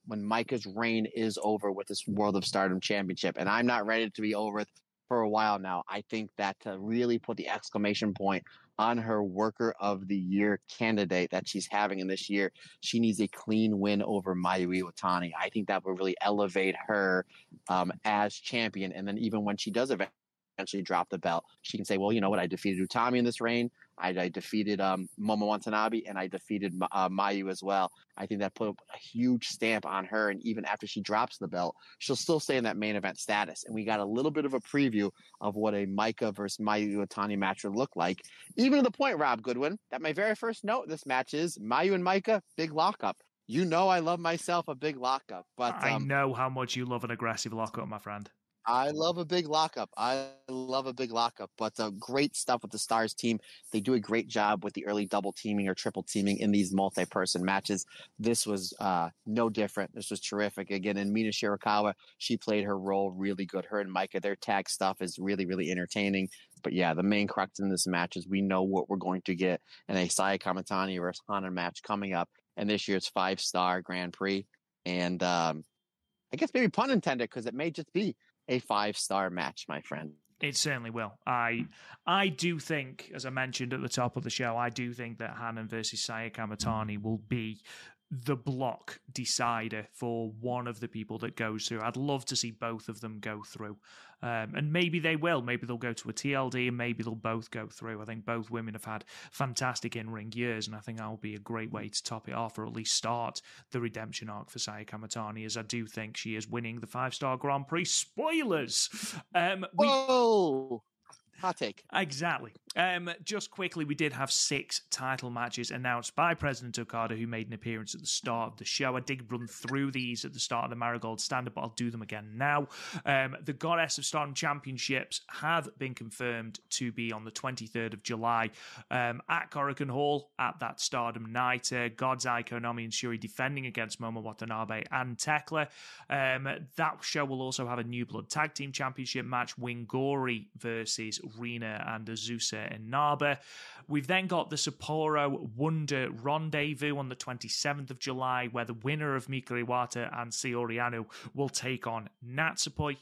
when Micah's reign is over with this World of Stardom Championship, and I'm not ready to be over it for a while now. I think that to really put the exclamation point on her Worker of the Year candidate that she's having in this year, she needs a clean win over Mayu Iwatani. I think that will really elevate her as champion. And then even when she does eventually drop the belt, she can say, well, you know what? I defeated Utami in this reign. I defeated Momo Watanabe, and I defeated Mayu as well. I think that put a huge stamp on her, and even after she drops the belt, she'll still stay in that main event status. And we got a little bit of a preview of what a Micah versus Mayu Iwatani match would look like, even to the point, Rob Goodwin, that my very first note of this match is Mayu and Micah, big lockup. You know I love myself a big lockup. But I know how much you love an aggressive lockup, my friend. I love a big lockup. But great stuff with the Stars team. They do a great job with the early double teaming or triple teaming in these multi-person matches. This was no different. This was terrific. Again, and Mina Shirakawa, she played her role really good. Her and Micah, their tag stuff is really, really entertaining. But yeah, the main crux in this match is we know what we're going to get in a Saya Kamatani versus Hanan match coming up in this year's 5-star Grand Prix. And I guess maybe pun intended, because it may just be a 5-star match, my friend. It certainly will. I do think, as I mentioned at the top of the show, I do think that Hanan versus Saya Kamatani will be the block decider for one of the people that goes through. I'd love to see both of them go through. And maybe they will. Maybe they'll go to a TLD and maybe they'll both go through. I think both women have had fantastic in-ring years, and I think that will be a great way to top it off, or at least start the redemption arc for Saya Kamatani, as I do think she is winning the 5-star Grand Prix. Spoilers! Whoa! Hot take. Exactly. Just quickly, we did have 6 title matches announced by President Okada, who made an appearance at the start of the show. I did run through these at the start of the Marigold Standard, but I'll do them again now. The Goddess of Stardom Championships have been confirmed to be on the 23rd of July at Korakuen Hall at that Stardom night. God's Eye, Konami, and Shuri defending against Momo Watanabe and Thekla. That show will also have a New Blood Tag Team Championship match, Wingori versus Rina and Azusa and Naba. We've then got the Sapporo Wonder Rendezvous on the 27th of July, where the winner of Mikuri Iwata and Saori Anou will take on Natsupoi.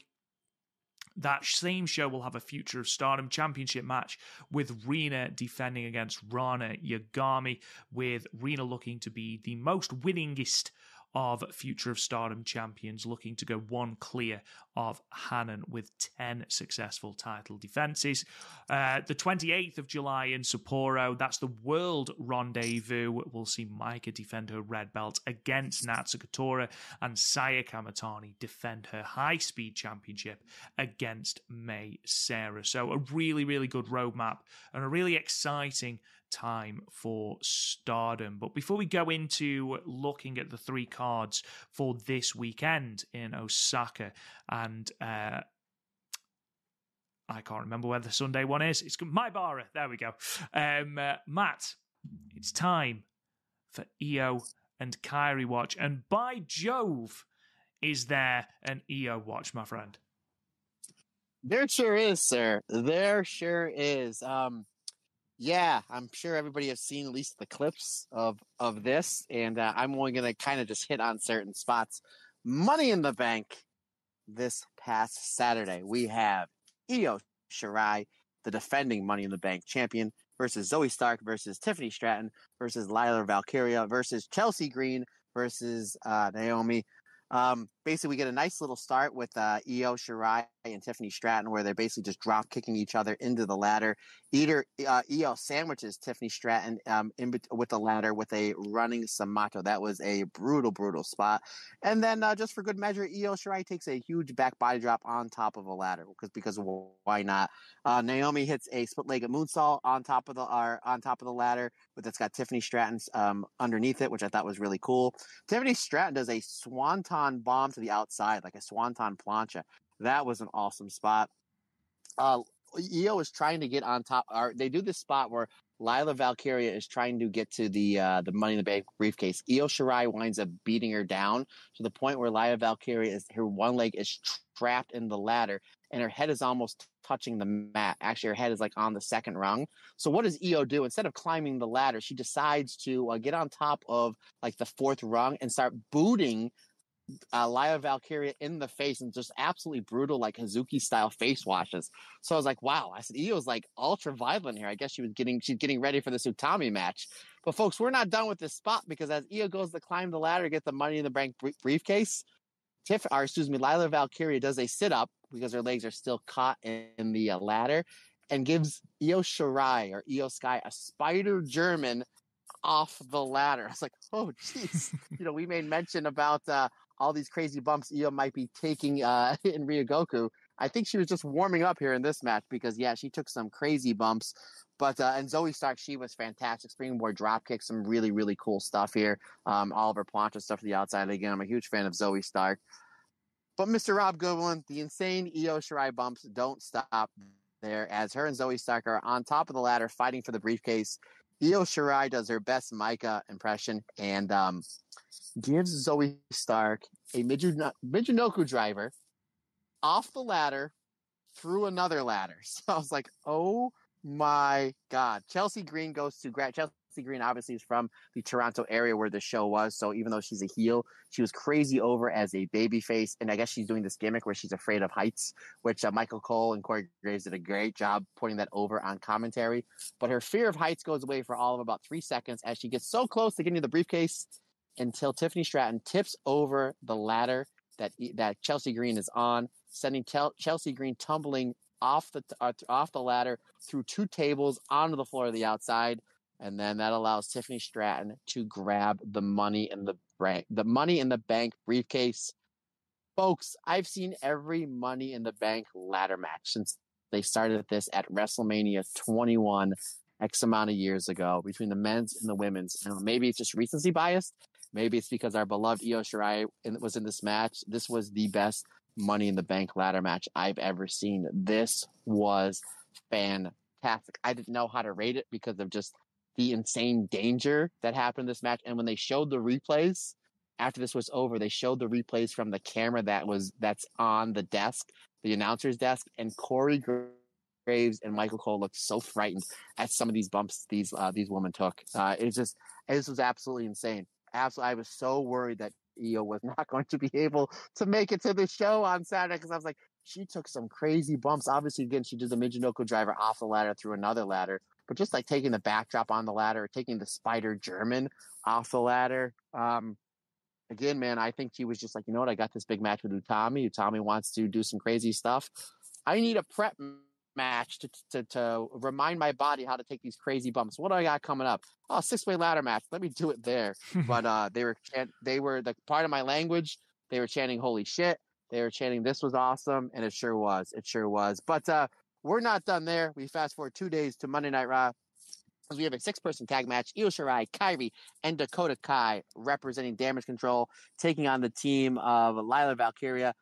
That same show will have a Future of Stardom Championship match with Rina defending against Rana Yagami, with Rina looking to be the most winningest of Future of Stardom champions, looking to go one clear of Hanan with 10 successful title defenses. The 28th of July in Sapporo, that's the World Rendezvous. We'll see Maika defend her red belt against Natsuko Tora, and Saya Kamatani defend her high-speed championship against Mei Sarah. So a really, really good roadmap and a really exciting time for Stardom. But before we go into looking at the 3 cards for this weekend in Osaka, and I can't remember where the Sunday one is. It's Maibara. There we go. Matt, it's time for Io and Kairi watch. And by Jove, is there an Io watch, my friend? There sure is, sir. There sure is. Yeah, I'm sure everybody has seen at least the clips of this, and I'm only going to kind of just hit on certain spots. Money in the Bank this past Saturday, we have Io Shirai, the defending Money in the Bank champion, versus Zoe Stark versus Tiffany Stratton versus Lila Valkyria versus Chelsea Green versus Naomi. basically we get a nice little start with Io Shirai and Tiffany Stratton, where they're basically just drop kicking each other into the ladder. Io sandwiches Tiffany Stratton with the ladder with a running Samato. That was a brutal spot. And then just for good measure, Io Shirai takes a huge back body drop on top of a ladder because why not? Naomi hits a split-legged moonsault on top of the ladder, but that's got Tiffany Stratton underneath it, which I thought was really cool. Tiffany Stratton does a swanton bomb to the outside, like a swanton plancha. That was an awesome spot. Io is trying to get on top. They do this spot where Lila Valkyria is trying to get to the Money in the Bank briefcase. Io Shirai winds up beating her down to the point where Lila Valkyria her one leg is trapped in the ladder and her head is almost touching the mat. Actually, her head is like on the second rung. So what does Io do? Instead of climbing the ladder, she decides to get on top of like the fourth rung and start booting Lila Valkyria in the face and just absolutely brutal, like Hazuki style face washes. So I was like, wow. I said, Io's like ultra violent here. I guess she's getting ready for this Utami match. But folks, we're not done with this spot because as Io goes to climb the ladder to get the Money in the Bank briefcase, Lila Valkyria does a sit up because her legs are still caught in the ladder and gives Io Shirai or Io Sky a spider German off the ladder. I was like, oh, jeez. We made mention about all these crazy bumps Io might be taking in Ryogoku. I think she was just warming up here in this match because, yeah, she took some crazy bumps. But and Zoe Stark, she was fantastic. Springboard drop kick, some really, really cool stuff here. All of her plancha stuff to the outside. Again, I'm a huge fan of Zoe Stark. But Mr. Rob Goodwin, the insane Io Shirai bumps don't stop there as her and Zoe Stark are on top of the ladder fighting for the briefcase. Io Shirai does her best Micah impression and gives Zoe Stark a Michinoku driver off the ladder through another ladder. So I was like, oh my God. Chelsea Green Chelsea Green obviously is from the Toronto area where the show was. So even though she's a heel, she was crazy over as a babyface. And I guess she's doing this gimmick where she's afraid of heights, which Michael Cole and Corey Graves did a great job putting that over on commentary. But her fear of heights goes away for all of about 3 seconds as she gets so close to getting to the briefcase until Tiffany Stratton tips over the ladder that Chelsea Green is on, sending Chelsea Green tumbling off the ladder through 2 tables onto the floor of the outside. And then that allows Tiffany Stratton to grab the Money in the Bank briefcase. Folks, I've seen every Money in the Bank ladder match since they started this at WrestleMania 21 X amount of years ago between the men's and the women's. And maybe it's just recency biased. Maybe it's because our beloved Io Shirai was in this match. This was the best Money in the Bank ladder match I've ever seen. This was fantastic. I didn't know how to rate it because of just the insane danger that happened in this match. And when they showed the replays after this was over, they showed the replays from the camera that's on the desk, the announcer's desk, and Corey Graves and Michael Cole looked so frightened at some of these bumps these women took. This was absolutely insane. Absolutely, I was so worried that Io was not going to be able to make it to the show on Saturday because I was like, she took some crazy bumps. Obviously, again, she did the Michinoku driver off the ladder through another ladder, but just like taking the backdrop on the ladder, or taking the Spider German off the ladder. Again, man, I think she was just like, you know what? I got this big match with Utami. Utami wants to do some crazy stuff. I need a prep match to remind my body how to take these crazy bumps. What do I got coming up? Oh, 6-way ladder match. Let me do it there. But they were the part of my language. They were chanting "Holy shit!" They were chanting "This was awesome," and it sure was. It sure was. But we're not done there. We fast forward 2 days to Monday Night Raw. We have a 6-person tag match. Io Shirai, Kairi, and Dakota Kai representing Damage Control, taking on the team of Lila Valkyria,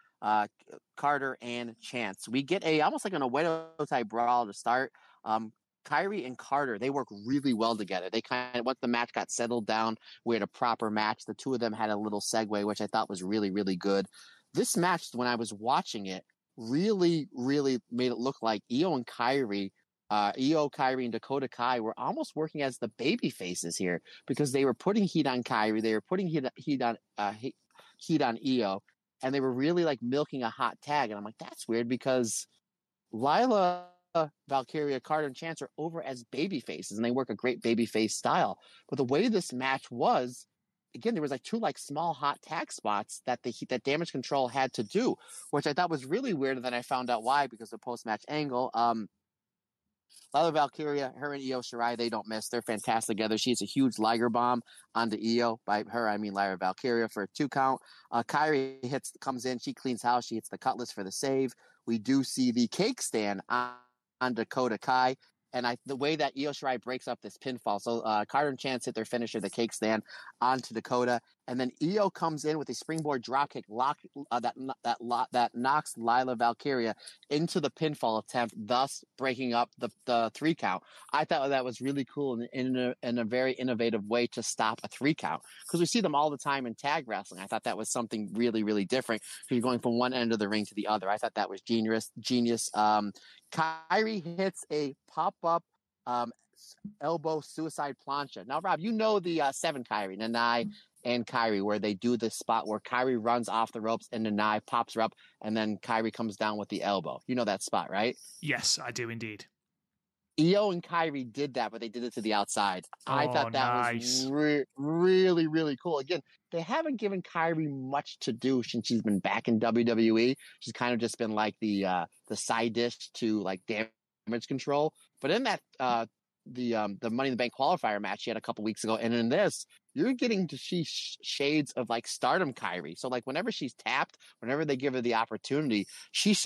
Carter, and Chance. We get almost like an Oedo type brawl to start. Kairi and Carter, they work really well together. They once the match got settled down, we had a proper match. The two of them had a little segue, which I thought was really, really good. This match, when I was watching it, really, really made it look like Io, Kairi, and Dakota Kai were almost working as the baby faces here because they were putting heat on Kairi, they were putting heat on Io, and they were really like milking a hot tag. And I'm like, that's weird because Lila, Valkyria, Carter, and Chance are over as baby faces, and they work a great baby face style. But the way this match was, again, there was like two like small hot tag spots that that Damage Control had to do, which I thought was really weird. And then I found out why because of post-match angle. Lila Valkyria, her and Io Shirai, they don't miss. They're fantastic together. She's a huge Liger bomb onto Io. By her, I mean Lila Valkyria for a 2 count. Kairi comes in. She cleans house. She hits the Cutlass for the save. We do see the cake stand on Dakota Kai. And the way that Io Shirai breaks up this pinfall. So Carter and Chance hit their finisher, the cake stand, onto Dakota. And then Io comes in with a springboard dropkick that knocks Lila Valkyria into the pinfall attempt, thus breaking up the 3 count. I thought that was really cool in a very innovative way to stop a 3 count. Because we see them all the time in tag wrestling. I thought that was something really, really different. You're going from one end of the ring to the other. I thought that was genius. Kairi hits a pop-up elbow suicide plancha. Now, Rob, you know the 7 Kairi, Nanai and Kairi, where they do this spot where Kairi runs off the ropes and Nanai pops her up, and then Kairi comes down with the elbow. You know that spot, right? Yes, I do indeed. Io and Kairi did that, but they did it to the outside. I thought that was really, really cool. Again, they haven't given Kairi much to do since she's been back in WWE. She's kind of just been like the side dish to like Damage Control. But in that the Money in the Bank qualifier match she had a couple weeks ago, and in this, you're getting to see shades of like Stardom Kairi. So like whenever she's tapped, whenever they give her the opportunity, she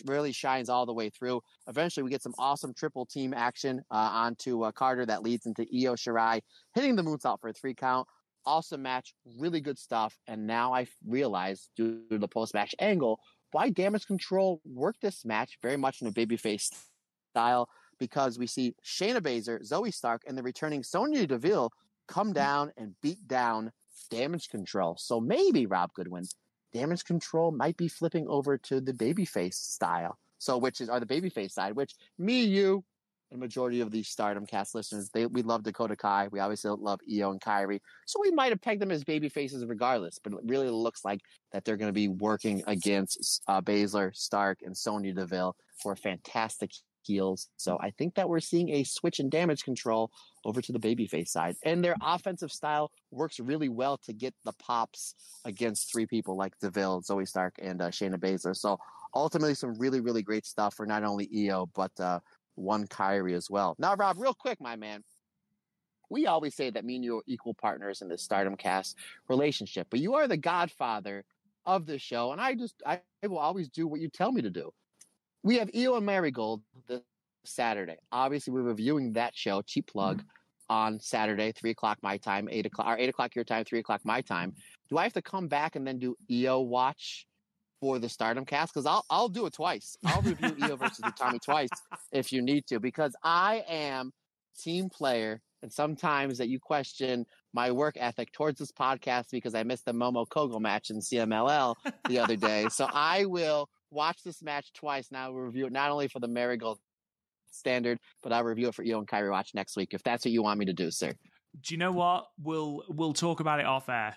really shines all the way through. Eventually, we get some awesome triple team action onto Carter that leads into Io Shirai hitting the moonsault for a 3 count. Awesome match, really good stuff. And now I realize, due to the post-match angle, why Damage Control worked this match very much in a babyface style, because we see Shayna Baszler, Zoe Stark, and the returning Sonya Deville come down and beat down Damage Control. So maybe, Rob Goodwin, Damage Control might be flipping over to the babyface style. So the babyface side, which me, you, and majority of the Stardom cast listeners, we love Dakota Kai. We obviously love Io and Kairi. So we might have pegged them as baby faces regardless, but it really looks like that they're going to be working against Baszler, Stark, and Sonya Deville for fantastic heels. So I think that we're seeing a switch in Damage Control over to the babyface side. And their offensive style works really well to get the pops against 3 people like Deville, Zoe Stark, and Shayna Baszler. So ultimately some really, really great stuff for not only Io, but one Kairi as well. Now, Rob, real quick, my man, we always say that me and you are equal partners in the Stardom cast relationship, but you are the godfather of the show, and I will always do what you tell me to do. We have Io and Marigold this Saturday. Obviously, we're reviewing that show, cheap plug, on Saturday, 3 o'clock my time, 8 o'clock your time, 3 o'clock my time. Do I have to come back and then do Io watch for the Stardom cast? Because I'll do it twice. I'll review Io versus Utami twice if you need to, because I am team player, and sometimes that you question my work ethic towards this podcast because I missed the Momo Kogo match in CMLL the other day. So I will watch this match twice. Now we'll review it not only for the Marigold standard, but I'll review it for Io and Kairi watch next week, if that's what you want me to do, sir. Do you know what? We'll talk about it off air,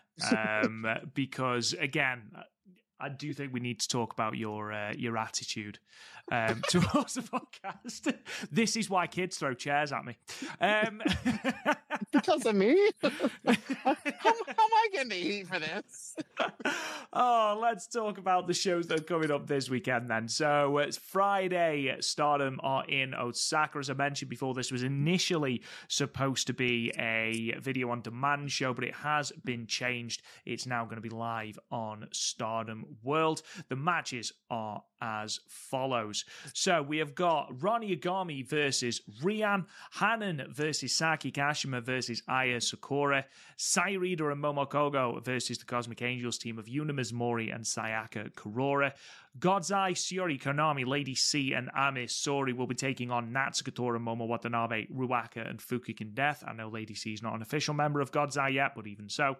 because again, I do think we need to talk about your attitude towards the podcast. This is why kids throw chairs at me. Because of me? How am I getting the heat for this? Oh, let's talk about the shows that are coming up this weekend then. So it's Friday. Stardom are in Osaka. As I mentioned before, this was initially supposed to be a video on demand show, but it has been changed. It's now going to be live on Stardom World. The matches are as follows. So we have got Ronnie Yagami versus Rian, Hanan versus Saki Kashima versus Aya Sakura, Sairida and Momokogo versus the Cosmic Angels team of Yuna Mizumori and Sayaka Kurora. God's Eye, Shiori Konami, Lady C, and Ami Sori will be taking on Natsukatora, Momo Watanabe, Ruaka, and Fukigen Death. I know Lady C is not an official member of God's Eye yet, but even so.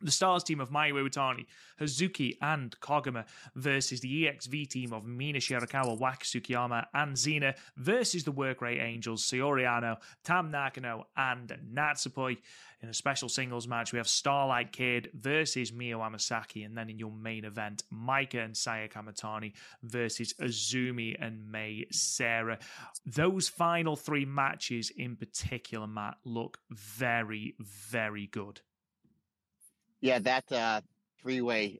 The Stars team of Mayu Iwatani, Hazuki, and Koguma versus the EXV team of Mina Shirakawa, Waka Tsukiyama, and Xena versus the Work Rate Angels, Saori Anou, Tam Nakano, and Natsupoi. In a special singles match, we have Starlight Kid versus Mio Amasaki, and then in your main event, Micah and Saya Kamatani versus Azumi and Mei Sarah. Those final 3 matches in particular, Matt, look very, very good. Yeah, that three-way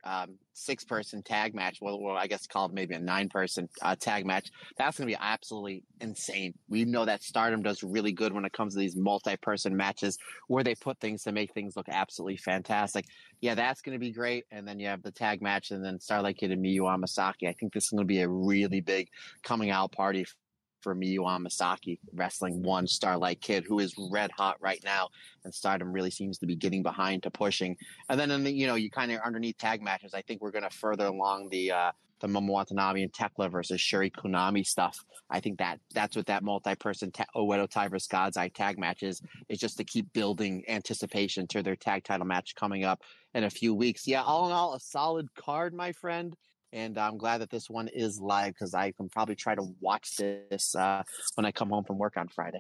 six-person tag match, well, I guess called maybe a nine-person tag match, that's going to be absolutely insane. We know that Stardom does really good when it comes to these multi-person matches where they put things to make things look absolutely fantastic. Yeah, that's going to be great. And then you have the tag match and then Starlight Kid and Miyu Amasaki. I think this is going to be a really big coming out party for Miyu Amasaki wrestling one Starlight Kid who is red hot right now, and Stardom really seems to be getting behind to pushing. And then in the you kind of underneath tag matches, I think we're going to further along the Momo Watanabe and Thekla versus Shuri Konami stuff. I think that's what that multi-person Oedo Tai versus God's Eye tag match is just to keep building anticipation to their tag title match coming up in a few weeks. Yeah, all in all, a solid card, my friend. And I'm glad that this one is live because I can probably try to watch this when I come home from work on Friday.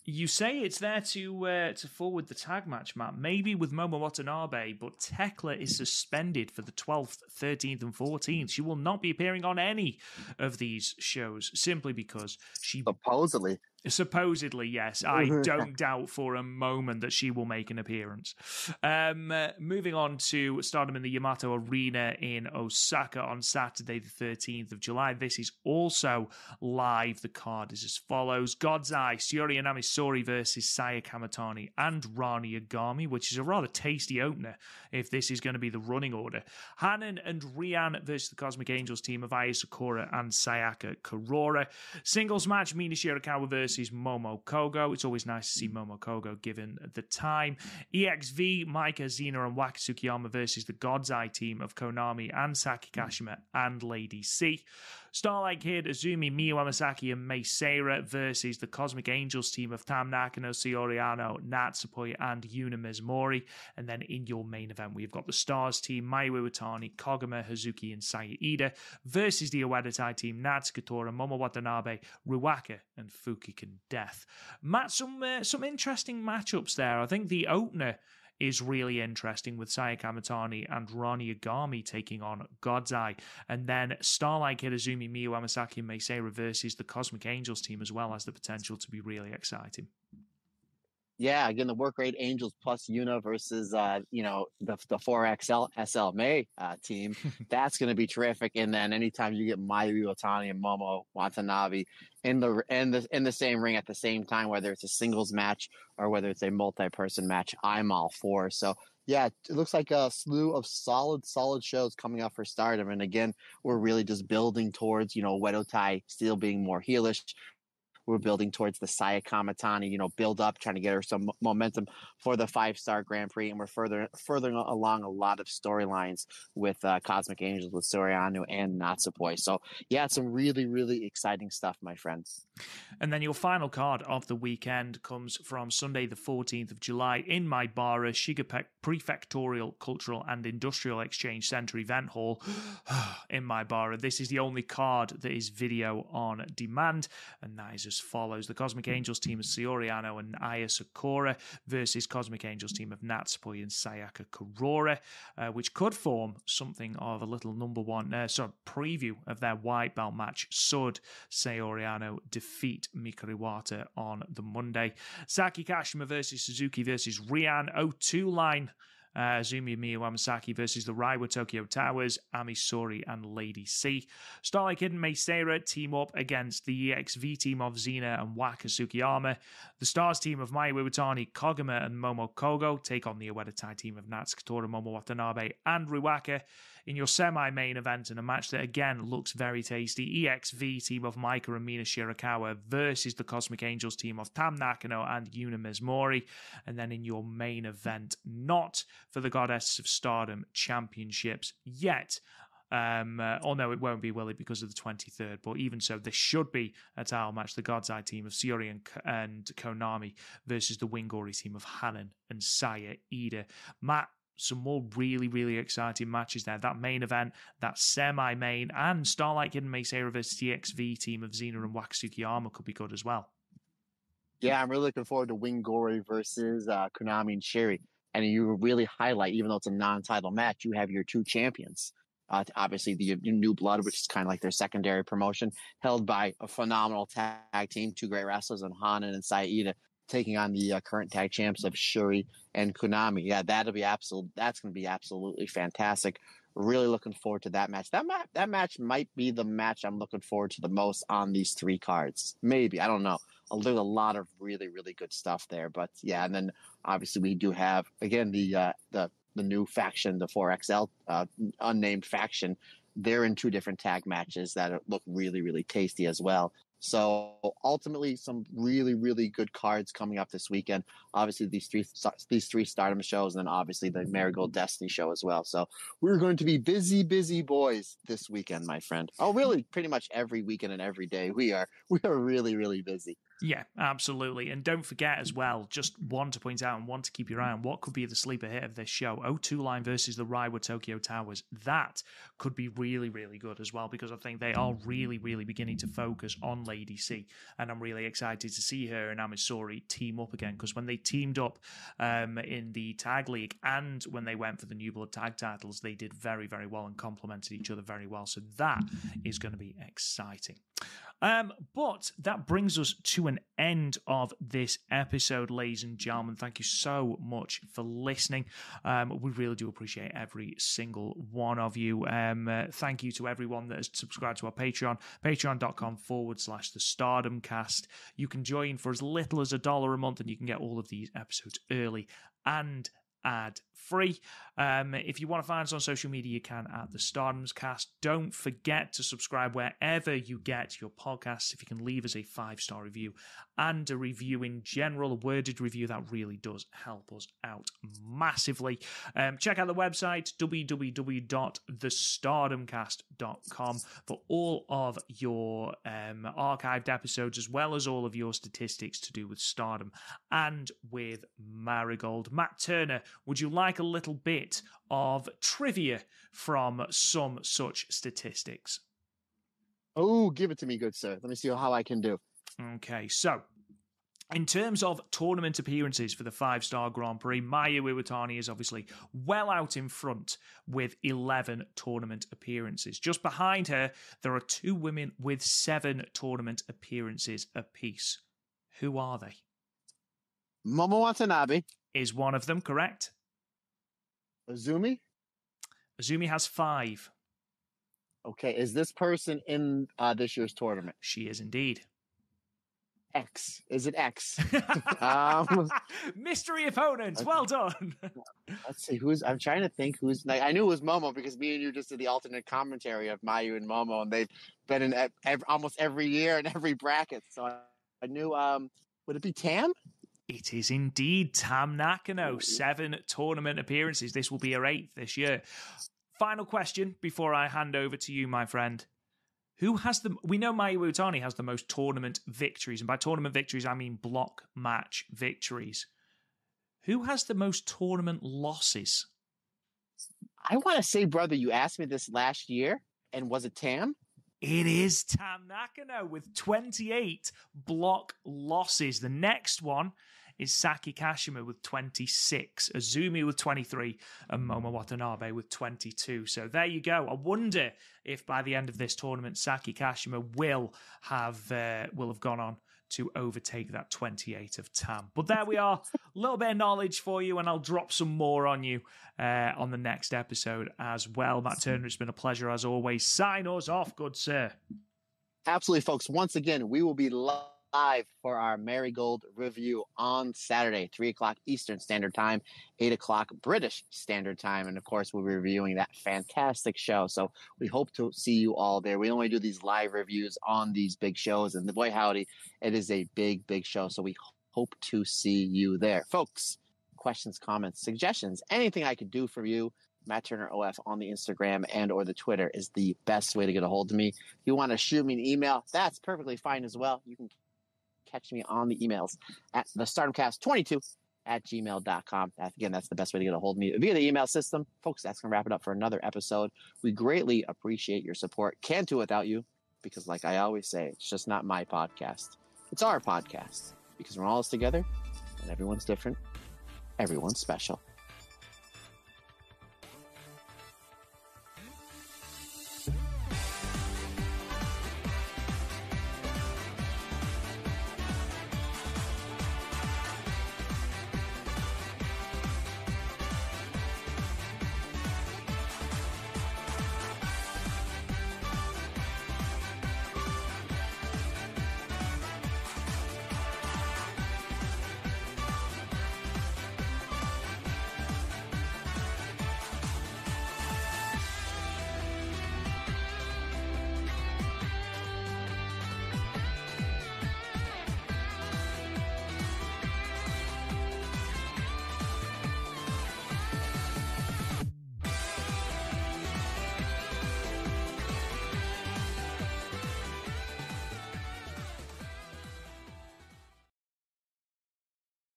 You say it's there to forward the tag match, Matt. Maybe with Momo Watanabe, but Thekla is suspended for the 12th, 13th, and 14th. She will not be appearing on any of these shows simply because she Supposedly, yes. I don't doubt for a moment that she will make an appearance. Moving on to Stardom in the Yamato Arena in Osaka on Saturday, the 13th of July. This is also live. The card is as follows. God's Eye, Saori Anou Sori versus Saya Kamatani and Rani Agami, which is a rather tasty opener if this is going to be the running order. Hanan and Rian versus the Cosmic Angels team of Aya Sakura and Sayaka Kurora. Singles match, Mina Shirakawa versus Momo Kogo. It's always nice to see Momo Kogo given the time. EXV, Maika, Xena, and Waka Tsukiyama versus the God's Eye team of Konami and Saki Kashima and Lady C. Starlight Kid, Azumi, Miyu Amasaki, and Mei Seira versus the Cosmic Angels team of Tam Nakano, Saori Anou, Natsupoi, and Yuna Mizumori. And then in your main event, we've got the Stars team, Mayu Iwatani, Koguma, Hazuki, and Saya Iida versus the Oedo Tai team, Natsuko Tora, Momo Watanabe, Ruaka, and Fukigen Death. Matt, some interesting matchups there. I think the opener is really interesting with Saya Kamatani and Rani Agami taking on God's Eye. And then Starlight Kid, Azumi, Miyu Amasaki, and Mei Seira versus the Cosmic Angels team as well has the potential to be really exciting. Yeah, again, the work rate Angels plus Yuna versus the 4XL SL May team. That's going to be terrific. And then anytime you get Mayu Iwatani and Momo Watanabe in the same ring at the same time, whether it's a singles match or whether it's a multi-person match, I'm all for. So yeah, it looks like a slew of solid shows coming up for Stardom. And again, we're really just building towards, Oedo Tai still being more heelish. We're building towards the Saya Kamatani, build up, trying to get her some momentum for the 5-star Grand Prix. And we're furthering along a lot of storylines with Cosmic Angels, with Saori Anou and Natsupoi. So, yeah, some really, really exciting stuff, my friends. And then your final card of the weekend comes from Sunday, the 14th of July in Maibara, Shiga Prefectorial Cultural and Industrial Exchange Center Event Hall in Maibara. This is the only card that is video on demand, and that is as follows. The Cosmic Angels team of Saori Anou and Aya Sakura versus Cosmic Angels team of Natsupoi and Sayaka Kurora, which could form something of a little preview of their white belt match should Saori Anou defeat Mikari Iwata on the Monday. Saki Kashima versus Suzuki versus Rian. 0-2 line. Azumi Miyu Amasaki versus the Reiwa Tokyo Towers, Ami Sori and Lady C. Starlight Kid and Mei Seira team up against the EXV team of Xena and Waka Tsukiyama. The Stars team of Mayu Iwatani, Koguma and Momo Kogo take on the Oedo Tai team of Natsuko Tora, Momo Watanabe and Ruaka. In your semi-main event, in a match that again looks very tasty, EXV team of Maika and Mina Shirakawa versus the Cosmic Angels team of Tam Nakano and Yuna Mizumori. And then in your main event, not for the Goddess of Stardom Championships yet. No, it won't be, will it, because of the 23rd. But even so, this should be a title match. The God's Eye team of Saori and Konami versus the Wingori team of Hanan and Saya Iida. Matt, some more really, really exciting matches there. That main event, that semi-main, and Starlight Kid and Mei Seira versus TXV team of Xena and Waka Tsukiyama could be good as well. Yeah, I'm really looking forward to Wingori versus Konami and Sherry. And you really highlight, even though it's a non-title match, you have your two champions. Obviously, the New Blood, which is kind of like their secondary promotion, held by a phenomenal tag team, two great wrestlers, and Hanan and Saya Iida. taking on the current tag champs of Shuri and Konami. Yeah, that's going to be absolutely fantastic. Really looking forward to that match. That match might be the match I'm looking forward to the most on these 3 cards. Maybe, I don't know. There's a lot of really, really good stuff there. But yeah, and then obviously we do have again the new faction, the 4XL unnamed faction. They're in 2 different tag matches that look really, really tasty as well. So ultimately, some really, really good cards coming up this weekend. Obviously, these three Stardom shows, and then obviously the Marigold Destiny show as well. So we're going to be busy, busy boys this weekend, my friend. Oh, really? Pretty much every weekend and every day we are really, really busy. Yeah, absolutely. And don't forget as well, just one to point out and one to keep your eye on, what could be the sleeper hit of this show? O2 Line versus the Reiwa Tokyo Towers. That could be really, really good as well, because I think they are really, really beginning to focus on Lady C. And I'm really excited to see her and Saori team up again, because when they teamed up in the Tag League and when they went for the New Blood Tag titles, they did very, very well and complemented each other very well. So that is going to be exciting. But that brings us to an end of this episode, ladies and gentlemen. Thank you so much for listening. We really do appreciate every single one of you. Thank you to everyone that has subscribed to our Patreon, patreon.com/the Stardom Cast. You can join for as little as $1 a month, and you can get all of these episodes early and ad-free. If you want to find us on social media, you can at the Stardom's Cast. Don't forget to subscribe wherever you get your podcasts. If you can leave us a 5-star review and a review in general, a worded review, that really does help us out massively. Check out the website, www.thestardomcast.com, for all of your archived episodes, as well as all of your statistics to do with Stardom and with Marigold. Matt Turner, would you like a little bit of trivia from some such statistics? Oh, give it to me, good sir. Let me see how I can do. Okay, so in terms of tournament appearances for the 5-star Grand Prix, Mayu Iwatani is obviously well out in front with 11 tournament appearances. Just behind her, there are 2 women with 7 tournament appearances apiece. Who are they? Momo Watanabe. Is one of them correct? Azumi? Azumi has 5. Okay, is this person in this year's tournament? She is indeed. X. Is it X? Mystery opponent. Well done. Let's see I'm trying to think who's. I knew it was Momo because me and you just did the alternate commentary of Mayu and Momo, and they've been in almost every year in every bracket. So I knew. Would it be Tam? It is indeed Tam Nakano. 7 tournament appearances. This will be her 8th this year. Final question before I hand over to you, my friend. Who has we know Mayu Iwatani has the most tournament victories, and by tournament victories, I mean block match victories. Who has the most tournament losses? I want to say, brother, you asked me this last year, and was it Tam? It is Tam Nakano with 28 block losses. The next one is Saki Kashima with 26, Azumi with 23, and Momo Watanabe with 22. So there you go. I wonder if by the end of this tournament, Saki Kashima will have gone on to overtake that 28 of Tam. But there we are. A little bit of knowledge for you, and I'll drop some more on you on the next episode as well. Matt Turner, it's been a pleasure as always. Sign us off, good sir. Absolutely, folks. Once again, we will be live for our Marigold review on Saturday, 3 o'clock Eastern Standard Time, 8 o'clock British Standard Time. And of course, we'll be reviewing that fantastic show. So we hope to see you all there. We only do these live reviews on these big shows, and boy, howdy, it is a big, big show. So we hope to see you there. Folks, questions, comments, suggestions, anything I could do for you, Matt Turner OF on the Instagram and or the Twitter is the best way to get a hold of me. If you want to shoot me an email, that's perfectly fine as well. You can catch me on the emails at thestardomcast22@gmail.com. Again, that's the best way to get a hold of me via the email system. Folks, that's going to wrap it up for another episode. We greatly appreciate your support. Can't do it without you, because like I always say, it's just not my podcast. It's our podcast, because we're all together and everyone's different. Everyone's special.